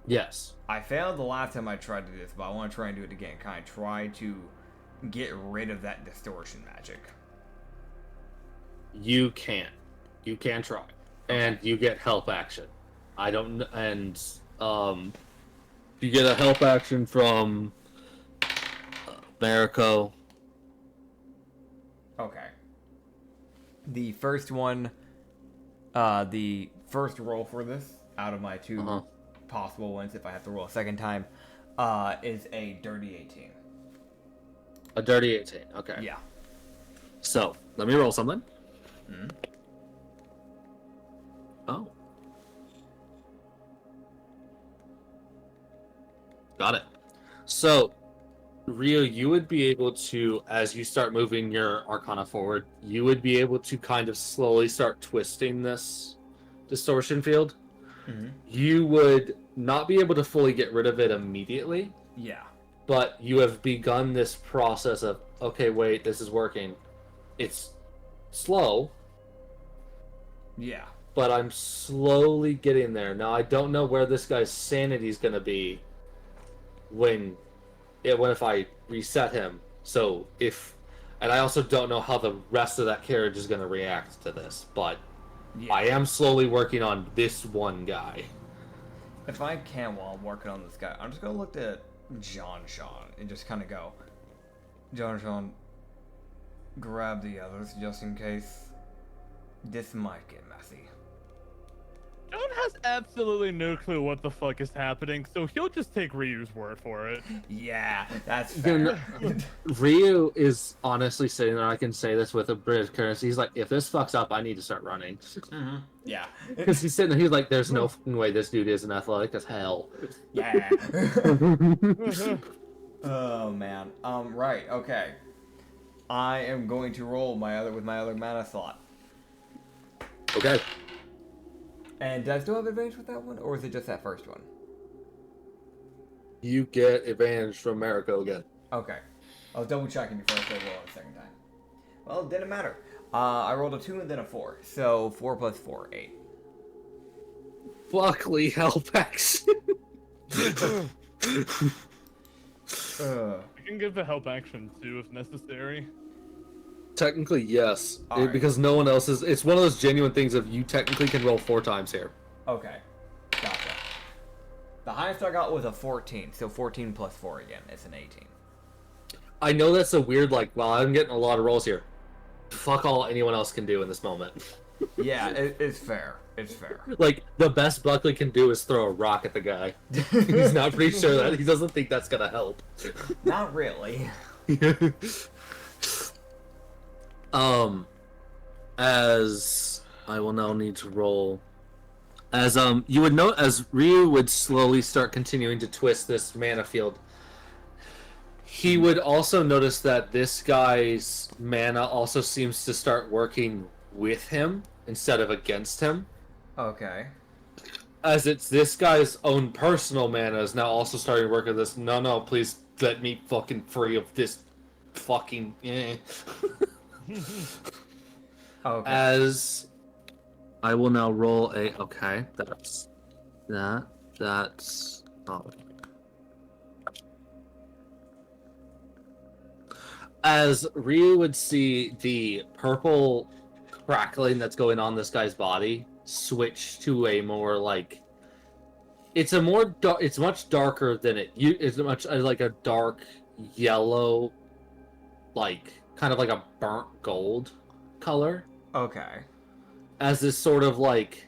Yes. I failed the last time I tried to do this, but I want to try and do it again. Can I try to get rid of that distortion magic? You can. You can try. And you get help action. I don't... And, you get a help action from Mariko. Okay. The first one, the first roll for this, out of my 2 possible ones, if I have to roll a second time, is a dirty 18. A dirty 18, okay. Yeah. So, let me roll something. Oh. Got it. So, Rio, you would be able to, as you start moving your Arcana forward, you would be able to kind of slowly start twisting this distortion field. Mm-hmm. You would not be able to fully get rid of it immediately, Yeah. but you have begun this process of, okay, wait, this is working. It's slow, Yeah. but I'm slowly getting there. Now, I don't know where this guy's sanity is going to be when if I reset him. So and I also don't know how the rest of that carriage is going to react to this, but Yeah. I am slowly working on this one guy. If I can, while I'm working on this guy, I'm just gonna look at John Sean and just kind of go, John Sean, grab the others just in case. This might get messy. John has absolutely no clue what the fuck is happening, so he'll just take Ryu's word for it. Yeah, that's Then fair. Ryu is honestly sitting there. I can say this with a British currency. He's like, if this fucks up, I need to start running. Mm-hmm. Yeah. Because he's sitting there. He's like, there's no fucking way this dude isn't athletic as hell. Yeah. Oh man. Right. Okay. I am going to roll my other mana slot. Okay. And do I still have advantage with that one, or is it just that first one? You get advantage from Mariko again. Okay. I was double checking before I started rolling the second time. Well, it didn't matter. I rolled a 2 and then a 4. So 4 plus 4, 8. Fuckly hellpacks. You can give a help action too if necessary. Technically, yes. Alright. Because no one else is. It's one of those genuine things of you technically can roll 4 times here. Okay. Gotcha. The highest I got was a 14. So 14 plus 4 again. It's an 18. I know that's a weird, like, well, I'm getting a lot of rolls here. Fuck all anyone else can do in this moment. Yeah, it's fair. It's fair. Like, the best Buckley can do is throw a rock at the guy. He's not pretty sure that he doesn't think that's gonna help. Not really. As I will now need to roll. As you would note, as Ryu would slowly start continuing to twist this mana field, he would also notice that this guy's mana also seems to start working with him instead of against him. Okay. As it's this guy's own personal mana is now also starting to work with this. No, please let me fucking free of this fucking. Okay. As I will now roll a. Okay, that's that. That's. Oh. As Ryu would see the purple crackling that's going on this guy's body switch to a more like. It's a more. It's much darker than it. It's much like a dark yellow, like kind of like a burnt gold color. Okay. As this sort of like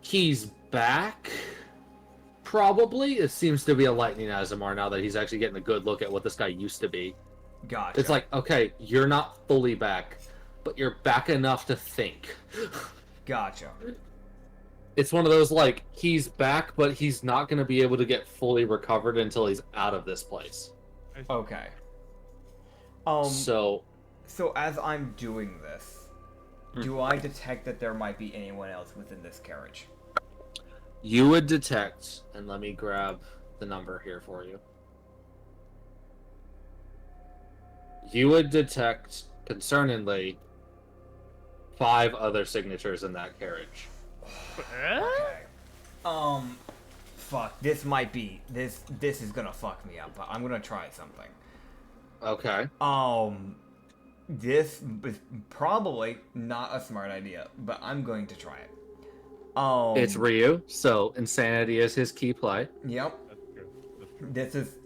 he's back. Probably it seems to be a lightning Azamar now that he's actually getting a good look at what this guy used to be. Gotcha. It's like, okay, you're not fully back, but you're back enough to think. Gotcha. It's one of those like he's back, but he's not going to be able to get fully recovered until he's out of this place. Okay. So as I'm doing this, do I detect that there might be anyone else within this carriage? you would detect, and let me grab the number here for you. You would detect, concerningly, 5 other signatures in that carriage. Okay. Fuck. This might be this is gonna fuck me up, but I'm gonna try something. Okay. This is probably not a smart idea, but I'm going to try it. It's Ryu, so insanity is his key play. Yep.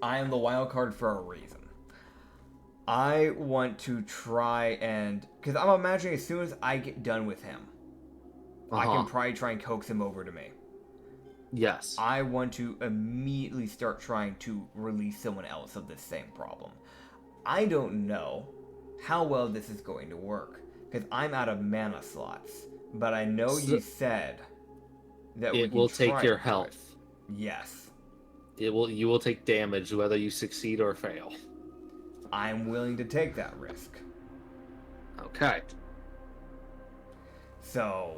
I am the wild card for a reason. I want to try and, because I'm imagining as soon as I get done with him, I can probably try and coax him over to me. Yes. I want to immediately start trying to release someone else of this same problem. I don't know how well this is going to work, because I'm out of mana slots, but I know you said that it will take your health. Yes. You will take damage whether you succeed or fail. I'm willing to take that risk. Okay. So,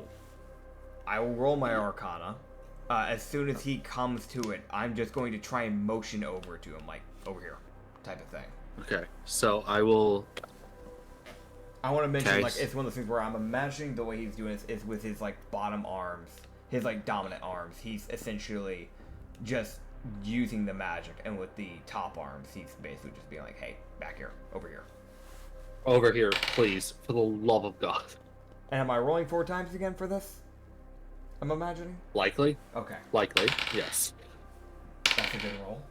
I will roll my Arcana. As soon as he comes to it, I'm just going to try and motion over to him, like, over here, type of thing. Okay. So I will. I want to mention, Okay. like, it's one of those things where I'm imagining the way he's doing this is with his, like, bottom arms, his, like, dominant arms. He's essentially just using the magic, and with the top arms, he's basically just being like, hey, back here, over here. Over here, please, for the love of God. And am I rolling 4 times again for this? I'm imagining? Likely? Okay, Likely, yes. that's a good roll.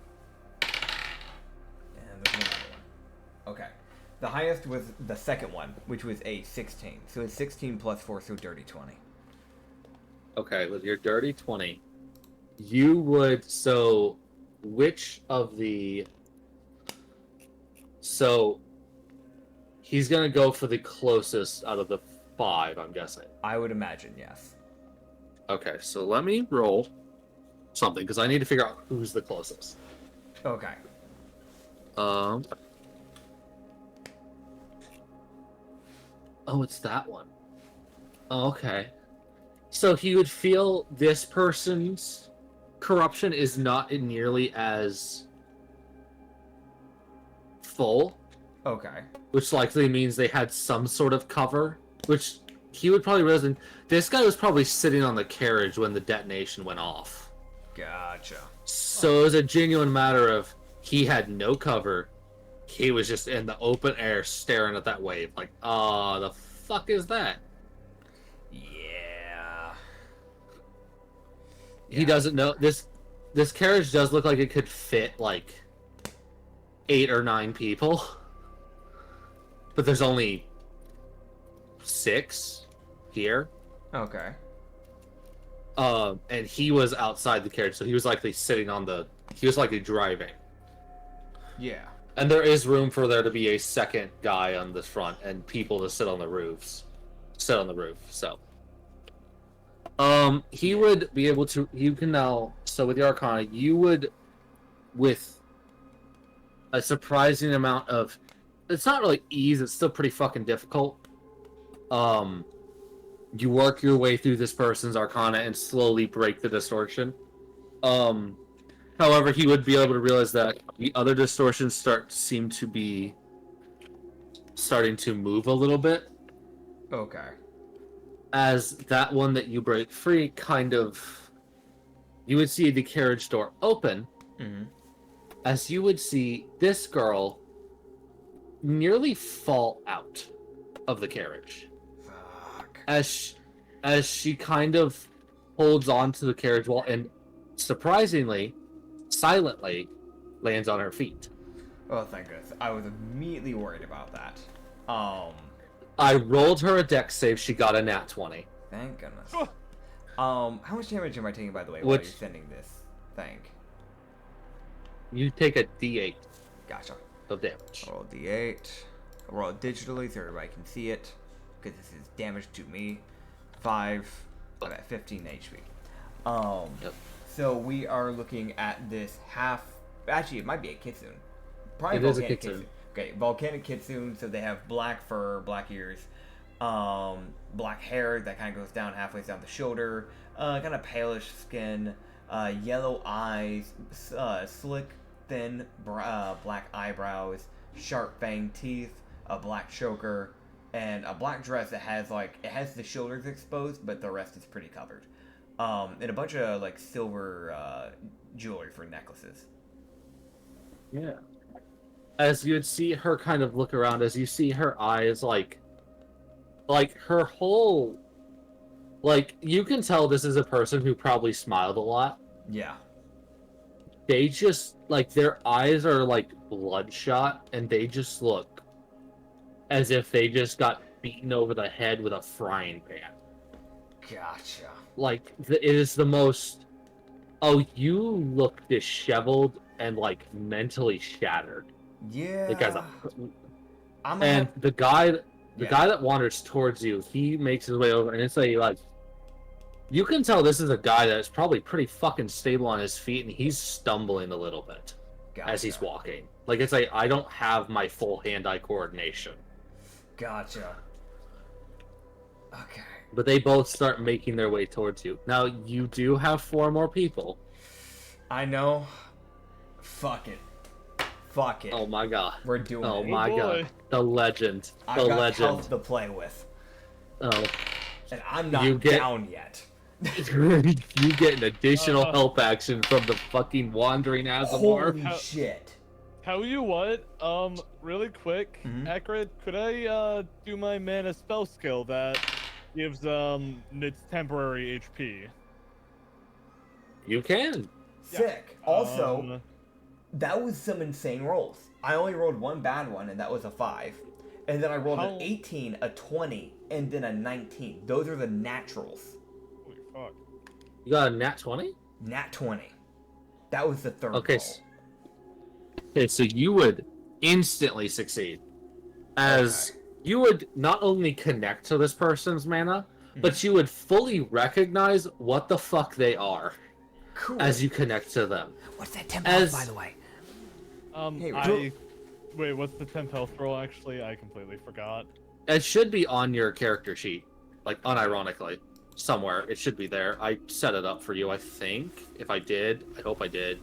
And there's another one. Okay. The highest was the second one, which was a 16. So it's 16 plus 4, so dirty 20. Okay, with your dirty 20, you would. So, which of the. So, he's going to go for the closest out of the 5, I'm guessing. I would imagine, yes. Okay, so let me roll something, because I need to figure out who's the closest. Okay. Oh, it's that one. Oh, okay. So he would feel this person's corruption is not nearly as full, Okay. which likely means they had some sort of cover, which he would probably realize. This guy was probably sitting on the carriage when the detonation went off. Gotcha. So it was a genuine matter of he had no cover. He was just in the open air staring at that wave like, the fuck is that? Yeah. He doesn't know. This carriage does look like it could fit like 8 or 9 people. But there's only 6 here. Okay. And he was outside the carriage, so he was likely he was likely driving. Yeah. And there is room for there to be a second guy on the front and people to sit on the roof. So he would be able to. You can now. So with the Arcana, you would, with a surprising amount of. It's not really ease. It's still pretty fucking difficult. You work your way through this person's Arcana and slowly break the distortion. However, he would be able to realize that the other distortions seem to be starting to move a little bit. Okay. As that one that you break free kind of... You would see the carriage door open. Mm-hmm. As you would see this girl nearly fall out of the carriage. Fuck. As she kind of holds on to the carriage wall and surprisingly, silently, lands on her feet. Oh, thank goodness. I was immediately worried about that. I rolled her a dex save. She got a nat 20. Thank goodness. How much damage am I taking, by the way, while you're sending this thing? You take a d8 Gotcha. of damage. Roll a d8. I'll roll it digitally so everybody can see it, because this is damage to me. 5. I'm at 15 HP. Yep. So we are looking at this half. Actually, it might be a kitsune. Probably It is a volcanic kitsune. Okay, volcanic kitsune. So they have black fur, black ears, black hair that kind of goes down halfway down the shoulder, kind of palish skin, yellow eyes, slick, thin black eyebrows, sharp fang teeth, a black choker, and a black dress that has it has the shoulders exposed, but the rest is pretty covered. And a bunch of silver jewelry for necklaces. Yeah. As you would see her kind of look around, as you see her eyes, like her whole, you can tell this is a person who probably smiled a lot. Yeah. They just, their eyes are, bloodshot, and they just look as if they just got beaten over the head with a frying pan. Gotcha. It is the most, you look disheveled and, mentally shattered. Yeah. And the guy that wanders towards you, he makes his way over, and it's You can tell this is a guy that's probably pretty fucking stable on his feet, and he's stumbling a little bit as he's walking. Like, it's like, I don't have my full hand-eye coordination. Gotcha. Okay. But they both start making their way towards you. Now, you do have 4 more people. I know. Fuck it. Fuck it. Oh my god. We're doing it. Oh my god. The legend. I The got legend. health to play with. Oh. And I'm not down yet. You get an additional help action from the fucking wandering Azamar. Holy shit. Tell you what, really quick, Acrid, could I do my mana spell skill that gives its temporary HP? You can. Sick. Also, that was some insane rolls. I only rolled one bad one, and that was a 5. And then I rolled an 18, a 20, and then a 19. Those are the naturals. Holy fuck. You got a nat 20? Nat 20. That was the third Okay. roll. Okay, so you would instantly succeed. As you would not only connect to this person's mana, but you would fully recognize what the fuck they are. Cool. As you connect to them. What's that temp health, by the way? Wait, what's the temp health roll, actually? I completely forgot. It should be on your character sheet. Like, unironically. Somewhere. It should be there. I set it up for you, I think. If I did. I hope I did.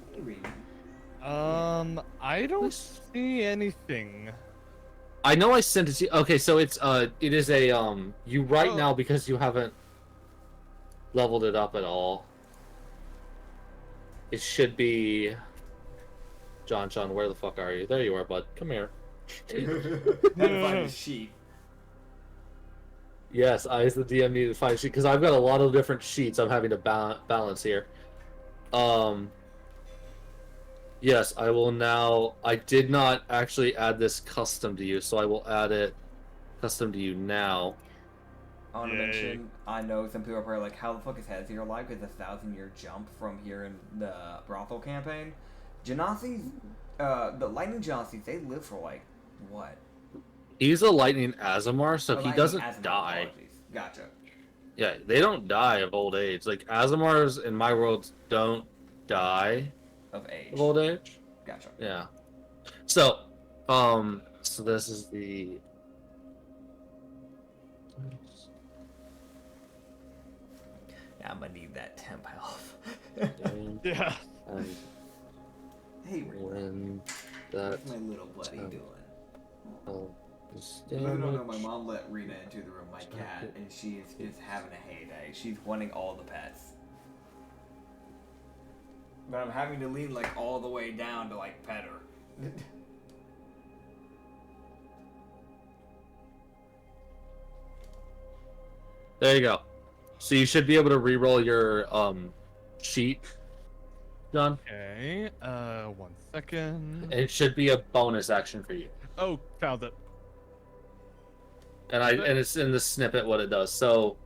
I don't see anything. I know I sent it to you. Okay, so it is a, you right now, because you haven't leveled it up at all. It should be... John, where the fuck are you? There you are, bud. Come here. Gotta find the sheet. Yes, I as the DM need to find a sheet, because I've got a lot of different sheets I'm having to balance here. Yes, I will now... I did not actually add this custom to you, so I will add it custom to you now. I want to mention, I know some people are probably like, how the fuck is Hezier alive? Because 1,000-year jump from here in the brothel campaign. Genasi's, the lightning Genasi's, they live for like, what? He's a lightning Azamar, so he doesn't die. Apologies. Gotcha. Yeah, they don't die of old age. Like, Azamars in my world don't die Of age. of old age. Gotcha. Yeah. So, so this is the... Yeah, I'm gonna need that temp health. Yeah. And Hey, when that... what's my little buddy doing? Is I don't know, my damaged... mom let Rena into the room, my cat, and she is just having a heyday. She's wanting all the pets. But I'm having to lean like all the way down to like pet her. There you go. So you should be able to re-roll your sheet, John. Okay, 1 second. It should be a bonus action for you. Oh, found it. And it's in the snippet what it does. So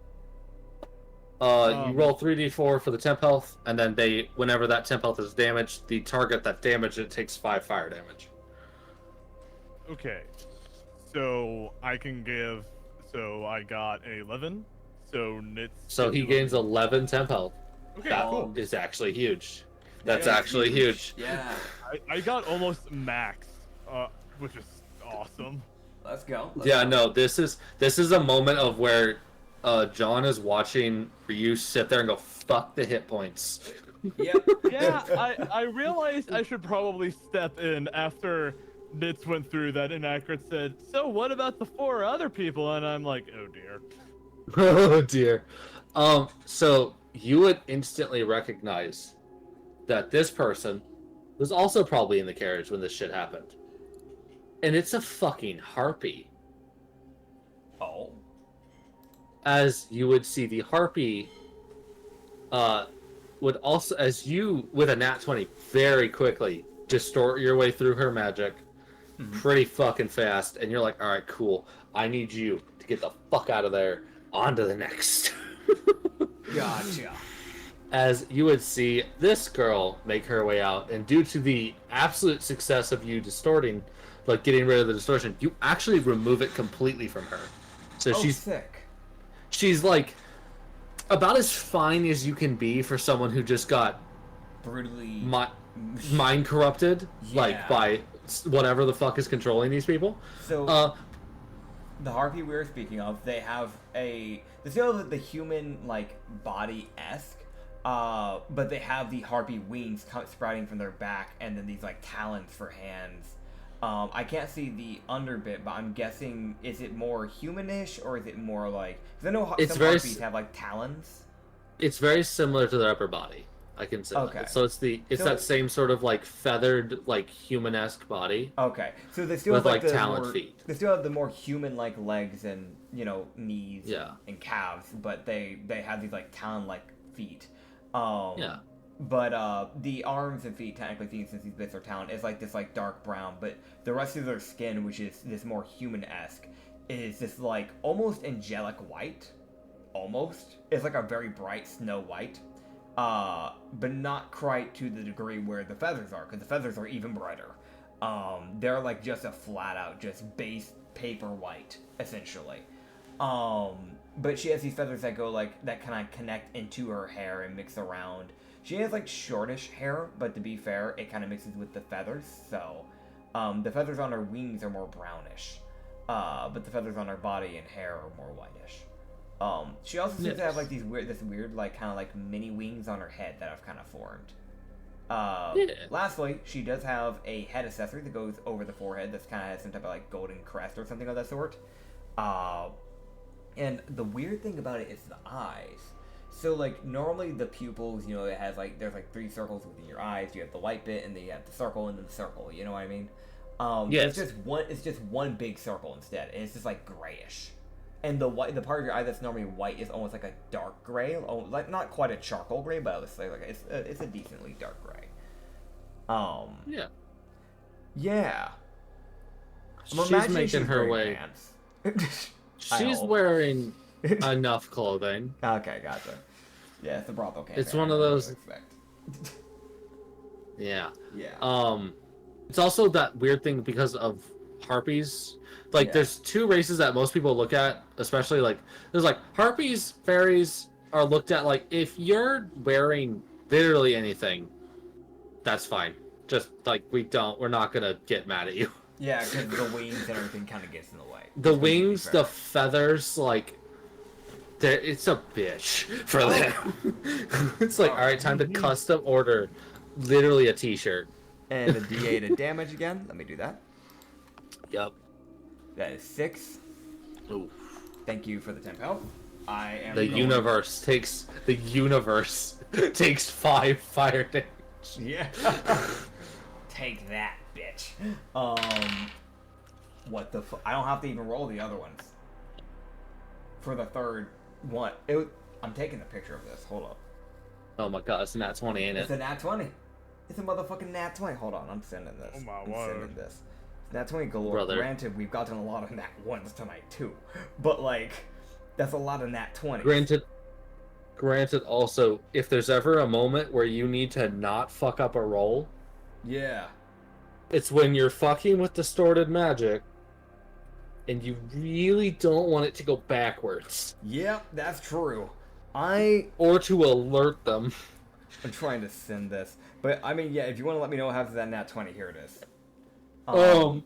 you roll 3d4 for the temp health, and then whenever that temp health is damaged, the target that damaged it takes 5 fire damage. Okay, so I can give. So I got a 11. So So he gains 11 temp health. Okay, That cool. is actually huge. That's Yeah, actually huge. Yeah. I got almost max, which is awesome. Let's go. Yeah, no, this is a moment of where John is watching Ryu sit there and go, fuck the hit points. Yep. Yeah, I realized I should probably step in after Nitz went through that and Acrid said, so what about the 4 other people? And I'm like, oh dear. Oh dear. So you would instantly recognize that this person was also probably in the carriage when this shit happened. And it's a fucking harpy. Oh. As you would see, the harpy would also, as you, with a nat 20, very quickly distort your way through her magic pretty fucking fast. And you're like, all right, cool. I need you to get the fuck out of there. On to the next. Gotcha. As you would see this girl make her way out, and due to the absolute success of you distorting, like getting rid of the distortion, you actually remove it completely from her. So Sick. she's like about as fine as you can be for someone who just got Brutally. mind corrupted, Yeah. like by whatever the fuck is controlling these people. So the harpy we were speaking of, they still have the human like body-esque, but they have the harpy wings sprouting from their back, and then these like talons for hands. I can't see the underbit, but I'm guessing, is it more humanish or is it more like? Because I know some harpies have like talons. It's very similar to their upper body. I can say. Okay. That. So it's that same sort of like feathered, like human-esque body. Okay, so they still with have like the talon more, feet. They still have the more human-like legs and knees and calves, but they have these like talon-like feet. Yeah. But the arms and feet, technically, since these bits are talon, is like this like dark brown. But the rest of their skin, which is this more human-esque, is this like almost angelic white. Almost, it's like a very bright snow white. But not quite to the degree where the feathers are, because the feathers are even brighter. They're like just a flat out, just base paper white, essentially. But she has these feathers that go like, that kind of connect into her hair and mix around. She has like shortish hair, but to be fair, it kind of mixes with the feathers, so, the feathers on her wings are more brownish. But the feathers on her body and hair are more whitish. She also seems to have like this weird like kind of like mini wings on her head that have kind of formed. Lastly, she does have a head accessory that goes over the forehead that's kind of has some type of like golden crest or something of that sort. And the weird thing about it is the eyes. So like normally the pupils, it has like there's like 3 circles within your eyes. You have the white bit and then you have the circle and then the circle. You know what I mean? Yes. It's just one big circle instead, and it's just like grayish. And the part of your eye that's normally white is almost like a dark gray, like not quite a charcoal gray, but I would say like it's a decently dark gray. Yeah. Yeah. She's making her way. She's wearing enough clothing. Okay, gotcha. Yeah, it's a brothel campaign. It's one of those. Yeah. Yeah. It's also that weird thing because of harpies. Like, there's 2 races that most people look at, especially like there's like harpies, fairies are looked at like if you're wearing literally anything, that's fine. Just like we're not gonna get mad at you. Yeah, because the wings and everything kind of gets in the way. The wings, the feathers, like, it's a bitch for them. It's like, alright, time to custom order literally a t-shirt. And a D8 of damage again. Let me do that. Yep. That is 6. Ooh. Thank you for the 10 health. The universe takes 5 fire damage. Yeah. Take that, bitch. What the I don't have to even roll the other ones. For the third one. I'm taking a picture of this. Hold up. Oh my god, it's a nat 20, ain't it? It's a nat 20. It's a motherfucking nat 20. Hold on, I'm sending this. Oh my I'm word. sending this. It's nat 20 galore. Brother. Granted, we've gotten a lot of nat 1s tonight, too. But, like, that's a lot of nat 20s. Granted, also, if there's ever a moment where you need to not fuck up a roll, Yeah. it's when you're fucking with distorted magic, and you really don't want it to go backwards. Yep, that's true. Or to alert them. I'm trying to send this. But, I mean, yeah, if you want to let me know what happens to that nat 20, here it is. So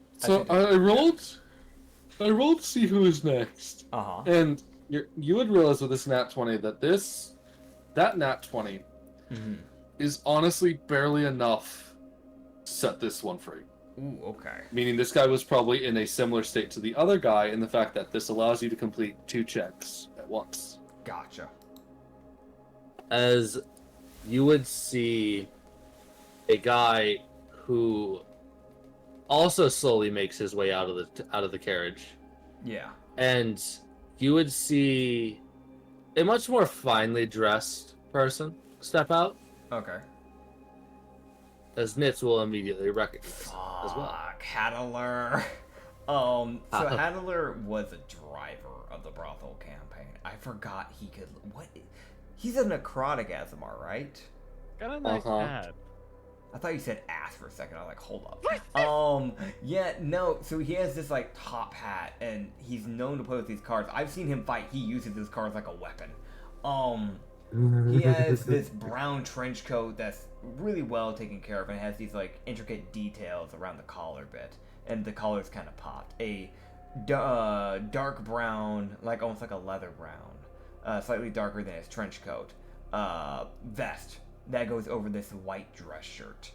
I rolled to see who is next. Uh-huh. And you would realize with this nat 20 that nat 20 is honestly barely enough to set this one free. Ooh, okay. Meaning this guy was probably in a similar state to the other guy in the fact that this allows you to complete 2 checks at once. Gotcha. As you would see a guy who also slowly makes his way out of the carriage. Yeah. And you would see a much more finely dressed person step out, Okay. as Nitz will immediately recognize as well. Fuck, Hadler. So Hadler was a driver of the brothel campaign. I forgot he could. What? He's a necrotic Azamar, right? Got a nice hat. I thought you said ass for a second. I was like, hold up. Yeah, no. So he has this like top hat, and he's known to play with these cards. I've seen him fight. He uses these cards like a weapon. He has this brown trench coat that's really well taken care of, and it has these like intricate details around the collar bit, and the collar's kind of popped. A dark brown, like almost like a leather brown, slightly darker than his trench coat, vest that goes over this white dress shirt.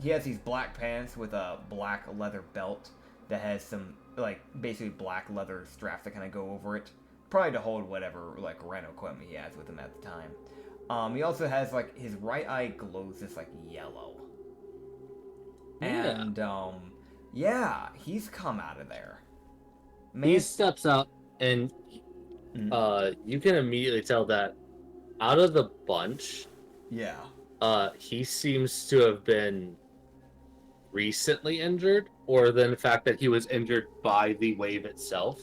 He has these black pants with a black leather belt that has some like basically black leather straps that kind of go over it, probably to hold whatever like rental equipment he has with him at the time. He also has like his right eye glows this like yellow. Yeah. And yeah, he's come out of there. He steps out, and you can immediately tell that out of the bunch, Yeah. he seems to have been recently injured, or the fact that he was injured by the wave itself.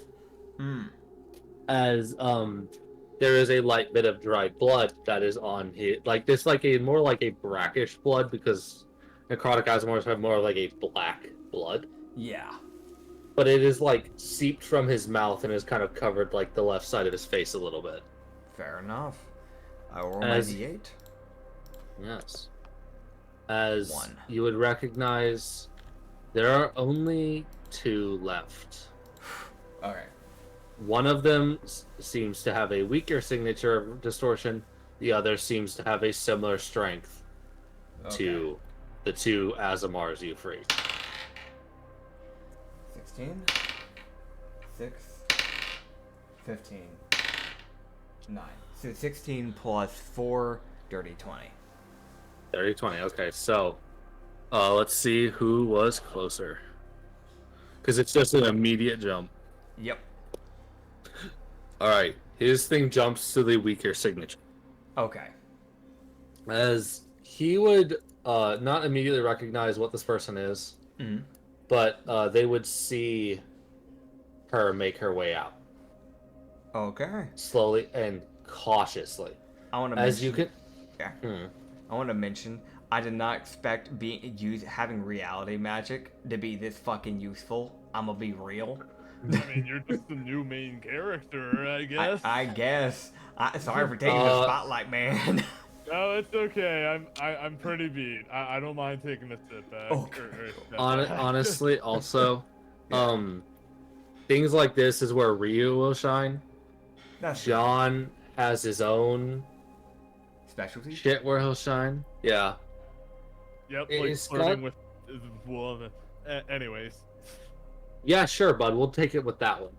As there is a light bit of dry blood that is on his, like this, like a more like a brackish blood, because necrotic asthmars have more like a black blood. Yeah. But it is like seeped from his mouth and is kind of covered like the left side of his face a little bit. Fair enough. I will roll my As- d8. Yes. As 1. you would recognize, there are only 2 left. Okay. One of them seems to have a weaker signature of distortion. The other seems to have a similar strength to the 2 Azamars you freed. 16, 6, 15, 9. So 16 plus 4, dirty 20. 30-20. Okay, so let's see who was closer. Because it's just an immediate jump. Yep. Alright, his thing jumps to the weaker signature. Okay. As he would not immediately recognize what this person is, but they would see her make her way out. Okay. Slowly and cautiously. I want to As mention, you can... yeah. I want to mention, I did not expect having reality magic to be this fucking useful. I'm gonna be real. I mean, you're just the new main character, I guess. I guess. Sorry for taking the spotlight, man. No, it's okay. I'm pretty beat. I don't mind taking a sit back. Okay. or step back. Honestly, also, things like this is where Ryu will shine. That's John has his own specialty. shit where he'll shine. Yeah. Yep, It like is flirting with woman. Anyways. Yeah, sure, bud. We'll take it with that one.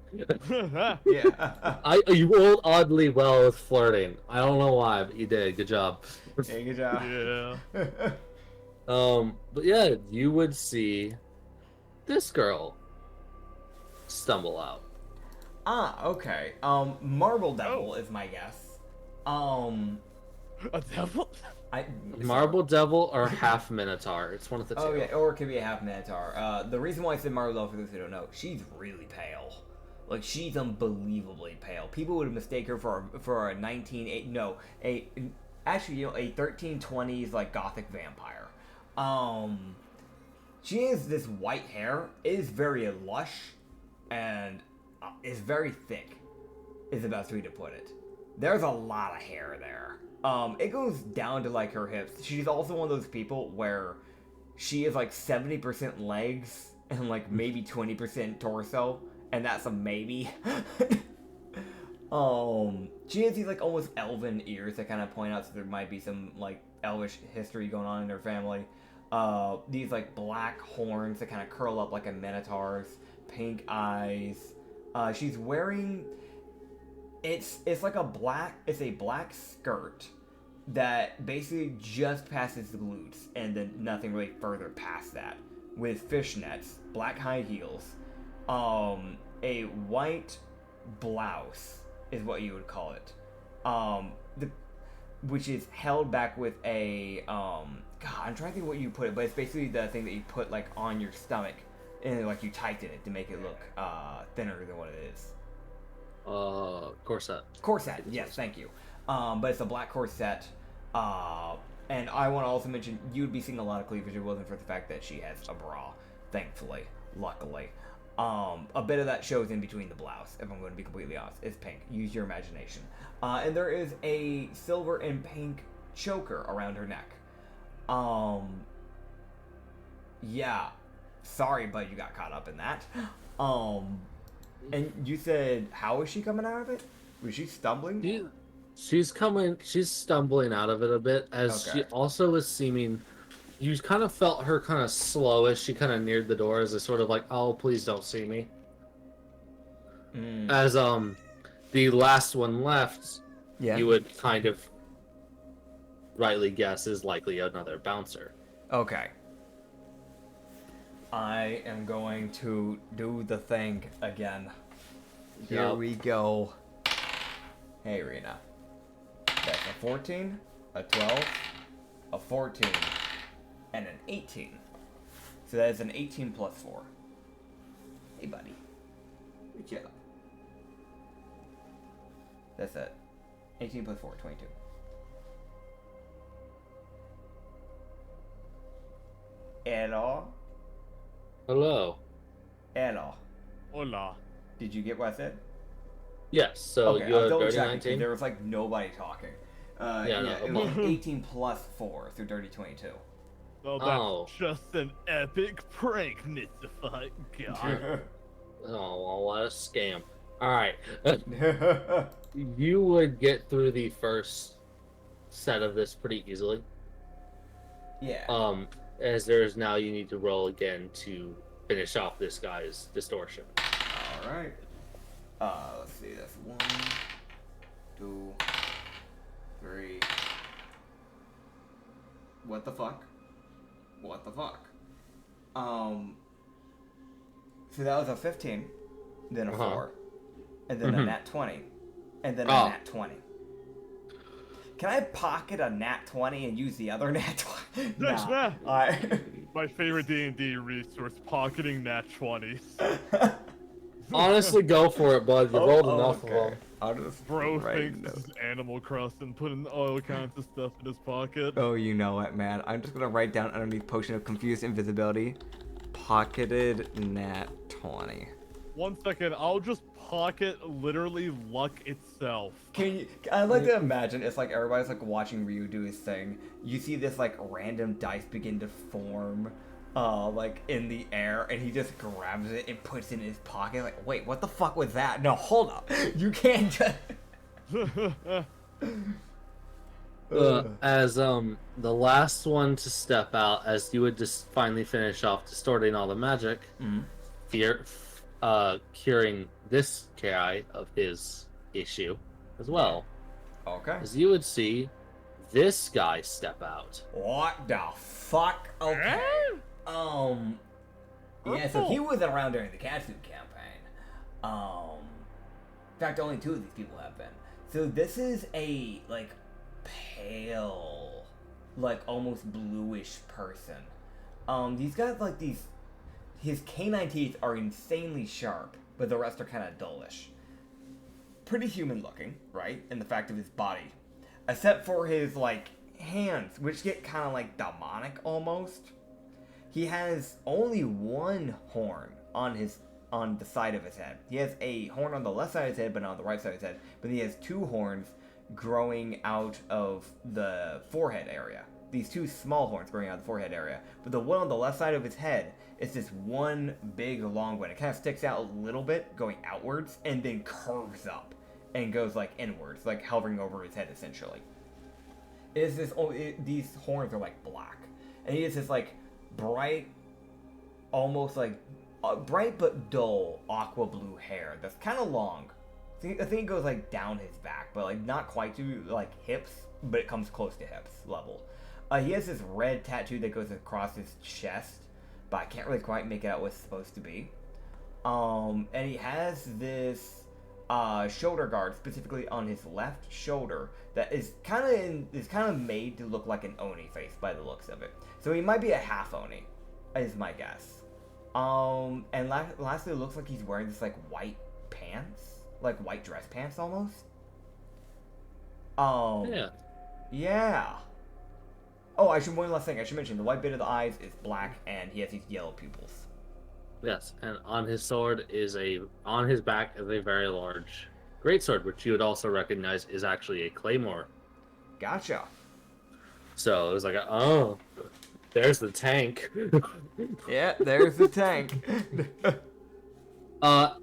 Yeah. You rolled oddly well with flirting. I don't know why, but you did. Good job. Hey, good job. Yeah. But yeah, you would see this girl stumble out. Okay. Marble Devil is my guess. A devil? Marble Devil or half Minotaur. It's one of the two. Oh yeah, or it could be a half Minotaur. The reason why I said Marble Devil, for those who don't know, she's really pale. Like, she's unbelievably pale. People would mistake her for a 1320s like gothic vampire. She has this white hair. It is very lush and is very thick. Is the best way to put it. There's a lot of hair there. It goes down to like her hips. She's also one of those people where she is like 70% legs and like maybe 20% torso, and that's a maybe. She has these like almost elven ears that kind of point out so there might be some like elvish history going on in her family. These like black horns that kind of curl up like a minotaur's, pink eyes. She's wearing. It's like a black skirt that basically just passes the glutes and then nothing really further past that, with fishnets, black high heels, a white blouse is what you would call it, which is held back with a God, I'm trying to think what you put it, but it's basically the thing that you put like on your stomach and like you tighten it to make it look thinner than what it is. Corset. Corset, yes, thank you. But it's a black corset. And I want to also mention, you'd be seeing a lot of cleavage if it wasn't for the fact that she has a bra, thankfully, luckily. A bit of that shows in between the blouse, if I'm going to be completely honest. It's pink. Use your imagination. And there is a silver and pink choker around her neck. Yeah. Sorry, but you got caught up in that. And you said, how is she coming out of it? Was she stumbling? She's stumbling out of it a bit, as Okay. she also is seeming. You kind of felt her kind of slow as she kind of neared the door, as a sort of like, "Oh, please don't see me." As the last one left, Yeah. you would kind of rightly guess is likely another bouncer. Okay. I am going to do the thing again. Here Yep. we go. Hey, Rena. That's a 14, a 12, a 14, and an 18. So that is an 18 plus 4. Hey, buddy. Good job. That's it. 18 plus 4, 22. Hello? Hello. Hello. Hola. Did you get what I said? Yes. So Okay, you I have was double dirty checking. 19. There was like nobody talking. Yeah, no, it was 18 plus 4, so dirty 22. Oh, that's Oh. just an epic prank, Nitsify. God. Oh, well, what a scam! All right, you would get through the first set of this pretty easily. Yeah. As there's now you need to roll again to finish off this guy's distortion. All right. Let's see. That's 1, 2, 3. What the fuck? What the fuck? So that was a 15, then a 4, and then a nat 20, and then a nat 20. Can I pocket a nat 20 and use the other nat 20? Yes, Nah. ma'am. My favorite D&D resource, pocketing nat 20s. Honestly, go for it, bud. You rolled enough okay. of them. I'll just Bro write thinks notes. this is Animal Crossing, putting all kinds of stuff in his pocket. Oh, you know it, man. I'm just gonna write down underneath Potion of Confused Invisibility, pocketed nat 20. 1 second, I'll just pocket literally luck itself. Can you? I like to imagine it's like everybody's like watching Ryu do his thing. You see this like random dice begin to form, like in the air, and he just grabs it and puts it in his pocket. Like, wait, what the fuck was that? No, hold up. You can't just. As the last one to step out, as you would just finally finish off distorting all the magic, curing this guy of his issue as well. Okay. As you would see this guy step out. What the fuck? Okay. Yeah, so he was around during the Catsuit campaign. In fact, only 2 of these people have been. So this is a, like, pale, like, almost bluish person. He's got, like, his canine teeth are insanely sharp, but the rest are kind of dullish. Pretty human looking, right? In the fact of his body. Except for his, like, hands, which get kind of, like, demonic almost. He has only 1 horn on the side of his head. He has a horn on the left side of his head, but not on the right side of his head. But he has 2 horns growing out of the forehead area. These 2 small horns growing out of the forehead area. But the one on the left side of his head is this one big long one. It kind of sticks out a little bit, going outwards, and then curves up and goes like inwards, like hovering over his head essentially. These horns are like black, and he has this like bright, almost like bright but dull aqua blue hair that's kind of long. I think it goes like down his back, but like not quite to like hips, but it comes close to hips level. He has this red tattoo that goes across his chest, but I can't really quite make out what it's supposed to be. And he has this shoulder guard specifically on his left shoulder that is kind of made to look like an Oni face by the looks of it. So he might be a half Oni, is my guess. And lastly, it looks like he's wearing this like white pants, like white dress pants almost. Yeah. Oh, one last thing I should mention: the white bit of the eyes is black, and he has these yellow pupils. Yes, and on his sword is on his back is a very large greatsword, which you would also recognize is actually a claymore. Gotcha. So it was like, oh, there's the tank. Yeah, there's the tank.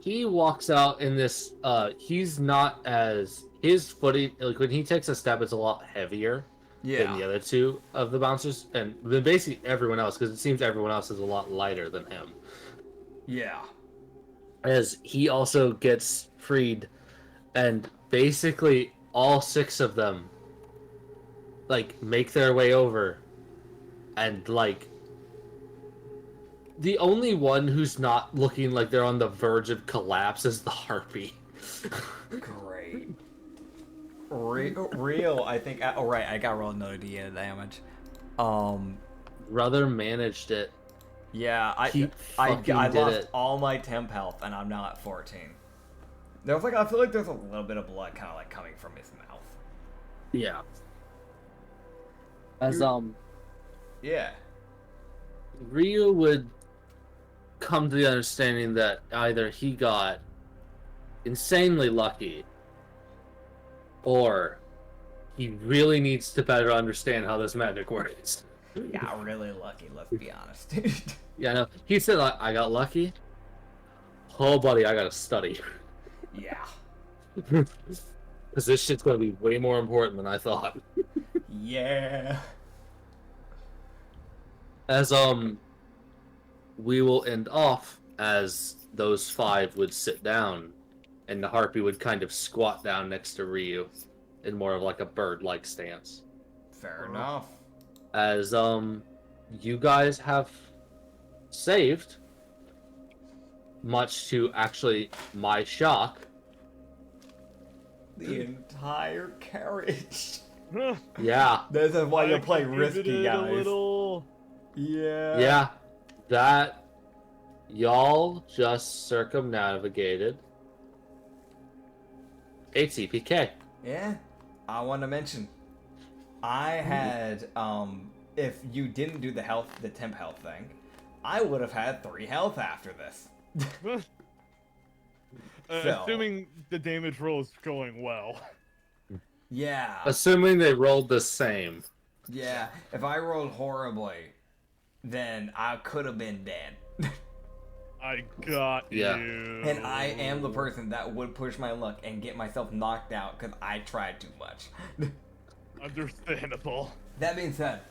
He walks out in this. He's not as his footing. Like when he takes a step, it's a lot heavier than the Yeah. other two of the bouncers, and then basically everyone else, because it seems everyone else is a lot lighter than him. Yeah. As he also gets freed, and basically all 6 of them like make their way over, and like the only one who's not looking like they're on the verge of collapse is the harpy. Great. Real, I think. Oh, right, I got rolled another D of damage. Brother managed it. Yeah, I fucking did lost it. all my temp health, and I'm now at 14. There's like, I feel like there's a little bit of blood kind of like coming from his mouth. Yeah. As Yeah. Ryu would come to the understanding that either he got insanely lucky, or he really needs to better understand how this magic works. Yeah, really lucky, let's be honest. Yeah, no. He said, I got lucky. Oh, buddy, I gotta study. Yeah. Because this shit's gonna be way more important than I thought. Yeah. As, we will end off as those 5 would sit down, and the harpy would kind of squat down next to Ryu in more of like a bird-like stance. Fair enough. As, you guys have saved, much to actually my shock. The entire carriage. Yeah. This is why you I play risky, contributed a guys. little. Yeah. Yeah. That y'all just circumnavigated a TPK. Yeah. I want to mention, I had, if you didn't do the temp health thing, I would have had 3 health after this. So. Assuming the damage roll is going well. Yeah. Assuming they rolled the same. Yeah. If I rolled horribly, then I could have been dead. I got Yeah. you. And I am the person that would push my luck and get myself knocked out because I tried too much. Understandable. That being said,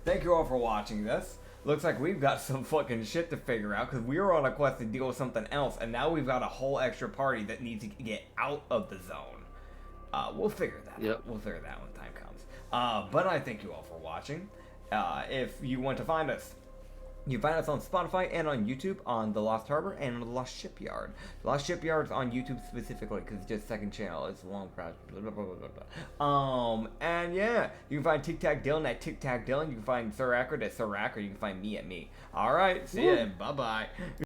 thank you all for watching this. Looks like we've got some fucking shit to figure out because we were on a quest to deal with something else, and now we've got a whole extra party that needs to get out of the zone. We'll figure that out. We'll figure that out when time comes. But I thank you all for watching. If you want to find us, you can find us on Spotify and on YouTube on The Lost Harbor and on The Lost Shipyard. The Lost Shipyard is on YouTube specifically because it's just second channel. It's a long project. And yeah, you can find Tic Tac Dylan at Tic Tac Dylan. You can find Sir Acrid at Sir Acrid. You can find me at me. All right, see ya. Bye bye.